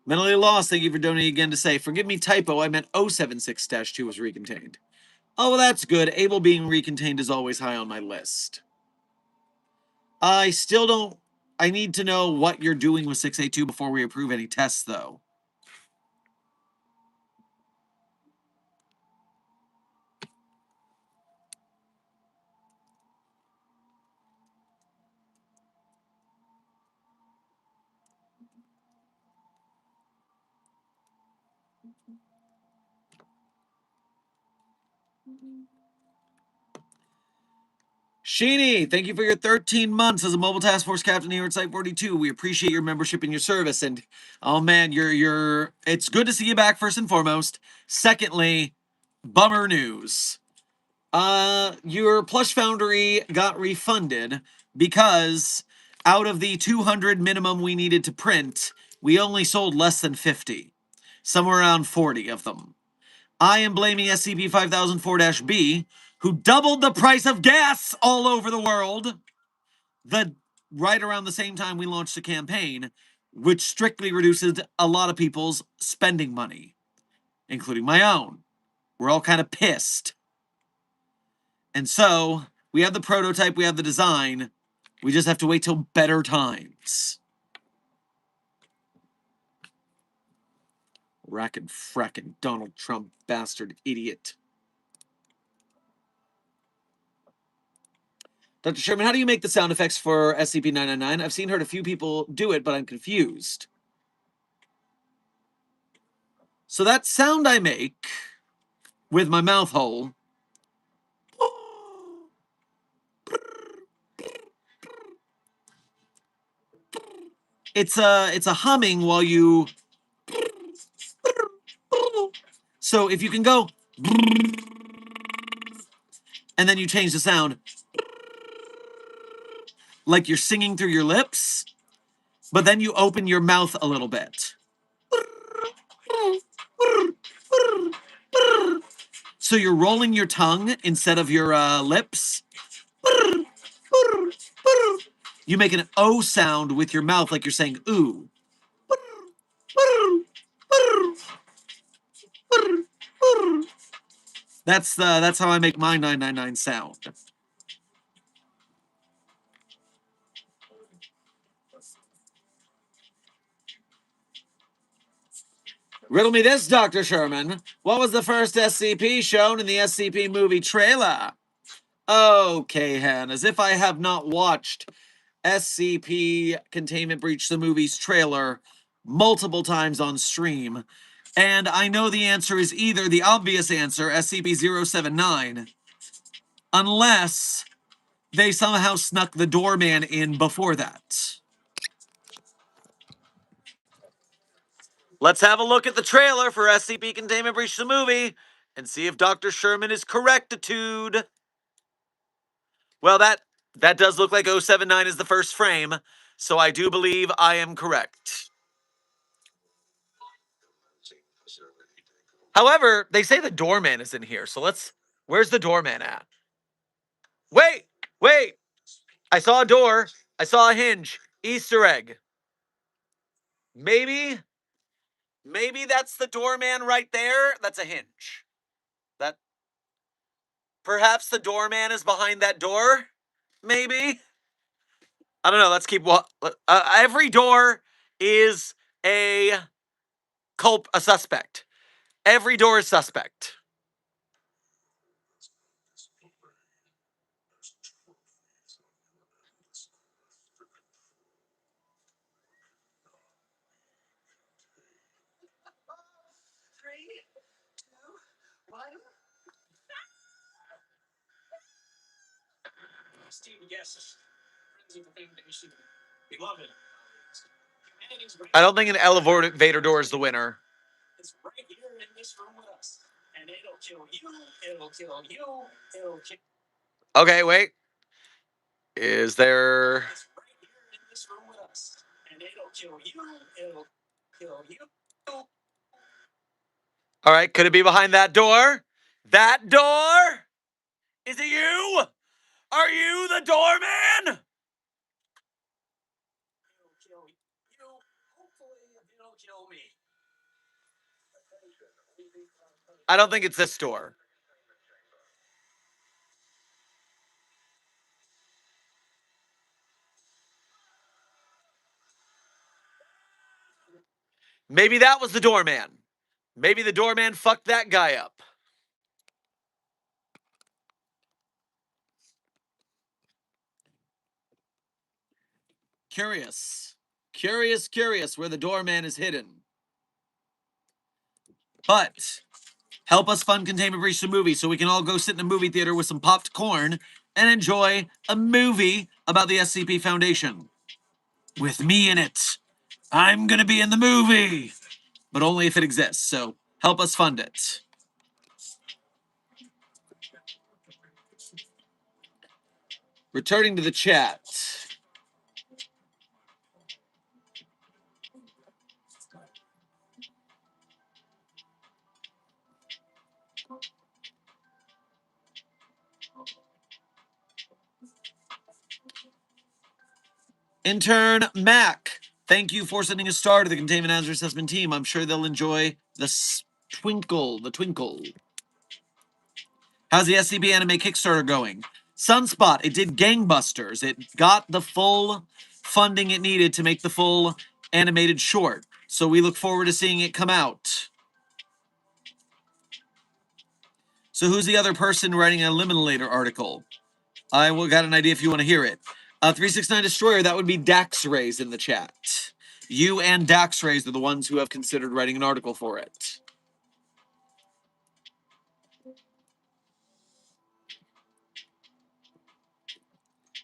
Mentally Lost, thank you for donating again to say, forgive me typo, I meant 076-2 was recontained. Oh, well, that's good. Able being recontained is always high on my list. I still don't... I need to know what you're doing with 682 before we approve any tests, though. Sheeny, thank you for your 13 months as a mobile task force captain here at Site 42. We appreciate your membership and your service. And oh man, it's good to see you back first and foremost. Secondly, bummer news. Your Plush Foundry got refunded because out of the 200 minimum we needed to print, we only sold less than 50. Somewhere around 40 of them. I am blaming SCP-5004-B, who doubled the price of gas all over the world, right around the same time we launched the campaign, which strictly reduces a lot of people's spending money, including my own. We're all kind of pissed. And so, we have the prototype, we have the design, we just have to wait till better times. Rackin' frackin' Donald Trump bastard idiot. Dr. Sherman, how do you make the sound effects for SCP-999? I've heard a few people do it, but I'm confused. So that sound I make with my mouth hole, it's a humming while you. So if you can go, and then you change the sound, like you're singing through your lips, but then you open your mouth a little bit. So you're rolling your tongue instead of your lips. You make an O sound with your mouth like you're saying ooh. That's how I make my 999 sound. Riddle me this, Dr. Sherman. What was the first SCP shown in the SCP movie trailer? Okay, Hen, as if I have not watched SCP Containment Breach the movie's trailer multiple times on stream. And I know the answer is either the obvious answer, SCP-079, unless they somehow snuck the doorman in before that. Let's have a look at the trailer for SCP Containment Breach the movie and see if Dr. Sherman is correctitude. Well, that does look like 079 is the first frame, so I do believe I am correct. However, they say the doorman is in here, so where's the doorman at? Wait! I saw a door. I saw a hinge. Easter egg. Maybe that's the doorman right there. That's a hinge. Perhaps the doorman is behind that door? Maybe? I don't know. Let's keep every door is a suspect. Every door is suspect. I don't think an elevator door is the winner. Okay, wait. Is there... All right, could it be behind that door? That door? Is it you? Are you the doorman? I don't think it's this door. Maybe that was the doorman. Maybe the doorman fucked that guy up. Curious where the doorman is hidden. But help us fund Containment Breach the movie so we can all go sit in a movie theater with some popped corn and enjoy a movie about the SCP Foundation. With me in it. I'm gonna be in the movie. But only if it exists, so help us fund it. Returning to the chat. Intern Mac, thank you for sending a star to the Containment Hazard Assessment team. I'm sure they'll enjoy the twinkle. How's the SCP anime Kickstarter going? Sunspot, it did gangbusters. It got the full funding it needed to make the full animated short. So we look forward to seeing it come out. So who's the other person writing an Eliminator article? I got an idea if you want to hear it. 369 Destroyer, that would be Daxrays in the chat. You and Daxrays are the ones who have considered writing an article for it.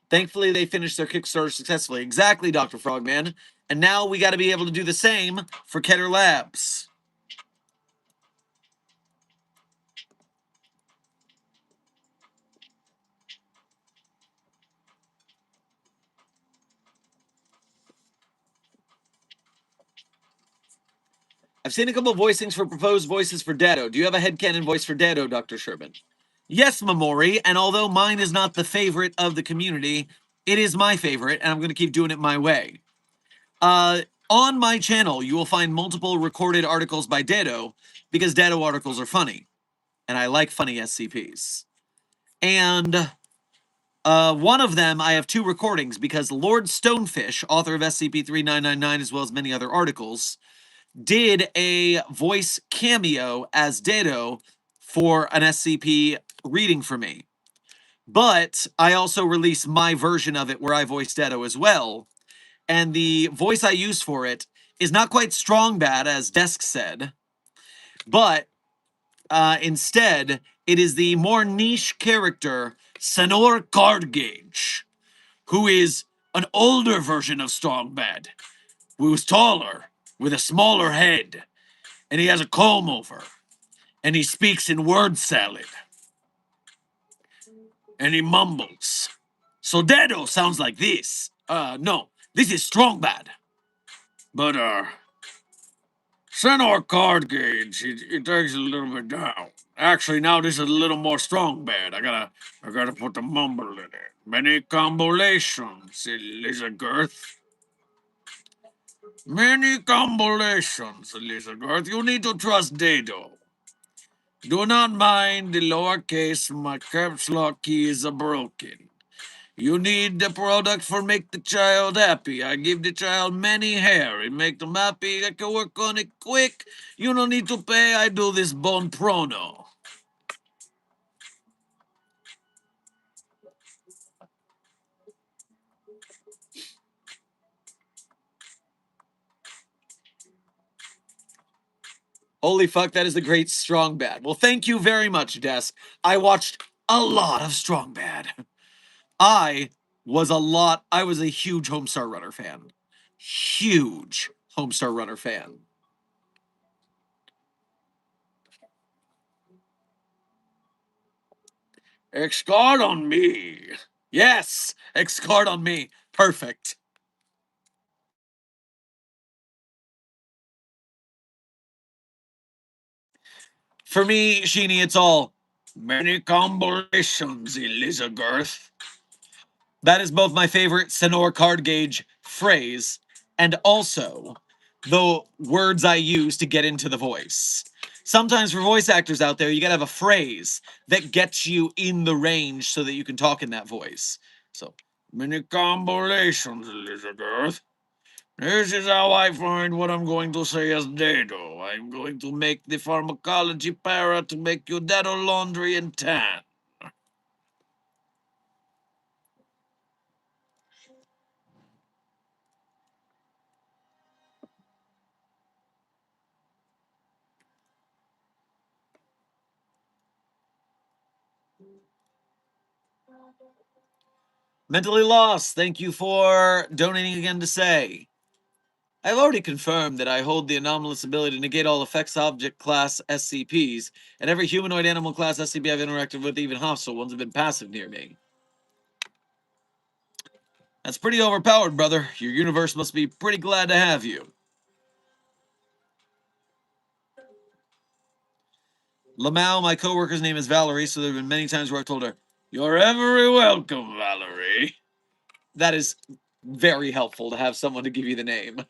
Thankfully, they finished their Kickstarter successfully. Exactly, Dr. Frogman. And now we got to be able to do the same for Keter Labs. I've seen a couple of voicings for proposed voices for Dado. Do you have a headcanon voice for Dado, Dr. Sherman? Yes, Mamori, and although mine is not the favorite of the community, it is my favorite, and I'm going to keep doing it my way. On my channel, you will find multiple recorded articles by Dado, because Dado articles are funny, and I like funny SCPs. And one of them, I have two recordings, because Lord Stonefish, author of SCP-3999, as well as many other articles, did a voice cameo as Dado for an SCP reading for me. But I also released my version of it where I voiced Dado as well. And the voice I used for it is not quite strong bad, as Desk said, but instead, it is the more niche character, Senor Cardgage, who is an older version of Strong Bad, who's taller, with a smaller head, and he has a comb over, and he speaks in word salad, and he mumbles. So Dado sounds like this. No, this is Strong Bad. But, Senor Cardgage, it takes it a little bit down. Actually, now this is a little more Strong Bad. I gotta put the mumble in it. Many combinations, Elizabeth. Many combinations, Elizabeth. You need to trust Dado. Do not mind the lowercase, my caps lock keys are broken. You need the product for make the child happy. I give the child many hair. It make them happy. I can work on it quick. You don't need to pay. I do this bon prono. Holy fuck, that is a great Strong Bad. Well, thank you very much, Desk. I watched a lot of Strong Bad. I was a huge Homestar Runner fan. Huge Homestar Runner fan. Excard on me. Yes, excard on me. Perfect. For me, Sheeny, it's all many combinations, Elizabeth. That is both my favorite Senor Cardgage phrase and also the words I use to get into the voice. Sometimes for voice actors out there, you gotta have a phrase that gets you in the range so that you can talk in that voice. So, many combinations, Elizabeth. This is how I find what I'm going to say as Dado. I'm going to make the pharmacology para to make you Dado laundry and tan. Mentally Lost, thank you for donating again to say. I've already confirmed that I hold the anomalous ability to negate all effects object class SCPs, and every humanoid animal class SCP I've interacted with, even hostile ones, have been passive near me. That's pretty overpowered, brother. Your universe must be pretty glad to have you. Lamau, my coworker's name is Valerie, so there have been many times where I've told her, "You're very welcome, Valerie." That is very helpful to have someone to give you the name.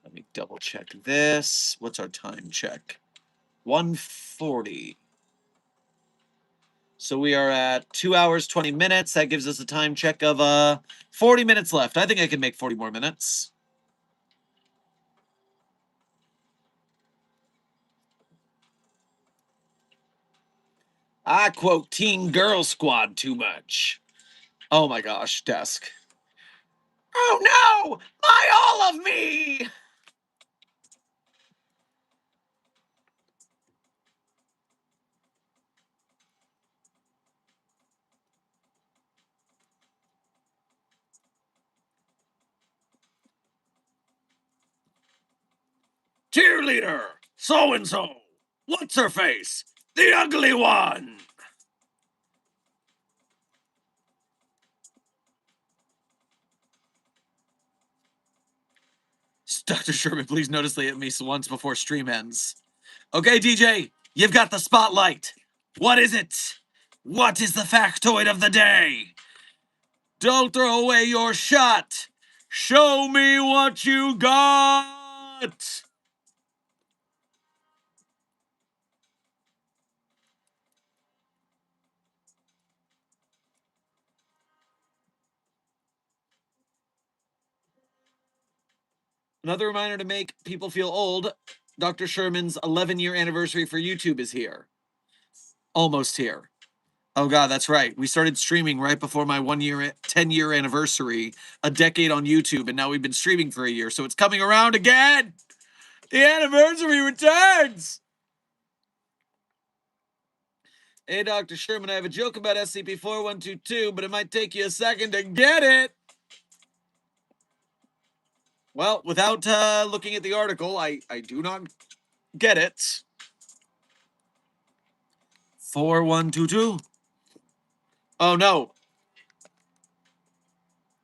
Let me double check this. What's our time check? 1:40. So we are at 2 hours, 20 minutes. That gives us a time check of 40 minutes left. I think I can make 40 more minutes. I quote Teen Girl Squad too much. Oh my gosh, desk. Oh no! All of me! Cheerleader! So-and-so! What's her face? The ugly one! Dr. Sherman, please notice at me once before stream ends. Okay, DJ, you've got the spotlight. What is it? What is the factoid of the day? Don't throw away your shot. Show me what you got. Another reminder to make people feel old. Dr. Sherman's 11-year anniversary for YouTube is here. Almost here. Oh God, that's right. We started streaming right before my 10-year anniversary, a decade on YouTube, and now we've been streaming for a year, so it's coming around again. The anniversary returns. Hey, Dr. Sherman, I have a joke about SCP-4122, but it might take you a second to get it. Well, without looking at the article, I do not get it. 4122. Oh, no.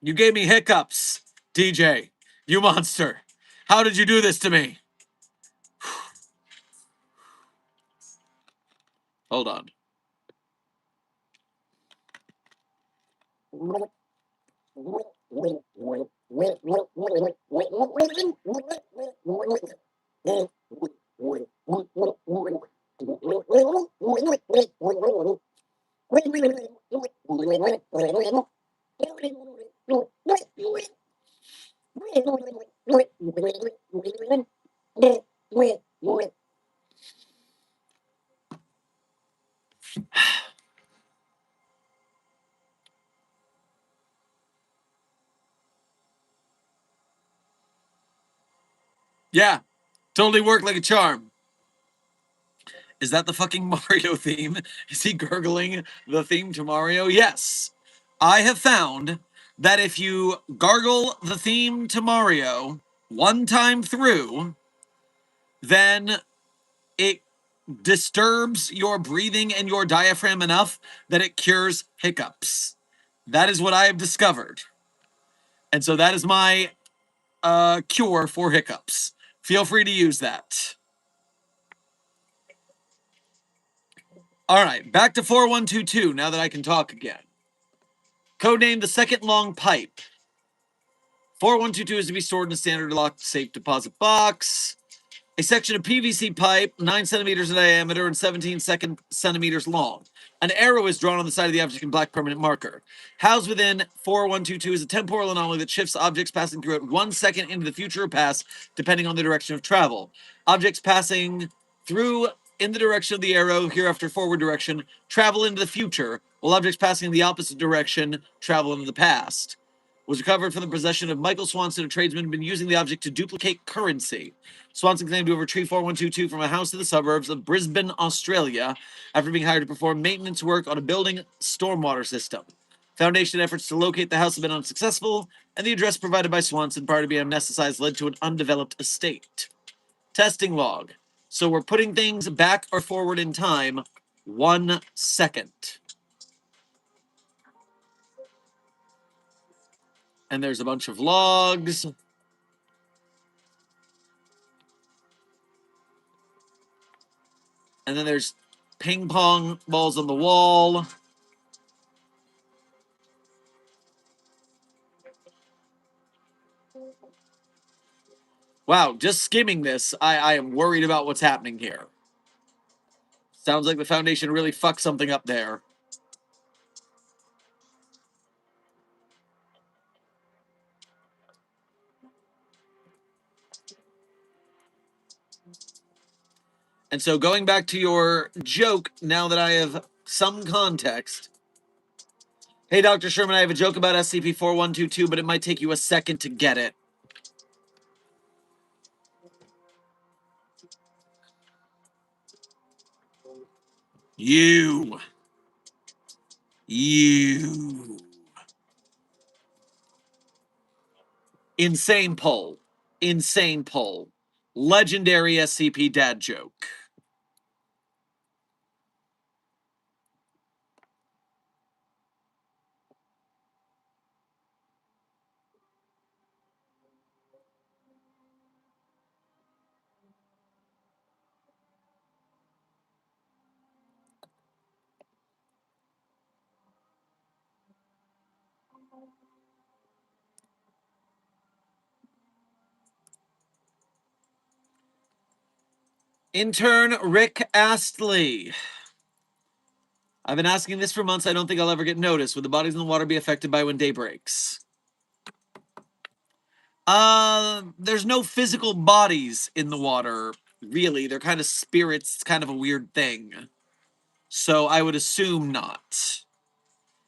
You gave me hiccups, DJ. You monster. How did you do this to me? Hold on. Yeah, totally worked like a charm. Is that the fucking Mario theme? Is he gurgling the theme to Mario? Yes. I have found that if you gargle the theme to Mario one time through, then it disturbs your breathing and your diaphragm enough that it cures hiccups. That is what I have discovered. And so that is my cure for hiccups. Feel free to use that. All right, back to 4122 now that I can talk again. Codenamed the Second Long Pipe. 4122 is to be stored in a standard locked safe deposit box. A section of PVC pipe, 9 centimeters in diameter and 17 centimeters long. An arrow is drawn on the side of the object in black permanent marker. Housed within 4122 is a temporal anomaly that shifts objects passing through it 1 second into the future or past, depending on the direction of travel. Objects passing through in the direction of the arrow, hereafter forward direction, travel into the future, while objects passing in the opposite direction travel into the past. Was recovered from the possession of Michael Swanson, a tradesman who had been using the object to duplicate currency. Swanson claimed to have retrieved 4122 from a house in the suburbs of Brisbane, Australia, after being hired to perform maintenance work on a building stormwater system. Foundation efforts to locate the house have been unsuccessful, and the address provided by Swanson prior to being amnesticized led to an undeveloped estate. Testing log. So we're putting things back or forward in time 1 second. And there's a bunch of logs. And then there's ping pong balls on the wall. Wow, just skimming this, I am worried about what's happening here. Sounds like the Foundation really fucked something up there. And so going back to your joke, now that I have some context. Hey, Dr. Sherman, I have a joke about SCP-4122, but it might take you a second to get it. You. Insane poll. Insane poll. Legendary SCP dad joke. Intern Rick Astley. I've been asking this for months. I don't think I'll ever get noticed. Would the bodies in the water be affected by when day breaks? There's no physical bodies in the water, really. They're kind of spirits. It's kind of a weird thing. So I would assume not.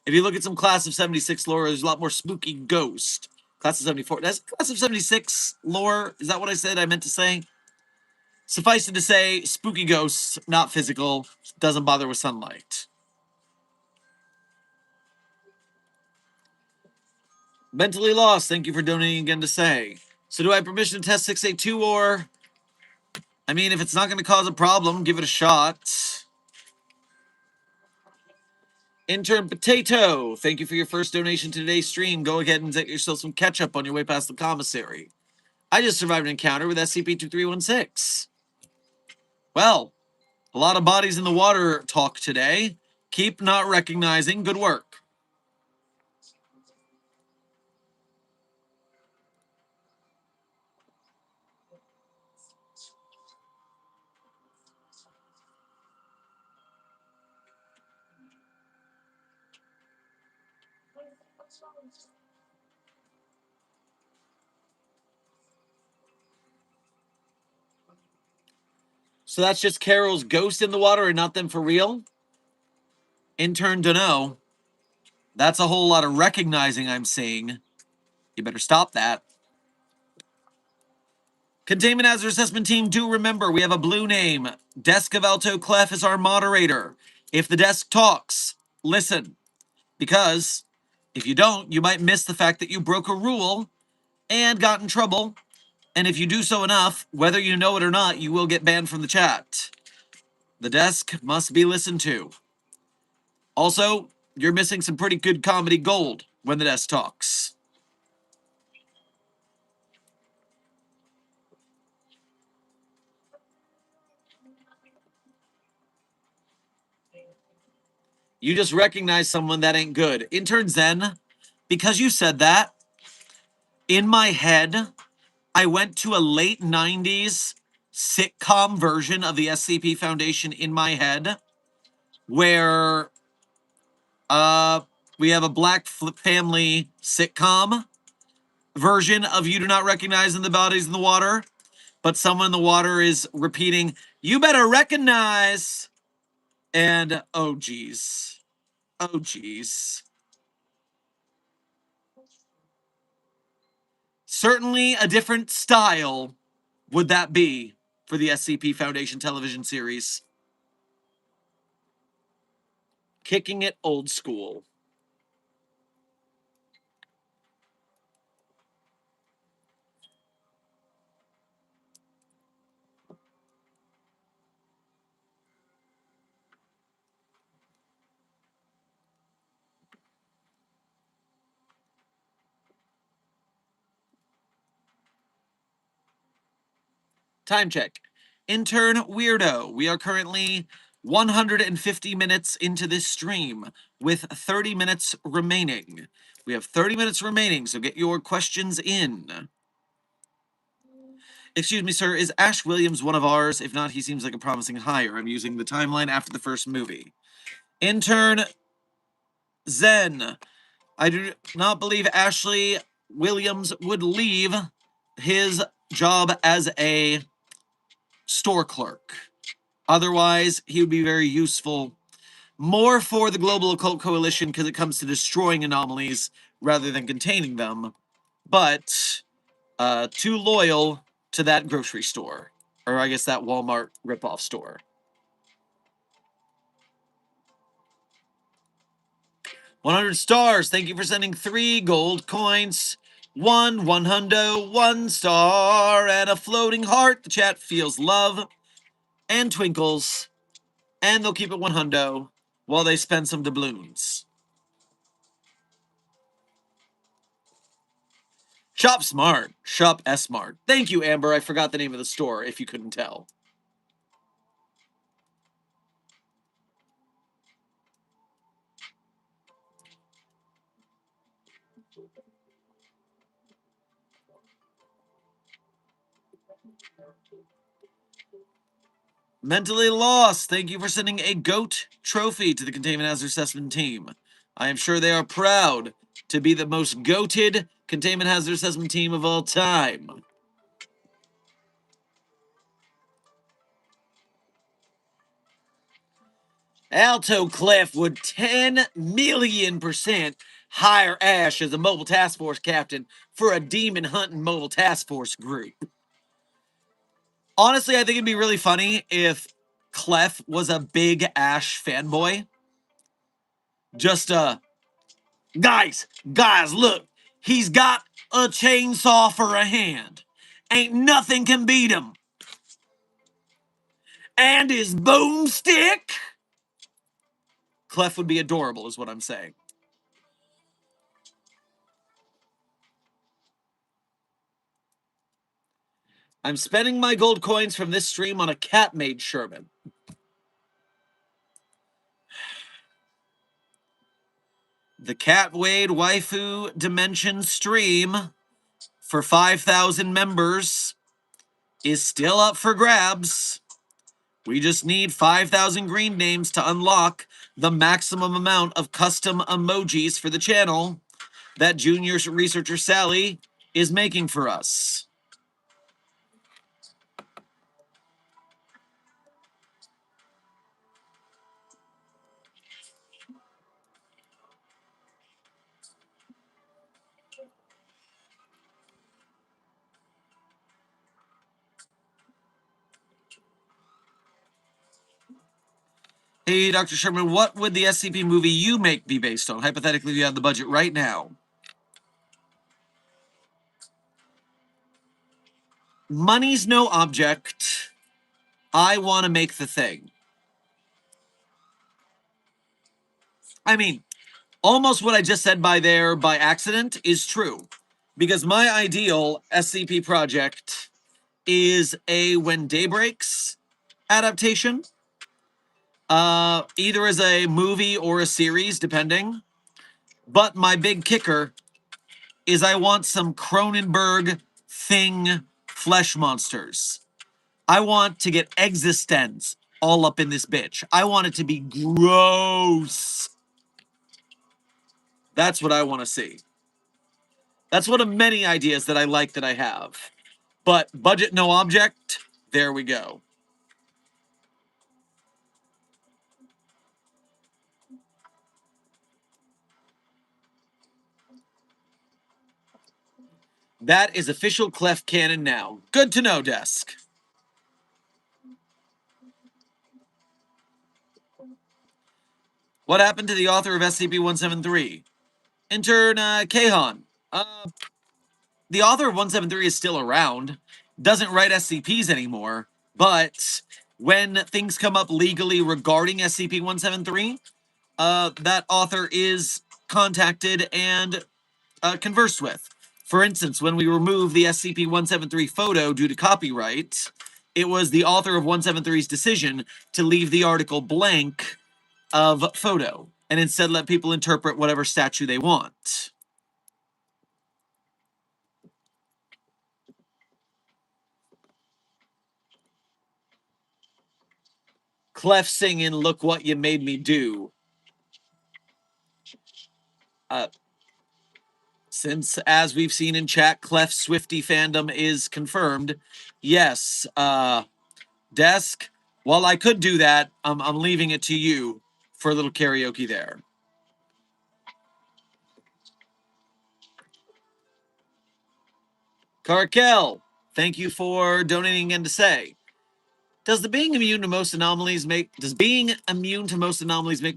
If you look at some Class of 76 lore, there's a lot more spooky ghost. Class of 74. That's Class of 76 lore. Is that what I said? I meant to say? Suffice it to say, spooky ghosts, not physical, doesn't bother with sunlight. Mentally lost, thank you for donating again to say. So do I have permission to test 682 or... I mean, if it's not going to cause a problem, give it a shot. Intern Potato, thank you for your first donation to today's stream. Go ahead and get yourself some ketchup on your way past the commissary. I just survived an encounter with SCP-2316. Well, a lot of bodies in the water talk today. Keep not recognizing. Good work. So that's just Carol's ghost in the water and not them for real? Intern dunno. That's a whole lot of recognizing I'm seeing. You better stop that. Containment Hazard Assessment Team, do remember, we have a blue name. Desk of Alto Clef is our moderator. If the desk talks, listen. Because if you don't, you might miss the fact that you broke a rule and got in trouble. And if you do so enough, whether you know it or not, you will get banned from the chat. The desk must be listened to. Also, you're missing some pretty good comedy gold when the desk talks. You just recognize someone that ain't good. Intern Zen, because you said that, in my head, I went to a late 90s sitcom version of the SCP Foundation in my head, where we have a black family sitcom version of You Do Not Recognize in the Bodies in the Water, but someone in the water is repeating, "You better recognize," and oh geez. Oh geez. Certainly a different style would that be for the SCP Foundation television series. Kicking it old school. Time check. Intern Weirdo. We are currently 150 minutes into this stream with 30 minutes remaining. We have 30 minutes remaining, so get your questions in. Excuse me, sir, is Ash Williams one of ours? If not, he seems like a promising hire. I'm using the timeline after the first movie. Intern Zen. I do not believe Ashley Williams would leave his job as a store clerk. Otherwise, he would be very useful, more for the Global Occult Coalition because it comes to destroying anomalies rather than containing them, but too loyal to that grocery store, or I guess that Walmart ripoff store. 100 stars. Thank you for sending 3 gold coins. 1 hundo, 1 star, and a floating heart. The chat feels love and twinkles, and they'll keep it 1 hundo while they spend some doubloons. Shop smart. Shop S-Mart. Thank you, Amber. I forgot the name of the store, if you couldn't tell. Mentally Lost. Thank you for sending a GOAT trophy to the Containment Hazard Assessment team. I am sure they are proud to be the most goated Containment Hazard Assessment team of all time. Alto Clef would 10 million% hire Ash as a mobile task force captain for a demon hunting mobile task force group. Honestly, I think it'd be really funny if Clef was a big Ash fanboy. Just, guys, look, he's got a chainsaw for a hand. Ain't nothing can beat him. And his boomstick? Clef would be adorable, is what I'm saying. I'm spending my gold coins from this stream on a cat-made Sherman. The Cat Wade Waifu Dimension stream for 5,000 members is still up for grabs. We just need 5,000 green names to unlock the maximum amount of custom emojis for the channel that junior researcher Sally is making for us. Hey, Dr. Sherman, what would the SCP movie you make be based on? Hypothetically, if you had the budget right now. Money's no object. I want to make the thing. I mean, almost what I just said by accident is true. Because my ideal SCP project is a When Day Breaks adaptation. Either as a movie or a series, depending. But my big kicker is I want some Cronenberg Thing flesh monsters. I want to get existence all up in this bitch. I want it to be gross. That's what I want to see. That's one of many ideas that I like that I have. But budget no object, there we go. That is official Clef canon now. Good to know, Desk. What happened to the author of SCP-173? Intern Kahan. The author of 173 is still around. Doesn't write SCPs anymore. But when things come up legally regarding SCP-173, that author is contacted and conversed with. For instance, when we removed the SCP-173 photo due to copyright, It was the author of 173's decision to leave the article blank of photo and instead let people interpret whatever statue they want. Clef singing, look what you made me do. Since, as we've seen in chat, Clef Swifty fandom is confirmed. Yes, Desk, while I could do that, I'm leaving it to you for a little karaoke there. Carkel, thank you for donating again to say, does being immune to most anomalies make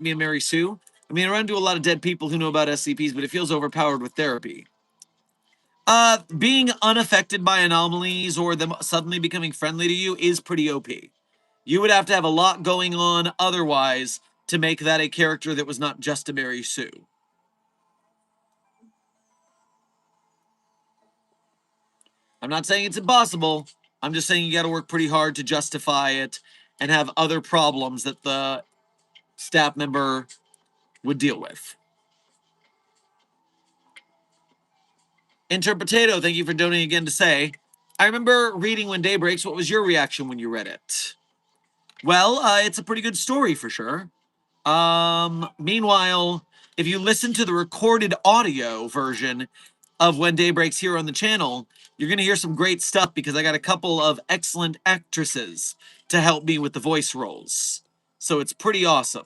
me a Mary Sue? I mean, I run into a lot of dead people who know about SCPs, but it feels overpowered with therapy. Being unaffected by anomalies or them suddenly becoming friendly to you is pretty OP. You would have to have a lot going on otherwise to make that a character that was not just a Mary Sue. I'm not saying it's impossible. I'm just saying you got to work pretty hard to justify it and have other problems that the staff member would deal with. Intern Potato, thank you for donating again to say, I remember reading When Day Breaks. What was your reaction when you read it? Well, it's a pretty good story for sure. Meanwhile, if you listen to the recorded audio version of When Day Breaks here on the channel, you're going to hear some great stuff because I got a couple of excellent actresses to help me with the voice roles. So it's pretty awesome.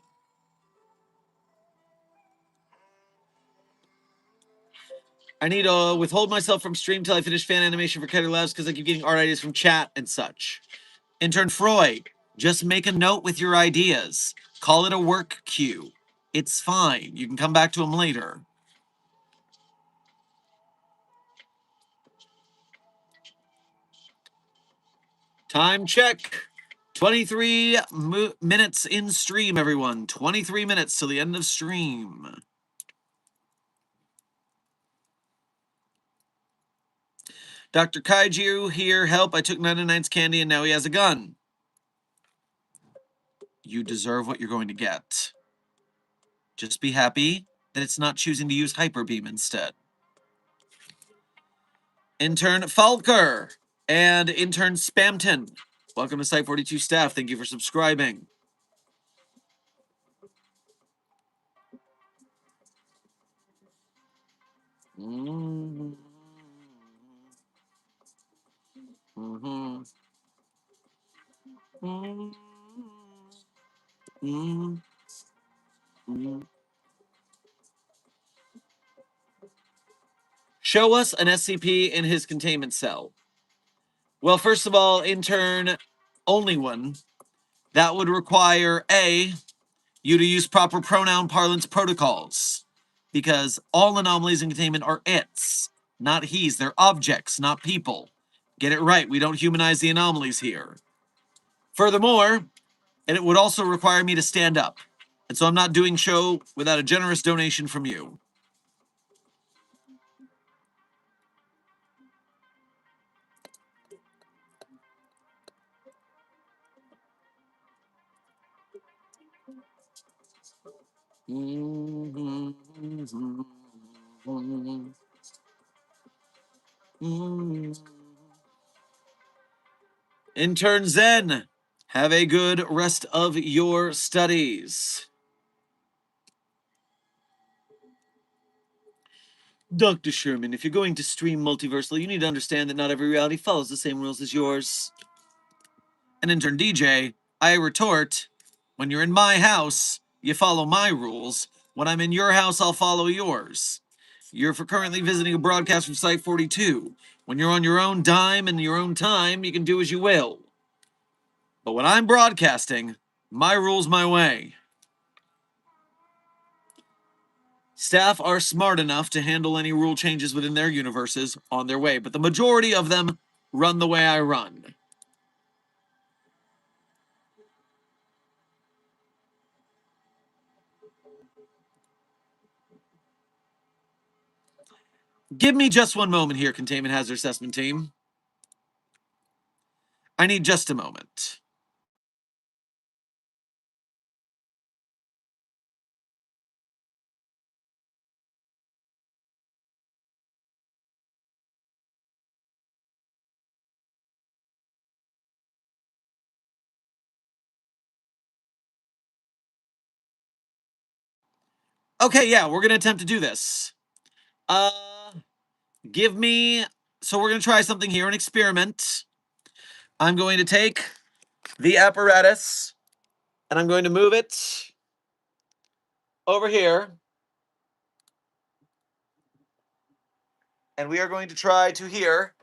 I need to withhold myself from stream till I finish fan animation for Ketter Labs because I keep getting art ideas from chat and such. Intern Freud, just make a note with your ideas. Call it a work queue. It's fine. You can come back to them later. Time check. 23 minutes in stream, everyone. 23 minutes till the end of stream. Dr. Kaiju here. Help. I took 99's candy and now he has a gun. You deserve what you're going to get. Just be happy that it's not choosing to use Hyper Beam instead. Intern Falker and Intern Spamton. Welcome to Site 42 staff. Thank you for subscribing. Mm-hmm. Mm-hmm. Mm-hmm. Mm-hmm. Show us an SCP in his containment cell. Well, first of all, intern, only one. That would require A, you to use proper pronoun parlance protocols. Because all anomalies in containment are its, not he's. They're objects, not people. Get it right. We don't humanize the anomalies here. Furthermore, and it would also require me to stand up. And so I'm not doing show without a generous donation from you. Intern Zen, have a good rest of your studies. Dr. Sherman, if you're going to stream multiversal, you need to understand that not every reality follows the same rules as yours. And Intern DJ, I retort, when you're in my house, you follow my rules. When I'm in your house, I'll follow yours. You're for currently visiting a broadcast from Site 42. When you're on your own dime and your own time, you can do as you will. But when I'm broadcasting, my rules, my way. Staff are smart enough to handle any rule changes within their universes on their way, but the majority of them run the way I run. Give me just one moment here, Containment Hazard Assessment Team. I need just a moment. Okay, yeah, we're going to attempt to do this. Give me... So we're going to try something here, an experiment. I'm going to take the apparatus, and I'm going to move it over here. And we are going to try to hear...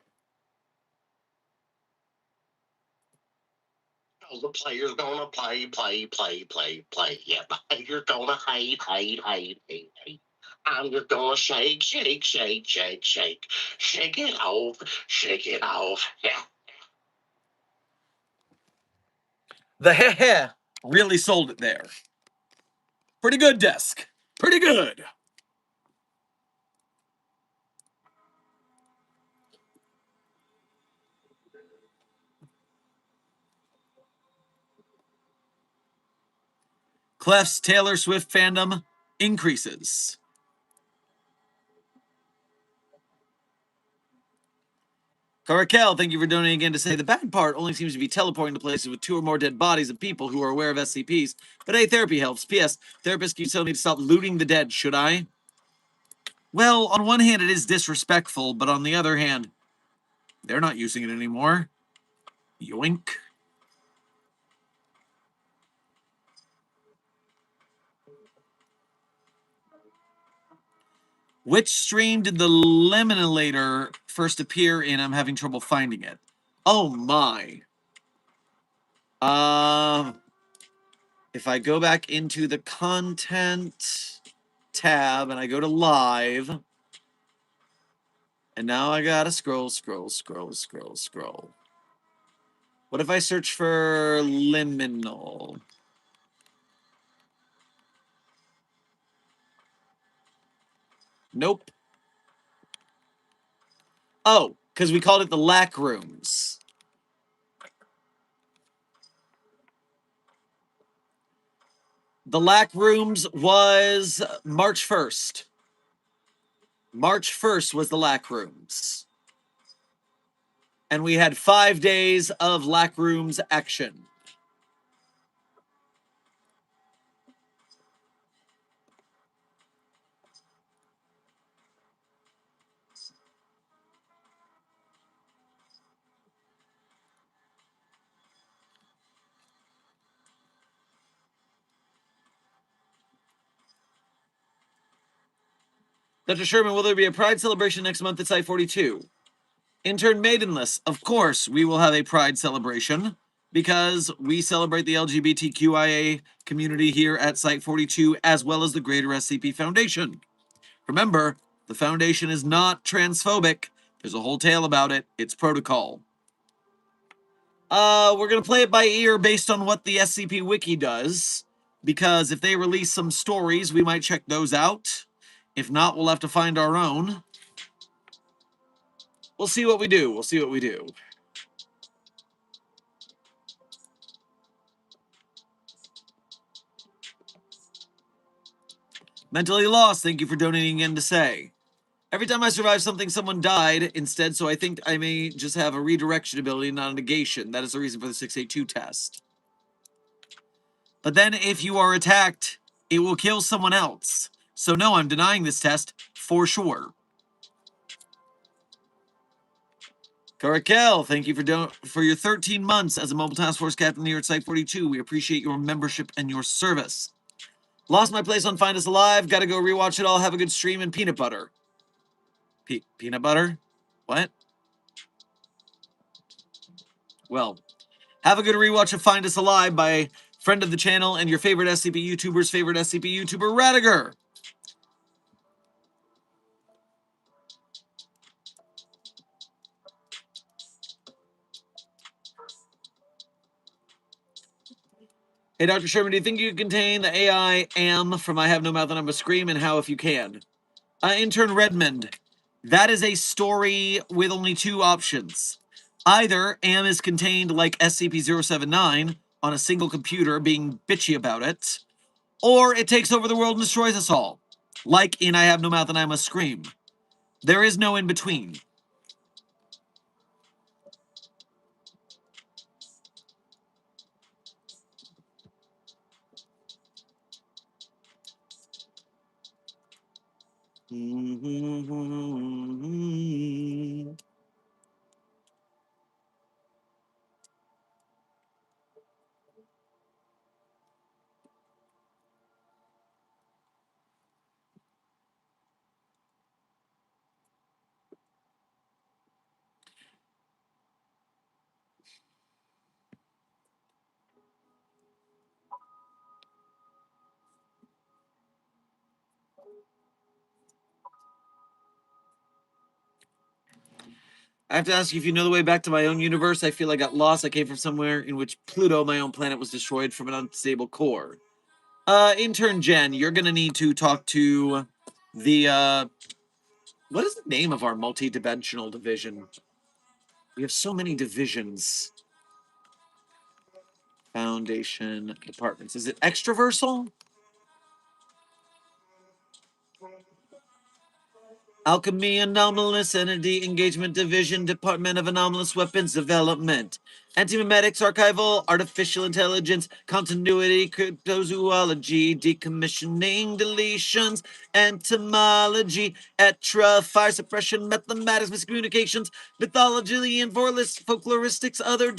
The player's gonna play. Yeah, the player's gonna hide. I'm just gonna shake. Shake it off. Yeah. The heh really sold it there. Pretty good, Desk. Pretty good. Clef's Taylor Swift fandom increases. Caracal, thank you for donating again to say the bad part only seems to be teleporting to places with 2 or more dead bodies of people who are aware of SCPs. But hey, therapy helps. P.S. Therapists keep telling me to stop looting the dead. Should I? Well, on one hand, it is disrespectful, but on the other hand, they're not using it anymore. Yoink. Which stream did the Lemoninator first appear in? I'm having trouble finding it. Oh my. If I go back into the content tab and I go to live, and now I gotta scroll. What if I search for liminal? Nope. Oh, because we called it the lack rooms. The lack rooms was March 1st. March 1st was the lack rooms. And we had 5 days of lack rooms action. Dr. Sherman, will there be a Pride celebration next month at Site 42? Intern Maidenless, of course, we will have a Pride celebration because we celebrate the LGBTQIA community here at Site 42 as well as the Greater SCP Foundation. Remember, the Foundation is not transphobic. There's a whole tale about it. It's protocol. We're going to play it by ear based on what the SCP Wiki does, because if they release some stories, we might check those out. If not, we'll have to find our own. We'll see what we do. Mentally Lost, thank you for donating again to say. Every time I survive something, someone died instead, so I think I may just have a redirection ability, not a negation. That is the reason for the 682 test. But then if you are attacked, it will kill someone else. So no, I'm denying this test for sure. Caracal, thank you for your 13 months as a Mobile Task Force Captain here at Site 42. We appreciate your membership and your service. Lost my place on Find Us Alive. Gotta go rewatch it all. Have a good stream and peanut butter. Peanut butter? What? Well, have a good rewatch of Find Us Alive by friend of the channel and your favorite SCP YouTuber's favorite SCP YouTuber, Radiger. Hey, Dr. Sherman, do you think you can contain the AI am from I Have No Mouth and I'm a Scream, and how if you can? Intern Redmond, that is a story with only 2 options. Either AM is contained like SCP-079 on a single computer being bitchy about it, or it takes over the world and destroys us all, like in I Have No Mouth and I Must Scream. There is no in between. I have to ask you if you know the way back to my own universe. I feel I got lost. I came from somewhere in which Pluto, my own planet, was destroyed from an unstable core. Intern Jen, you're gonna need to talk to the, what is the name of our multi-dimensional division? We have so many divisions. Foundation departments. Is it extraversal? Alchemy Anomalous Entity Engagement Division, Department of Anomalous Weapons Development. Antimemetics, Archival, Artificial Intelligence, Continuity, Cryptozoology, Decommissioning, Deletions, Entomology, Etra, Fire Suppression, Mathematics, Miscommunications, Mythology and Folkloristics, Other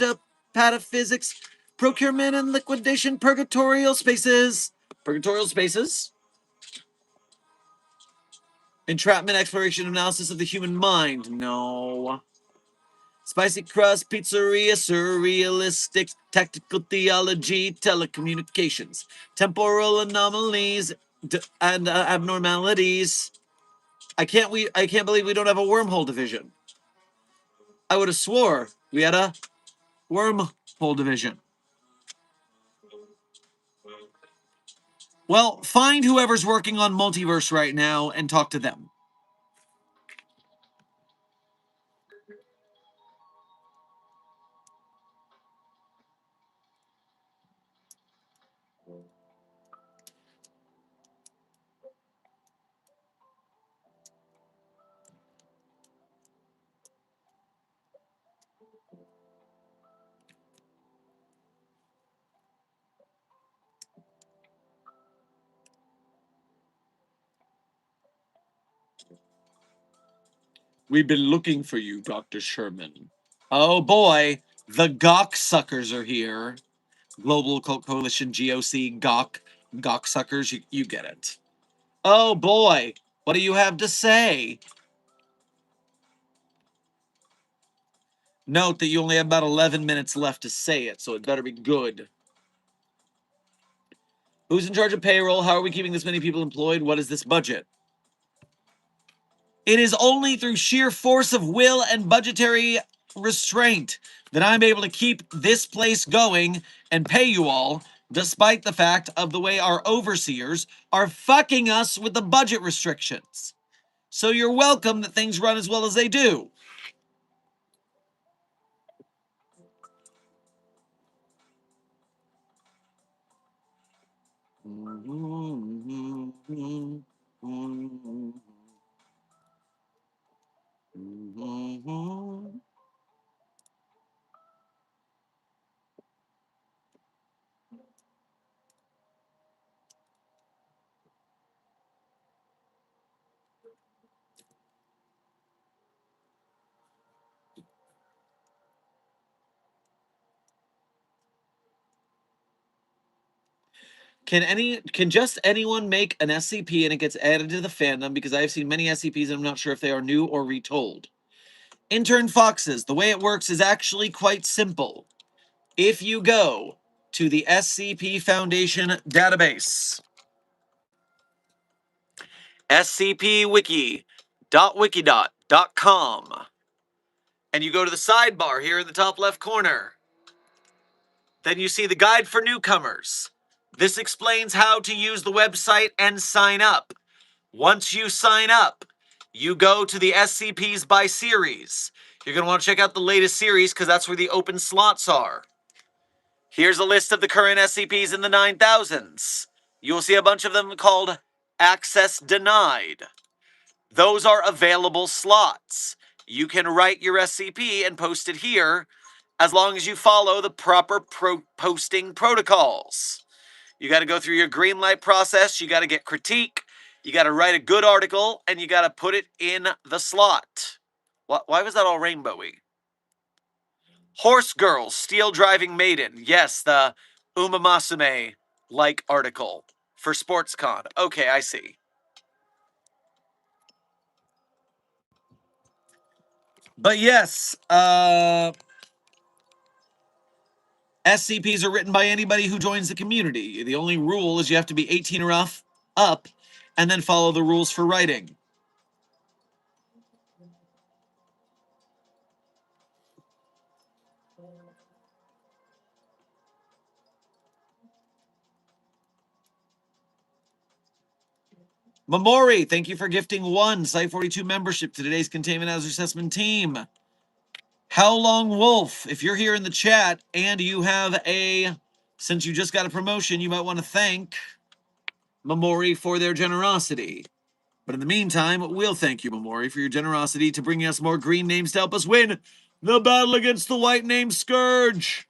Pataphysics, Procurement and Liquidation, Purgatorial Spaces. Purgatorial Spaces? Entrapment, exploration, analysis of the human mind. No. Spicy crust, pizzeria, surrealistics, tactical theology, telecommunications, temporal anomalies, and abnormalities. I can't believe we don't have a wormhole division. I would have swore we had a wormhole division. Well, find whoever's working on multiverse right now and talk to them. We've been looking for you, Dr. Sherman. Oh boy, the Gawk suckers are here. Global Occult Coalition, GOC, Gawk suckers, you get it. Oh boy, what do you have to say? Note that you only have about 11 minutes left to say it, so it better be good. Who's in charge of payroll? How are we keeping this many people employed? What is this budget? It is only through sheer force of will and budgetary restraint that I'm able to keep this place going and pay you all, despite the fact of the way our overseers are fucking us with the budget restrictions. So you're welcome that things run as well as they do. Can just anyone make an SCP and it gets added to the fandom? Because I have seen many SCPs and I'm not sure if they are new or retold. Intern Foxes, the way it works is actually quite simple. If you go to the SCP Foundation database, scpwiki.wikidot.com, and you go to the sidebar here in the top left corner, then you see the guide for newcomers. This explains how to use the website and sign up. Once you sign up, you go to the SCPs by series. You're going to want to check out the latest series because that's where the open slots are. Here's a list of the current SCPs in the 9000s. You'll see a bunch of them called Access Denied. Those are available slots. You can write your SCP and post it here as long as you follow the proper posting protocols. You got to go through your green light process, you got to get critique, you got to write a good article, and you got to put it in the slot. Why was that all rainbowy? Horse Girl, Steel Driving Maiden. Yes, the Umamasume-like article for SportsCon. Okay, I see. But yes, SCPs are written by anybody who joins the community. The only rule is you have to be 18 or up, and then follow the rules for writing. Mamori, thank you for gifting 1 Site 42 membership to today's Containment Hazard Assessment team. How Long Wolf, if you're here in the chat and you have since you just got a promotion, you might want to thank Mamori for their generosity. But in the meantime, we'll thank you, Mamori, for your generosity to bring us more green names to help us win the battle against the white name Scourge.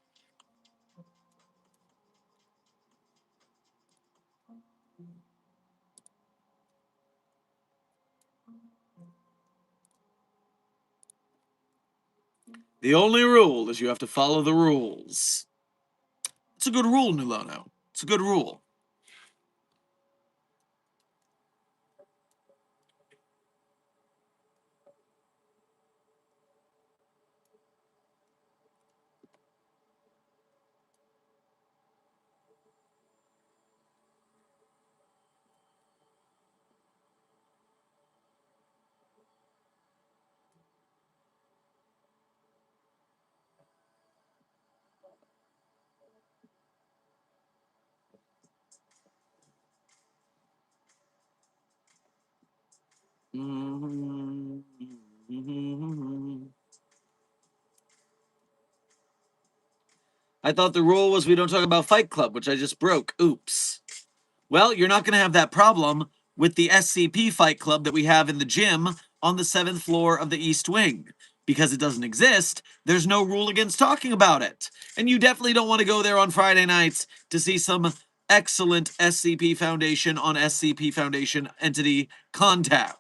The only rule is you have to follow the rules. It's a good rule, Nulono. It's a good rule. I thought the rule was we don't talk about Fight Club, which I just broke. Oops. Well, you're not going to have that problem with the SCP Fight Club that we have in the gym on the 7th floor of the East Wing. Because it doesn't exist, there's no rule against talking about it. And you definitely don't want to go there on Friday nights to see some excellent SCP Foundation on SCP Foundation entity combat.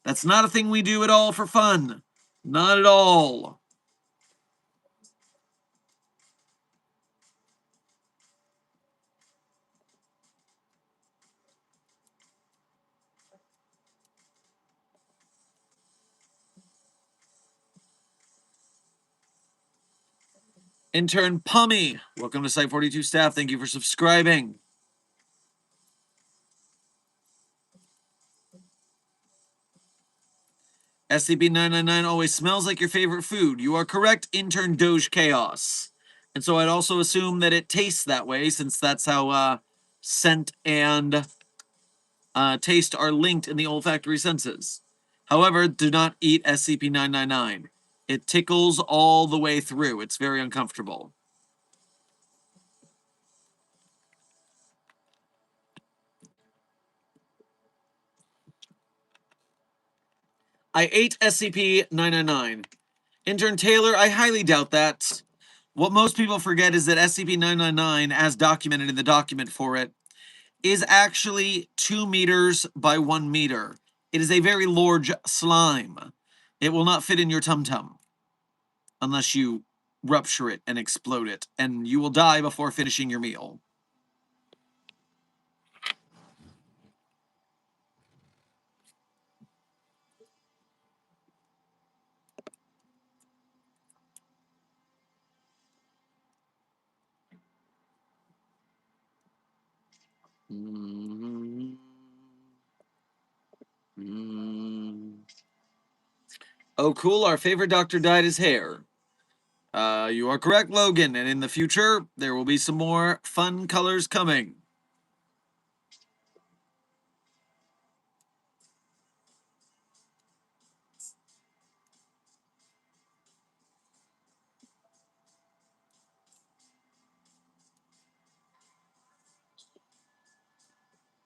That's not a thing we do at all for fun. Not at all. Intern Pummy, welcome to Site 42 staff. Thank you for subscribing. SCP-999 always smells like your favorite food. You are correct, Intern Doge Chaos. And so I'd also assume that it tastes that way, since that's how scent and taste are linked in the olfactory senses. However, do not eat SCP-999. It tickles all the way through. It's very uncomfortable. I ate SCP-999. Intern Taylor, I highly doubt that. What most people forget is that SCP-999, as documented in the document for it, is actually 2 meters by 1 meter. It is a very large slime. It will not fit in your tum-tum unless you rupture it and explode it, and you will die before finishing your meal. Oh, cool. Our favorite doctor dyed his hair. You are correct, Logan, and in the future, there will be some more fun colors coming.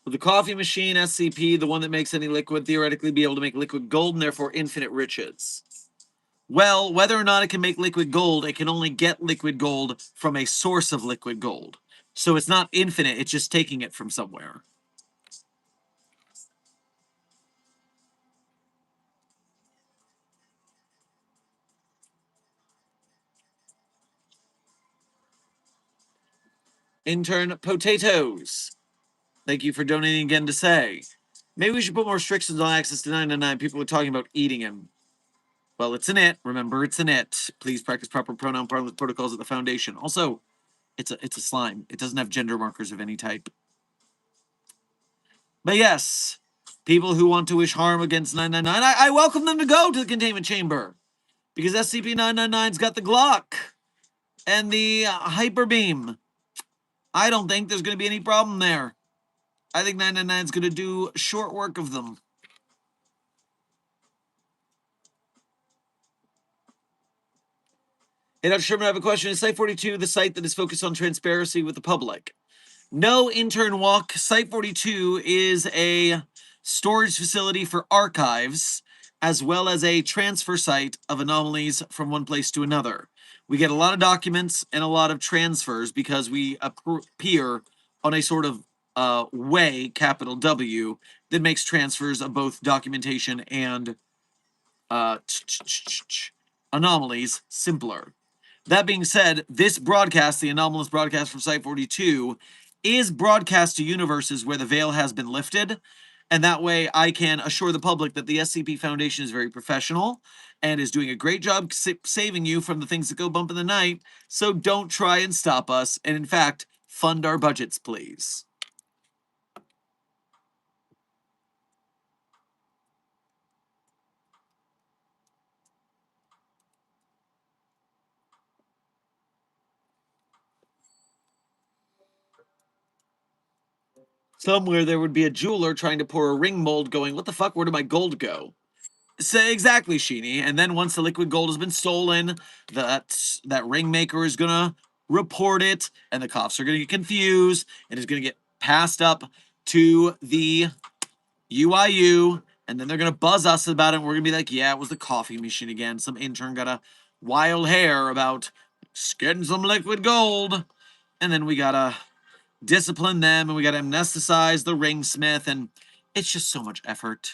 With the coffee machine, SCP, the one that makes any liquid, theoretically be able to make liquid gold and therefore infinite riches. Well, whether or not it can make liquid gold, it can only get liquid gold from a source of liquid gold. So it's not infinite, it's just taking it from somewhere. Intern Potatoes. Thank you for donating again to say. Maybe we should put more restrictions on access to 999. People were talking about eating him. Well, it's an it. Remember, it's an it. Please practice proper pronoun protocols at the Foundation. Also, it's a slime. It doesn't have gender markers of any type. But yes, people who want to wish harm against 999, I welcome them to go to the containment chamber. Because SCP-999's got the Glock and the Hyper Beam. I don't think there's going to be any problem there. I think 999's going to do short work of them. Hey, Dr. Sherman, I have a question. Is Site 42 the site that is focused on transparency with the public? No, intern walk. Site 42 is a storage facility for archives, as well as a transfer site of anomalies from one place to another. We get a lot of documents and a lot of transfers because we appear on a sort of way, capital W, that makes transfers of both documentation and anomalies simpler. That being said, this broadcast, the anomalous broadcast from Site 42, is broadcast to universes where the veil has been lifted. And that way I can assure the public that the SCP Foundation is very professional and is doing a great job saving you from the things that go bump in the night. So don't try and stop us. And in fact, fund our budgets, please. Somewhere there would be a jeweler trying to pour a ring mold going, what the fuck, where did my gold go? Say exactly, Sheeny. And then once the liquid gold has been stolen, that ring maker is gonna report it, and the cops are gonna get confused, and it's gonna get passed up to the UIU, and then they're gonna buzz us about it. And we're gonna be like, yeah, it was the coffee machine again. Some intern got a wild hair about getting some liquid gold, and then we gotta discipline them, and we gotta anesthetize the ringsmith, and it's just so much effort.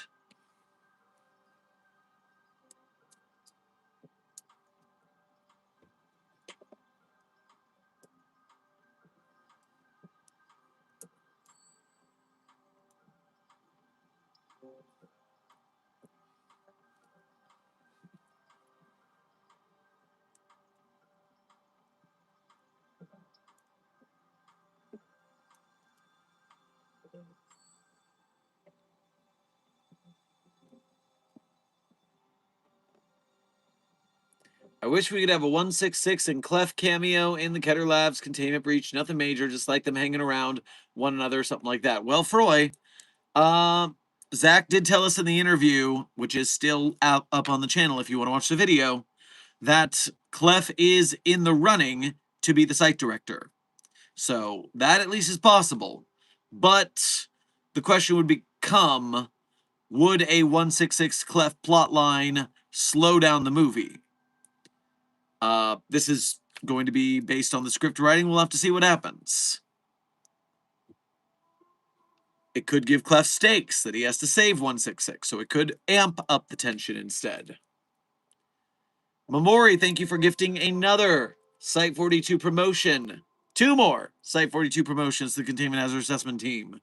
I wish we could have a 166 and Clef cameo in the Keter Labs containment breach. Nothing major, just like them hanging around one another, something like that. Well, Froy, Zach did tell us in the interview, which is still up on the channel if you want to watch the video, that Clef is in the running to be the site director. So that at least is possible. But the question would become, would a 166 Clef plotline slow down the movie? This is going to be based on the script writing. We'll have to see what happens. It could give Clef stakes that he has to save 166, so it could amp up the tension instead. Mamori, thank you for gifting another Site 42 promotion. 2 more Site 42 promotions to the Containment Hazard Assessment team.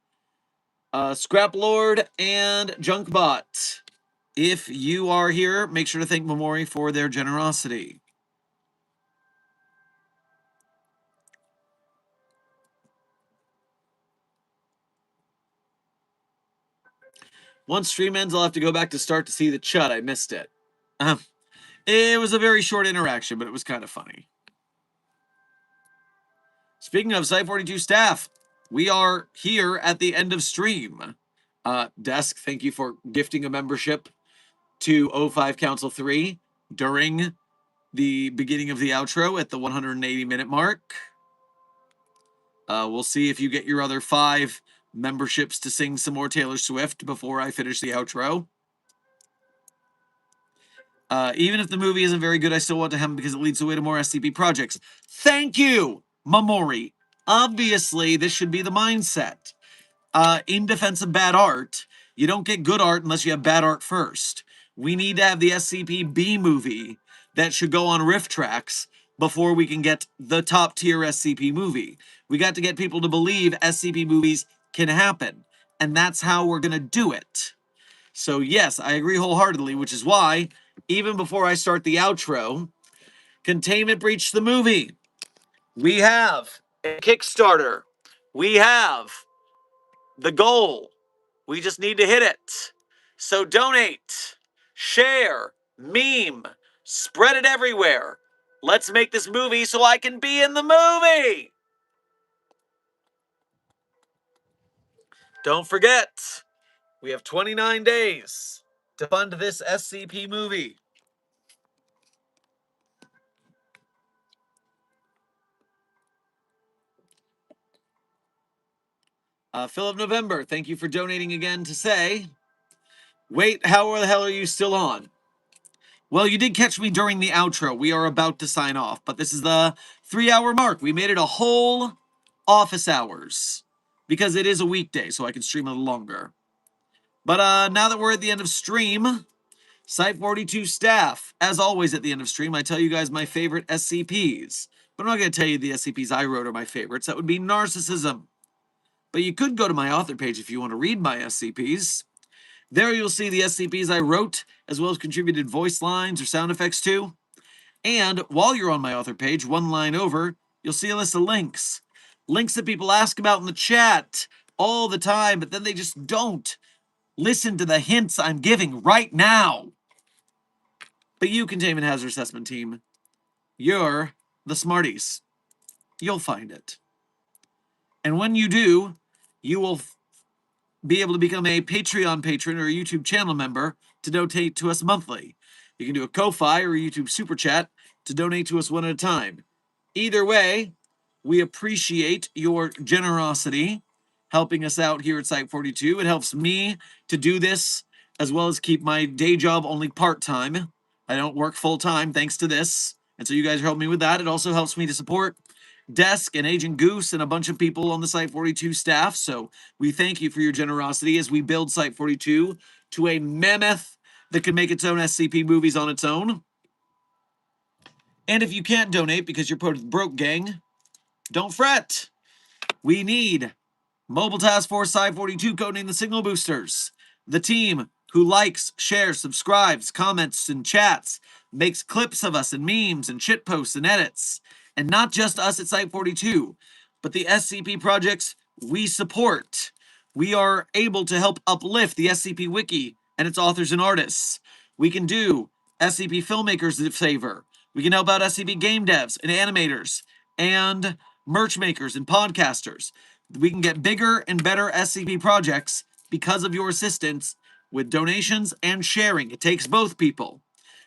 Scrap Lord and Junkbot. If you are here, make sure to thank Mamori for their generosity. Once stream ends, I'll have to go back to start to see the chut. I missed it. It was a very short interaction, but it was kind of funny. Speaking of Site 42 staff, we are here at the end of stream. Desk, thank you for gifting a membership to O5 Council 3 during the beginning of the outro at the 180-minute mark. We'll see if you get your other 5 memberships to sing some more Taylor Swift before I finish the outro. Even if the movie isn't very good, I still want to have them because it leads the way to more SCP projects. Thank you, Mamori. Obviously, this should be the mindset. In defense of bad art, you don't get good art unless you have bad art first. We need to have the SCP B movie that should go on riff tracks before we can get the top tier SCP movie. We got to get people to believe SCP movies can happen, and that's how we're going to do it. So yes, I agree wholeheartedly, which is why, even before I start the outro, Containment Breach the movie. We have a Kickstarter. We have the goal. We just need to hit it. So donate, share, meme, spread it everywhere. Let's make this movie so I can be in the movie. Don't forget, we have 29 days to fund this SCP movie. Philip November, thank you for donating again to say, wait, how the hell are you still on? Well, you did catch me during the outro. We are about to sign off, but this is the 3-hour mark. We made it a whole office hours because it is a weekday, so I can stream a little longer. But now that we're at the end of stream, Site 42 staff, as always at the end of stream, I tell you guys my favorite SCPs. But I'm not going to tell you the SCPs I wrote are my favorites. That would be narcissism. But you could go to my author page if you want to read my SCPs. There you'll see the SCPs I wrote, as well as contributed voice lines or sound effects to. And while you're on my author page, one line over, you'll see a list of links. Links that people ask about in the chat all the time, but then they just don't listen to the hints I'm giving right now. But you, Containment Hazard Assessment Team, you're the smarties. You'll find it. And when you do, you will be able to become a Patreon patron or a YouTube channel member to donate to us monthly. You can do a Ko-Fi or a YouTube Super Chat to donate to us one at a time. Either way, we appreciate your generosity helping us out here at Site 42. It helps me to do this as well as keep my day job only part-time. I don't work full-time thanks to this. And so you guys are helping me with that. It also helps me to support Desk and Agent Goose and a bunch of people on the Site 42 staff. So we thank you for your generosity as we build Site 42 to a mammoth that can make its own SCP movies on its own. And if you can't donate because you're part of the broke gang, don't fret. We need Mobile Task Force Site 42 codenamed the Signal Boosters. The team who likes, shares, subscribes, comments, and chats, makes clips of us and memes and shit posts and edits. And not just us at Site 42, but the SCP projects we support. We are able to help uplift the SCP Wiki and its authors and artists. We can do SCP filmmakers a favor. We can help out SCP game devs and animators and merch makers and podcasters. We can get bigger and better SCP projects because of your assistance with donations and sharing. It takes both people.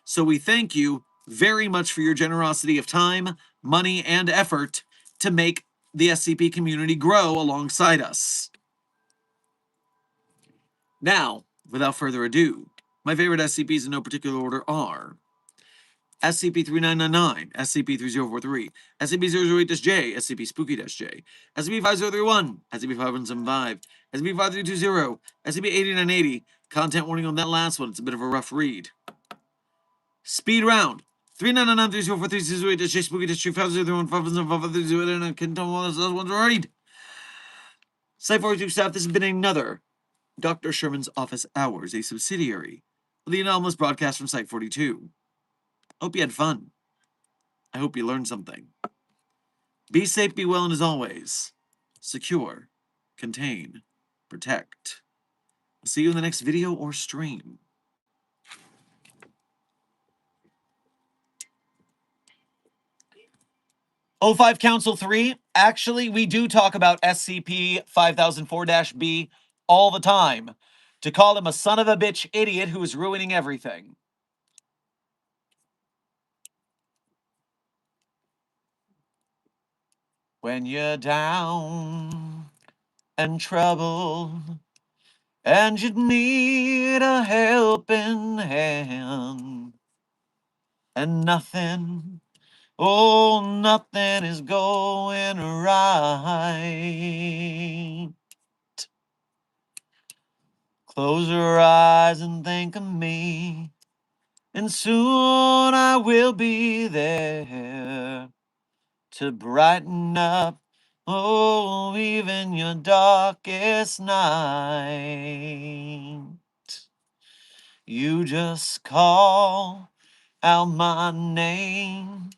So we thank you very much for your generosity of time, money, and effort to make the SCP community grow alongside us. Now, without further ado, my favorite SCPs in no particular order are SCP-3999, SCP-3043, SCP-008-J, SCP-Spooky-J, SCP-5031, SCP-5175, SCP-5320, SCP-8980. Content warning on that last one, it's a bit of a rough read. Speed round. 3999-3043-008-J, Spooky-J, 5031, 5031, and can tell all those other ones read. Site 42 staff, this has been another Dr. Sherman's Office Hours, a subsidiary of the anomalous broadcast from Site 42. Hope you had fun. I hope you learned something. Be safe, be well, and as always, secure, contain, protect. I'll see you in the next video or stream. O5 Council 3, actually, we do talk about SCP-5004-B all the time. To call him a son of a bitch idiot who is ruining everything. When you're down and troubled, and you'd need a helping hand, and nothing, oh, nothing is going right. Close your eyes and think of me, and soon I will be there to brighten up, oh, even your darkest night. You just call out my name,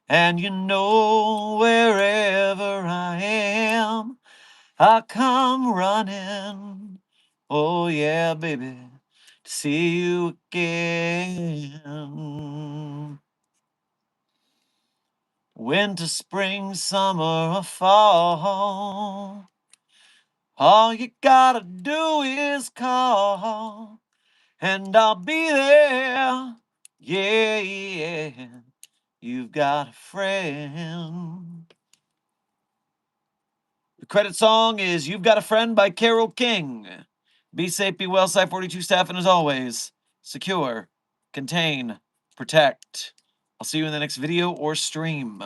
and you know wherever I am, I come running. Oh yeah, baby, to see you again. Winter, spring, summer, or fall, all you gotta do is call, and I'll be there. Yeah, yeah, you've got a friend. The credit song is You've Got a Friend by Carole King. Be safe, be well, Site 42 staff, and as always, secure, contain, protect. I'll see you in the next video or stream.